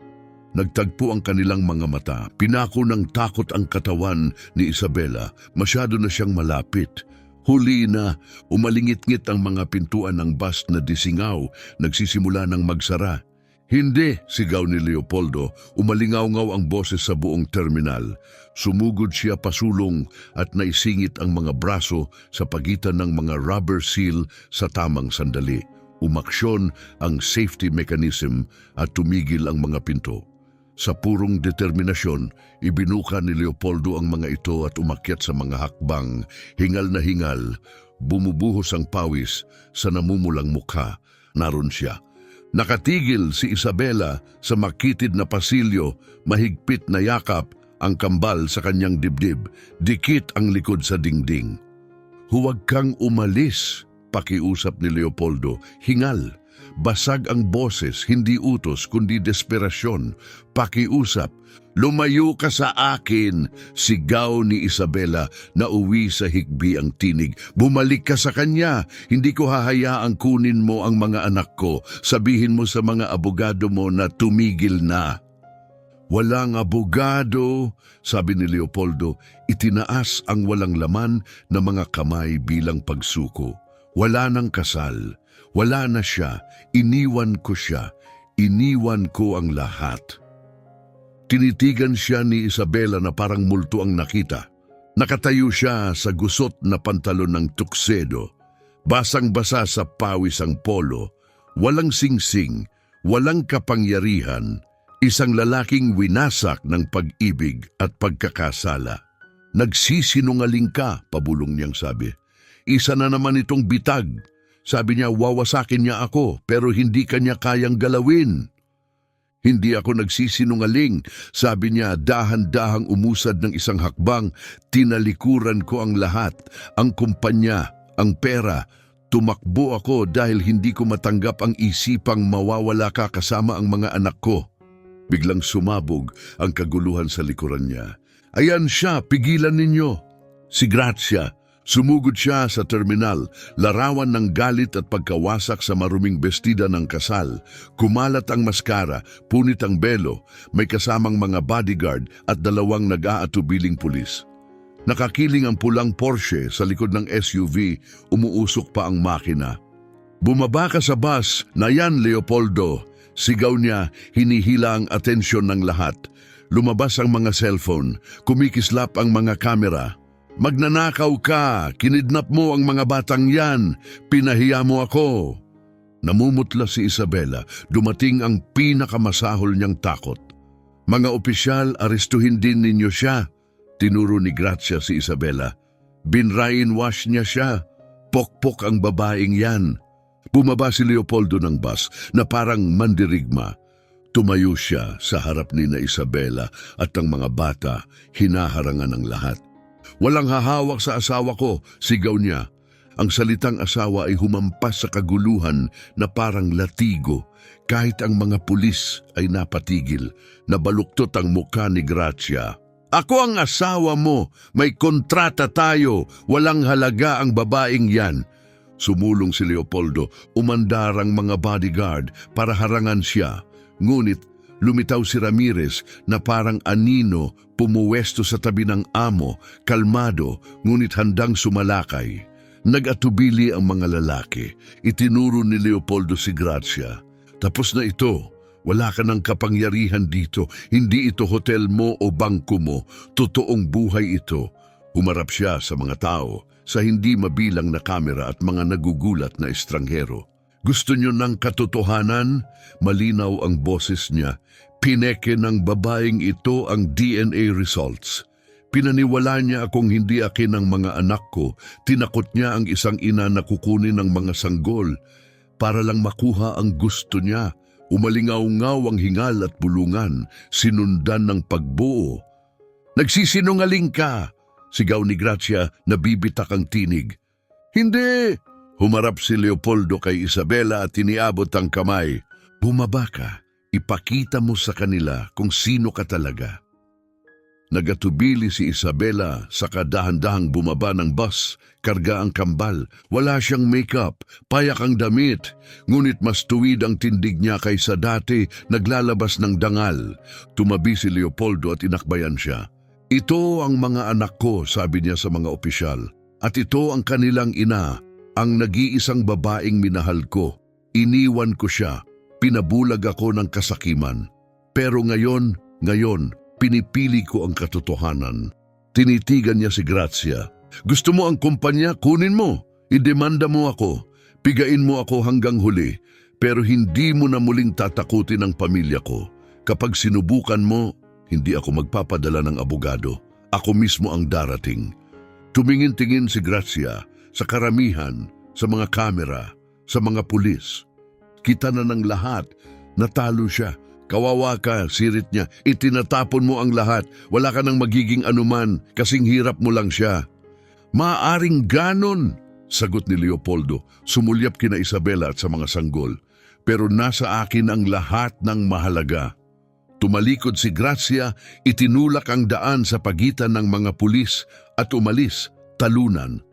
Speaker 1: Nagtagpo ang kanilang mga mata, pinako ng takot ang katawan ni Isabela, masyado na siyang malapit. Huli na, umalingit-ngit ang mga pintuan ng bus na disingaw, nagsisimula ng magsara. Hindi, sigaw ni Leopoldo, umalingaw-ngaw ang boses sa buong terminal. Sumugod siya pasulong at naisingit ang mga braso sa pagitan ng mga rubber seal sa tamang sandali. Umaksyon ang safety mechanism at tumigil ang mga pinto. Sa purong determinasyon, ibinuka ni Leopoldo ang mga ito at umakyat sa mga hakbang, hingal na hingal, bumubuhos ang pawis sa namumulang mukha. Naroon siya. Nakatigil si Isabela sa makitid na pasilyo, mahigpit na yakap ang kambal sa kanyang dibdib, dikit ang likod sa dingding. Huwag kang umalis, pakiusap ni Leopoldo, hingal. Basag ang boses, hindi utos kundi desperasyon. Pakiusap, lumayo ka sa akin, sigaw ni Isabela na uwi sa higbi ang tinig. Bumalik ka sa kanya, hindi ko hahayaang kunin mo ang mga anak ko. Sabihin mo sa mga abogado mo na tumigil na. Walang abogado, sabi ni Leopoldo, itinaas ang walang laman na mga kamay bilang pagsuko. Wala nang kasal. Wala na siya, iniwan ko siya, iniwan ko ang lahat. Tinitigan siya ni Isabela na parang multo ang nakita. Nakatayo siya sa gusot na pantalon ng tuksedo. Basang-basa sa pawis ang polo, walang singsing, walang kapangyarihan, isang lalaking winasak ng pag-ibig at pagkakasala. Nagsisinungaling ka, pabulong niyang sabi. Isa na naman itong bitag. Sabi niya, wawasakin niya ako, pero hindi kanya kayang galawin. Hindi ako nagsisinungaling. Sabi niya, dahan-dahang umusad ng isang hakbang, tinalikuran ko ang lahat, ang kumpanya, ang pera. Tumakbo ako dahil hindi ko matanggap ang isipang mawawala ka kasama ang mga anak ko. Biglang sumabog ang kaguluhan sa likuran niya. Ayan siya, pigilan ninyo. Si Gracia. Sumugod siya sa terminal, larawan ng galit at pagkawasak sa maruming bestida ng kasal. Kumalat ang maskara, punit ang belo, may kasamang mga bodyguard at dalawang nag-aatubiling pulis. Nakakiling ang pulang Porsche sa likod ng SUV, umuusok pa ang makina. Bumaba ka sa bus, na yan Leopoldo. Sigaw niya, hinihila ang atensyon ng lahat. Lumabas ang mga cellphone, kumikislap ang mga kamera. Magnanakaw ka, kinidnap mo ang mga batang yan, pinahiya mo ako. Namumutla si Isabela, dumating ang pinakamasahol niyang takot. Mga opisyal, arestuhin din ninyo siya, tinuro ni Gracia si Isabela. Binrainwash niya siya, pokpok ang babaeng yan. Bumaba si Leopoldo ng bus na parang mandirigma. Tumayo siya sa harap ni na Isabela at ang mga bata, hinaharangan ng lahat. Walang hahawak sa asawa ko, sigaw niya. Ang salitang asawa ay humampas sa kaguluhan na parang latigo. Kahit ang mga pulis ay napatigil, nabaluktot ang mukha ni Gracia. Ako ang asawa mo, may kontrata tayo, walang halaga ang babaeng yan. Sumulong si Leopoldo, umandar ang mga bodyguard para harangan siya. Ngunit lumitaw si Ramirez na parang anino, pumuwesto sa tabi ng amo, kalmado, ngunit handang sumalakay. Nag-atubili ang mga lalaki. Itinuro ni Leopoldo si Gracia. Tapos na ito. Wala ka ng kapangyarihan dito. Hindi ito hotel mo o bangko mo. Totoong buhay ito. Humarap siya sa mga tao, sa hindi mabilang na kamera at mga nagugulat na estranghero. Gusto niyo ng katotohanan? Malinaw ang boses niya. Pineke ng babaeng ito ang DNA results. Pinaniwala niya akong hindi akin ang mga anak ko. Tinakot niya ang isang ina na kukunin ng mga sanggol para lang makuha ang gusto niya. Umalingaw-ngaw ang hingal at bulungan, sinundan ng pagbuo. Nagsisinungaling ka! Sigaw ni Gracia na bibitak ang tinig. Hindi! Humarap si Leopoldo kay Isabela at iniabot ang kamay. Bumaba ka. Ipakita mo sa kanila kung sino ka talaga. Nagatubili si Isabela sa kadahan-dahang bumaba ng bus, karga ang kambal. Wala siyang makeup, payak ang damit. Ngunit mas tuwid ang tindig niya kaysa dati, naglalabas ng dangal. Tumabi si Leopoldo at inakbayan siya. Ito ang mga anak ko, sabi niya sa mga opisyal. At ito ang kanilang ina, ang nag-iisang babaeng minahal ko. Iniwan ko siya, pinabulag ako ng kasakiman. Pero ngayon, pinipili ko ang katotohanan. Tinitigan niya si Grazia. Gusto mo ang kumpanya? Kunin mo. Idemanda mo ako. Pigain mo ako hanggang huli. Pero hindi mo na muling tatakutin ang pamilya ko. Kapag sinubukan mo, hindi ako magpapadala ng abogado. Ako mismo ang darating. Tumingin-tingin si Grazia sa karamihan, sa mga kamera, sa mga pulis. Kita na ng lahat, natalo siya. Kawawa ka, sirit niya. Itinatapon mo ang lahat. Wala ka nang magiging anuman, kasing hirap mo lang siya. Maaring ganon, sagot ni Leopoldo. Sumulyap kina Isabela at sa mga sanggol. Pero nasa akin ang lahat ng mahalaga. Tumalikod si Grazia, itinulak ang daan sa pagitan ng mga pulis at umalis, talunan.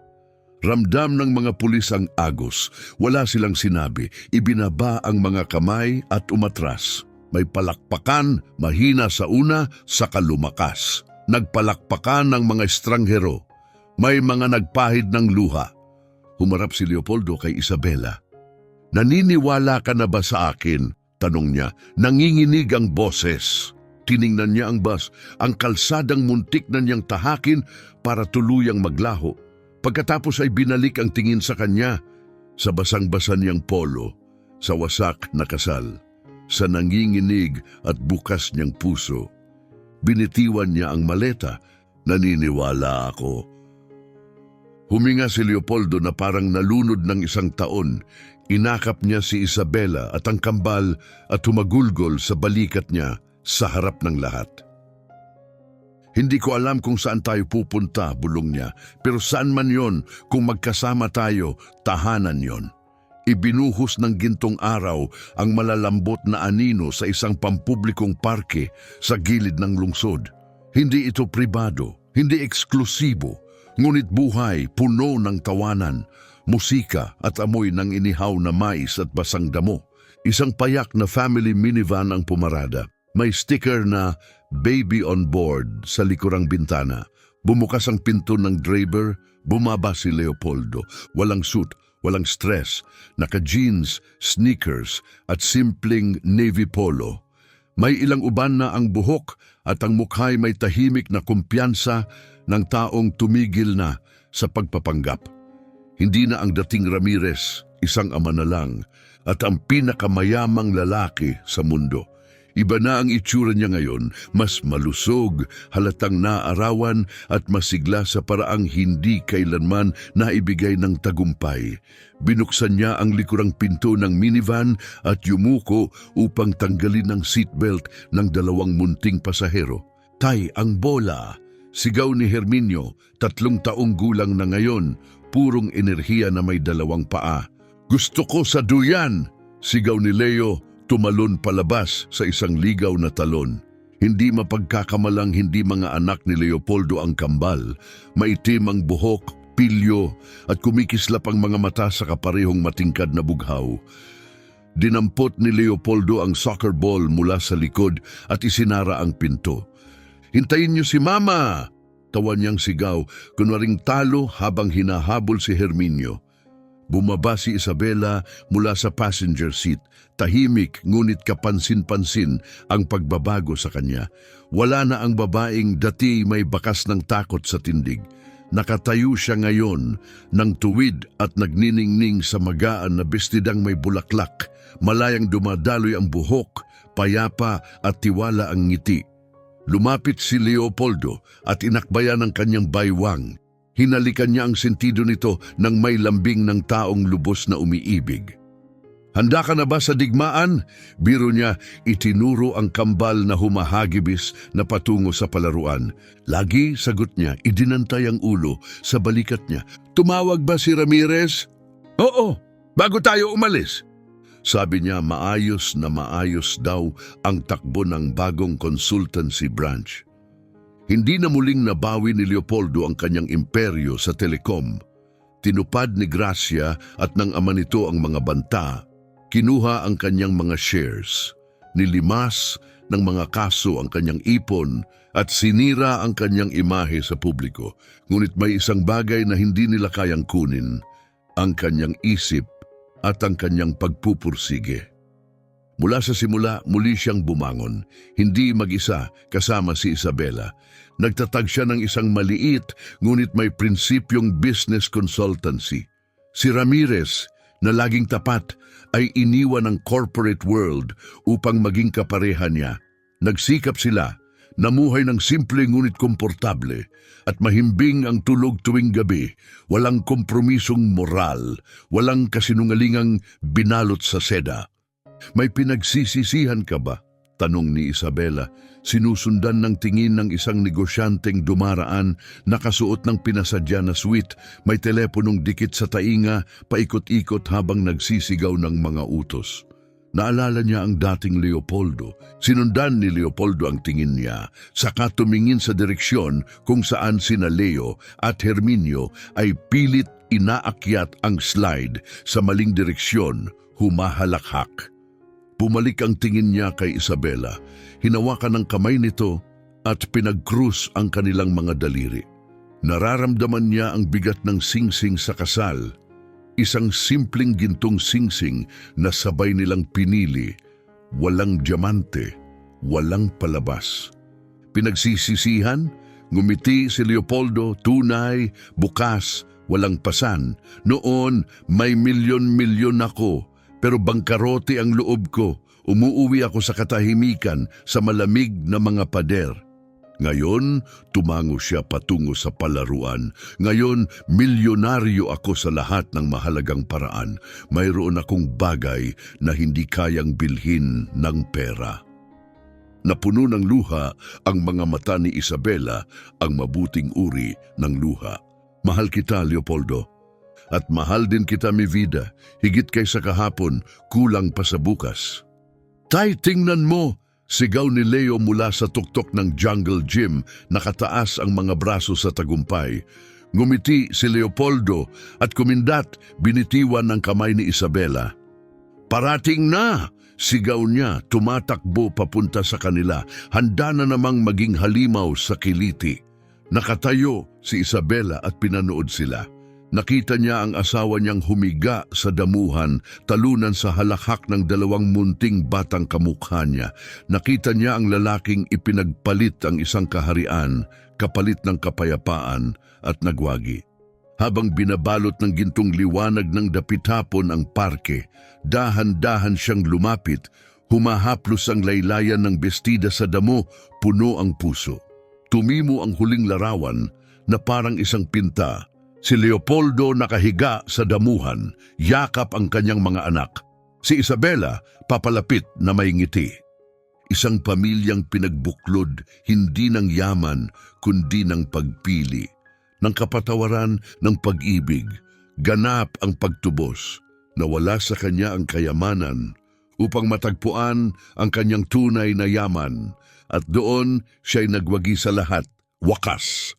Speaker 1: Ramdam ng mga pulis ang agos. Wala silang sinabi. Ibinaba ang mga kamay at umatras. May palakpakan, mahina sa una, saka lumakas. Nagpalakpakan ng mga estranghero. May mga nagpahid ng luha. Humarap si Leopoldo kay Isabela. Naniniwala ka na ba sa akin? Tanong niya. Nanginginig ang boses. Tiningnan niya ang bus, ang kalsadang muntik na niyang tahakin para tuluyang maglaho. Pagkatapos ay binalik ang tingin sa kanya, sa basang-basa niyang polo, sa wasak na kasal. Sa nanginginig at bukas niyang puso. Binitiwan niya ang maleta. Naniniwala ako. Huminga si Leopoldo na parang nalunod ng isang taon. Inakap niya si Isabela at ang kambal at humagulgol sa balikat niya sa harap ng lahat. Hindi ko alam kung saan tayo pupunta, bulong niya. Pero saan man yon, kung magkasama tayo, tahanan yon. Ibinuhos ng gintong araw ang malalambot na anino sa isang pampublikong parke sa gilid ng lungsod. Hindi ito pribado, hindi eksklusibo, ngunit buhay, puno ng tawanan, musika at amoy ng inihaw na mais at basang damo. Isang payak na family minivan ang pumarada. May sticker na "Baby on Board" sa likurang bintana. Bumukas ang pinto ng driver, bumaba si Leopoldo. Walang suit, walang stress, naka-jeans, sneakers at simpleng navy polo. May ilang uban na ang buhok at ang mukha'y may tahimik na kumpiyansa ng taong tumigil na sa pagpapanggap. Hindi na ang dating Ramirez, isang ama na lang, at ang pinakamayamang lalaki sa mundo. Iba na ang itsura niya ngayon, mas malusog, halatang naarawan at masigla sa paraang hindi kailanman naibigay ng tagumpay. Binuksan niya ang likurang pinto ng minivan at yumuko upang tanggalin ang seatbelt ng dalawang munting pasahero. "Tay, ang bola!" Sigaw ni Herminio, 3 taong gulang na ngayon, purong enerhiya na may 2 paa. "Gusto ko sa duyan!" Sigaw ni Leo, tumalon palabas sa isang ligaw na talon. Hindi mapagkakamalang hindi mga anak ni Leopoldo ang kambal. Maitim ang buhok, pilyo at kumikislap ang mga mata sa kaparehong matingkad na bughaw. Dinampot ni Leopoldo ang soccer ball mula sa likod at isinara ang pinto. "Hintayin niyo si Mama!" Tawa niyang sigaw, kunwaring talo habang hinahabol si Herminio. Bumaba si Isabela mula sa passenger seat. Tahimik ngunit kapansin-pansin ang pagbabago sa kanya. Wala na ang babaeng dati may bakas ng takot sa tindig. Nakatayo siya ngayon ng tuwid at nagniningning sa magaan na bestidang may bulaklak. Malayang dumadaloy ang buhok, payapa at tiwala ang ngiti. Lumapit si Leopoldo at inakbayan ang kanyang baywang. Hinalikan niya ang sentido nito ng may lambing ng taong lubos na umiibig. "Handa ka na ba sa digmaan?" Biro niya, itinuro ang kambal na humahagibis na patungo sa palaruan. Lagi, sagot niya, idinantay ang ulo sa balikat niya. "Tumawag ba si Ramirez?" "Oo, bago tayo umalis." Sabi niya, maayos na maayos daw ang takbo ng bagong consultancy branch. Hindi na muling nabawi ni Leopoldo ang kanyang imperyo sa telekom. Tinupad ni Gracia at ng ama nito ang mga banta. Kinuha ang kanyang mga shares. Nilimas ng mga kaso ang kanyang ipon at sinira ang kanyang imahe sa publiko. Ngunit may isang bagay na hindi nila kayang kunin, ang kanyang isip at ang kanyang pagpupursige. Mula sa simula, muli siyang bumangon, hindi mag-isa kasama si Isabela. Nagtatag siya ng isang maliit ngunit may prinsipyong business consultancy. Si Ramirez, na laging tapat, ay iniwan ng corporate world upang maging kapareha niya. Nagsikap sila, namuhay ng simple ngunit komportable at mahimbing ang tulog tuwing gabi, walang kompromisong moral, walang kasinungalingang binalot sa seda. May pinagsisisihan ka ba? Tanong ni Isabela. Sinusundan ng tingin ng isang negosyanteng dumaraan, nakasuot ng pinasadya na suite, may teleponong dikit sa tainga, paikot-ikot habang nagsisigaw ng mga utos. Naalala niya ang dating Leopoldo. Sinundan ni Leopoldo ang tingin niya, saka tumingin sa direksyon kung saan sina Leo at Herminio ay pilit inaakyat ang slide sa maling direksyon, humahalakhak. Bumalik ang tingin niya kay Isabela. Hinawakan ng kamay nito at pinag-krus ang kanilang mga daliri. Nararamdaman niya ang bigat ng singsing sa kasal. Isang simpleng gintong singsing na sabay nilang pinili. Walang diamante, walang palabas. Pinagsisisihan, ngumiti si Leopoldo, tunay, bukas, walang pasan. Noon, may milyon-milyon ako. Pero bangkarote ang loob ko, umuuwi ako sa katahimikan sa malamig na mga pader. Ngayon, tumango siya patungo sa palaruan. Ngayon, milyonaryo ako sa lahat ng mahalagang paraan. Mayroon akong bagay na hindi kayang bilhin ng pera. Napuno ng luha ang mga mata ni Isabela, ang mabuting uri ng luha. Mahal kita, Leopoldo. At mahal din kita, mi vida, higit kaysa kahapon, kulang pa sa bukas. Tay, tingnan mo! Sigaw ni Leo mula sa tuktok ng jungle gym, nakataas ang mga braso sa tagumpay. Ngumiti si Leopoldo at kumindat, binitiwan ng kamay ni Isabela. Parating na! Sigaw niya, tumatakbo papunta sa kanila, handa na namang maging halimaw sa kiliti. Nakatayo si Isabela at pinanood sila. Nakita niya ang asawa niyang humiga sa damuhan, talunan sa halakhak ng dalawang munting batang kamukha niya. Nakita niya ang lalaking ipinagpalit ang isang kaharian, kapalit ng kapayapaan at nagwagi. Habang binabalot ng gintong liwanag ng dapit-hapon ang parke, dahan-dahan siyang lumapit, humahaplos ang laylayan ng bestida sa damo, puno ang puso. Tumimo ang huling larawan na parang isang pinta. Si Leopoldo nakahiga sa damuhan, yakap ang kanyang mga anak. Si Isabela papalapit na may ngiti. Isang pamilyang pinagbuklod, hindi ng yaman, kundi ng pagpili. Ng kapatawaran, ng pag-ibig. Ganap ang pagtubos. Nawala sa kanya ang kayamanan upang matagpuan ang kanyang tunay na yaman. At doon siya'y nagwagi sa lahat. Wakas.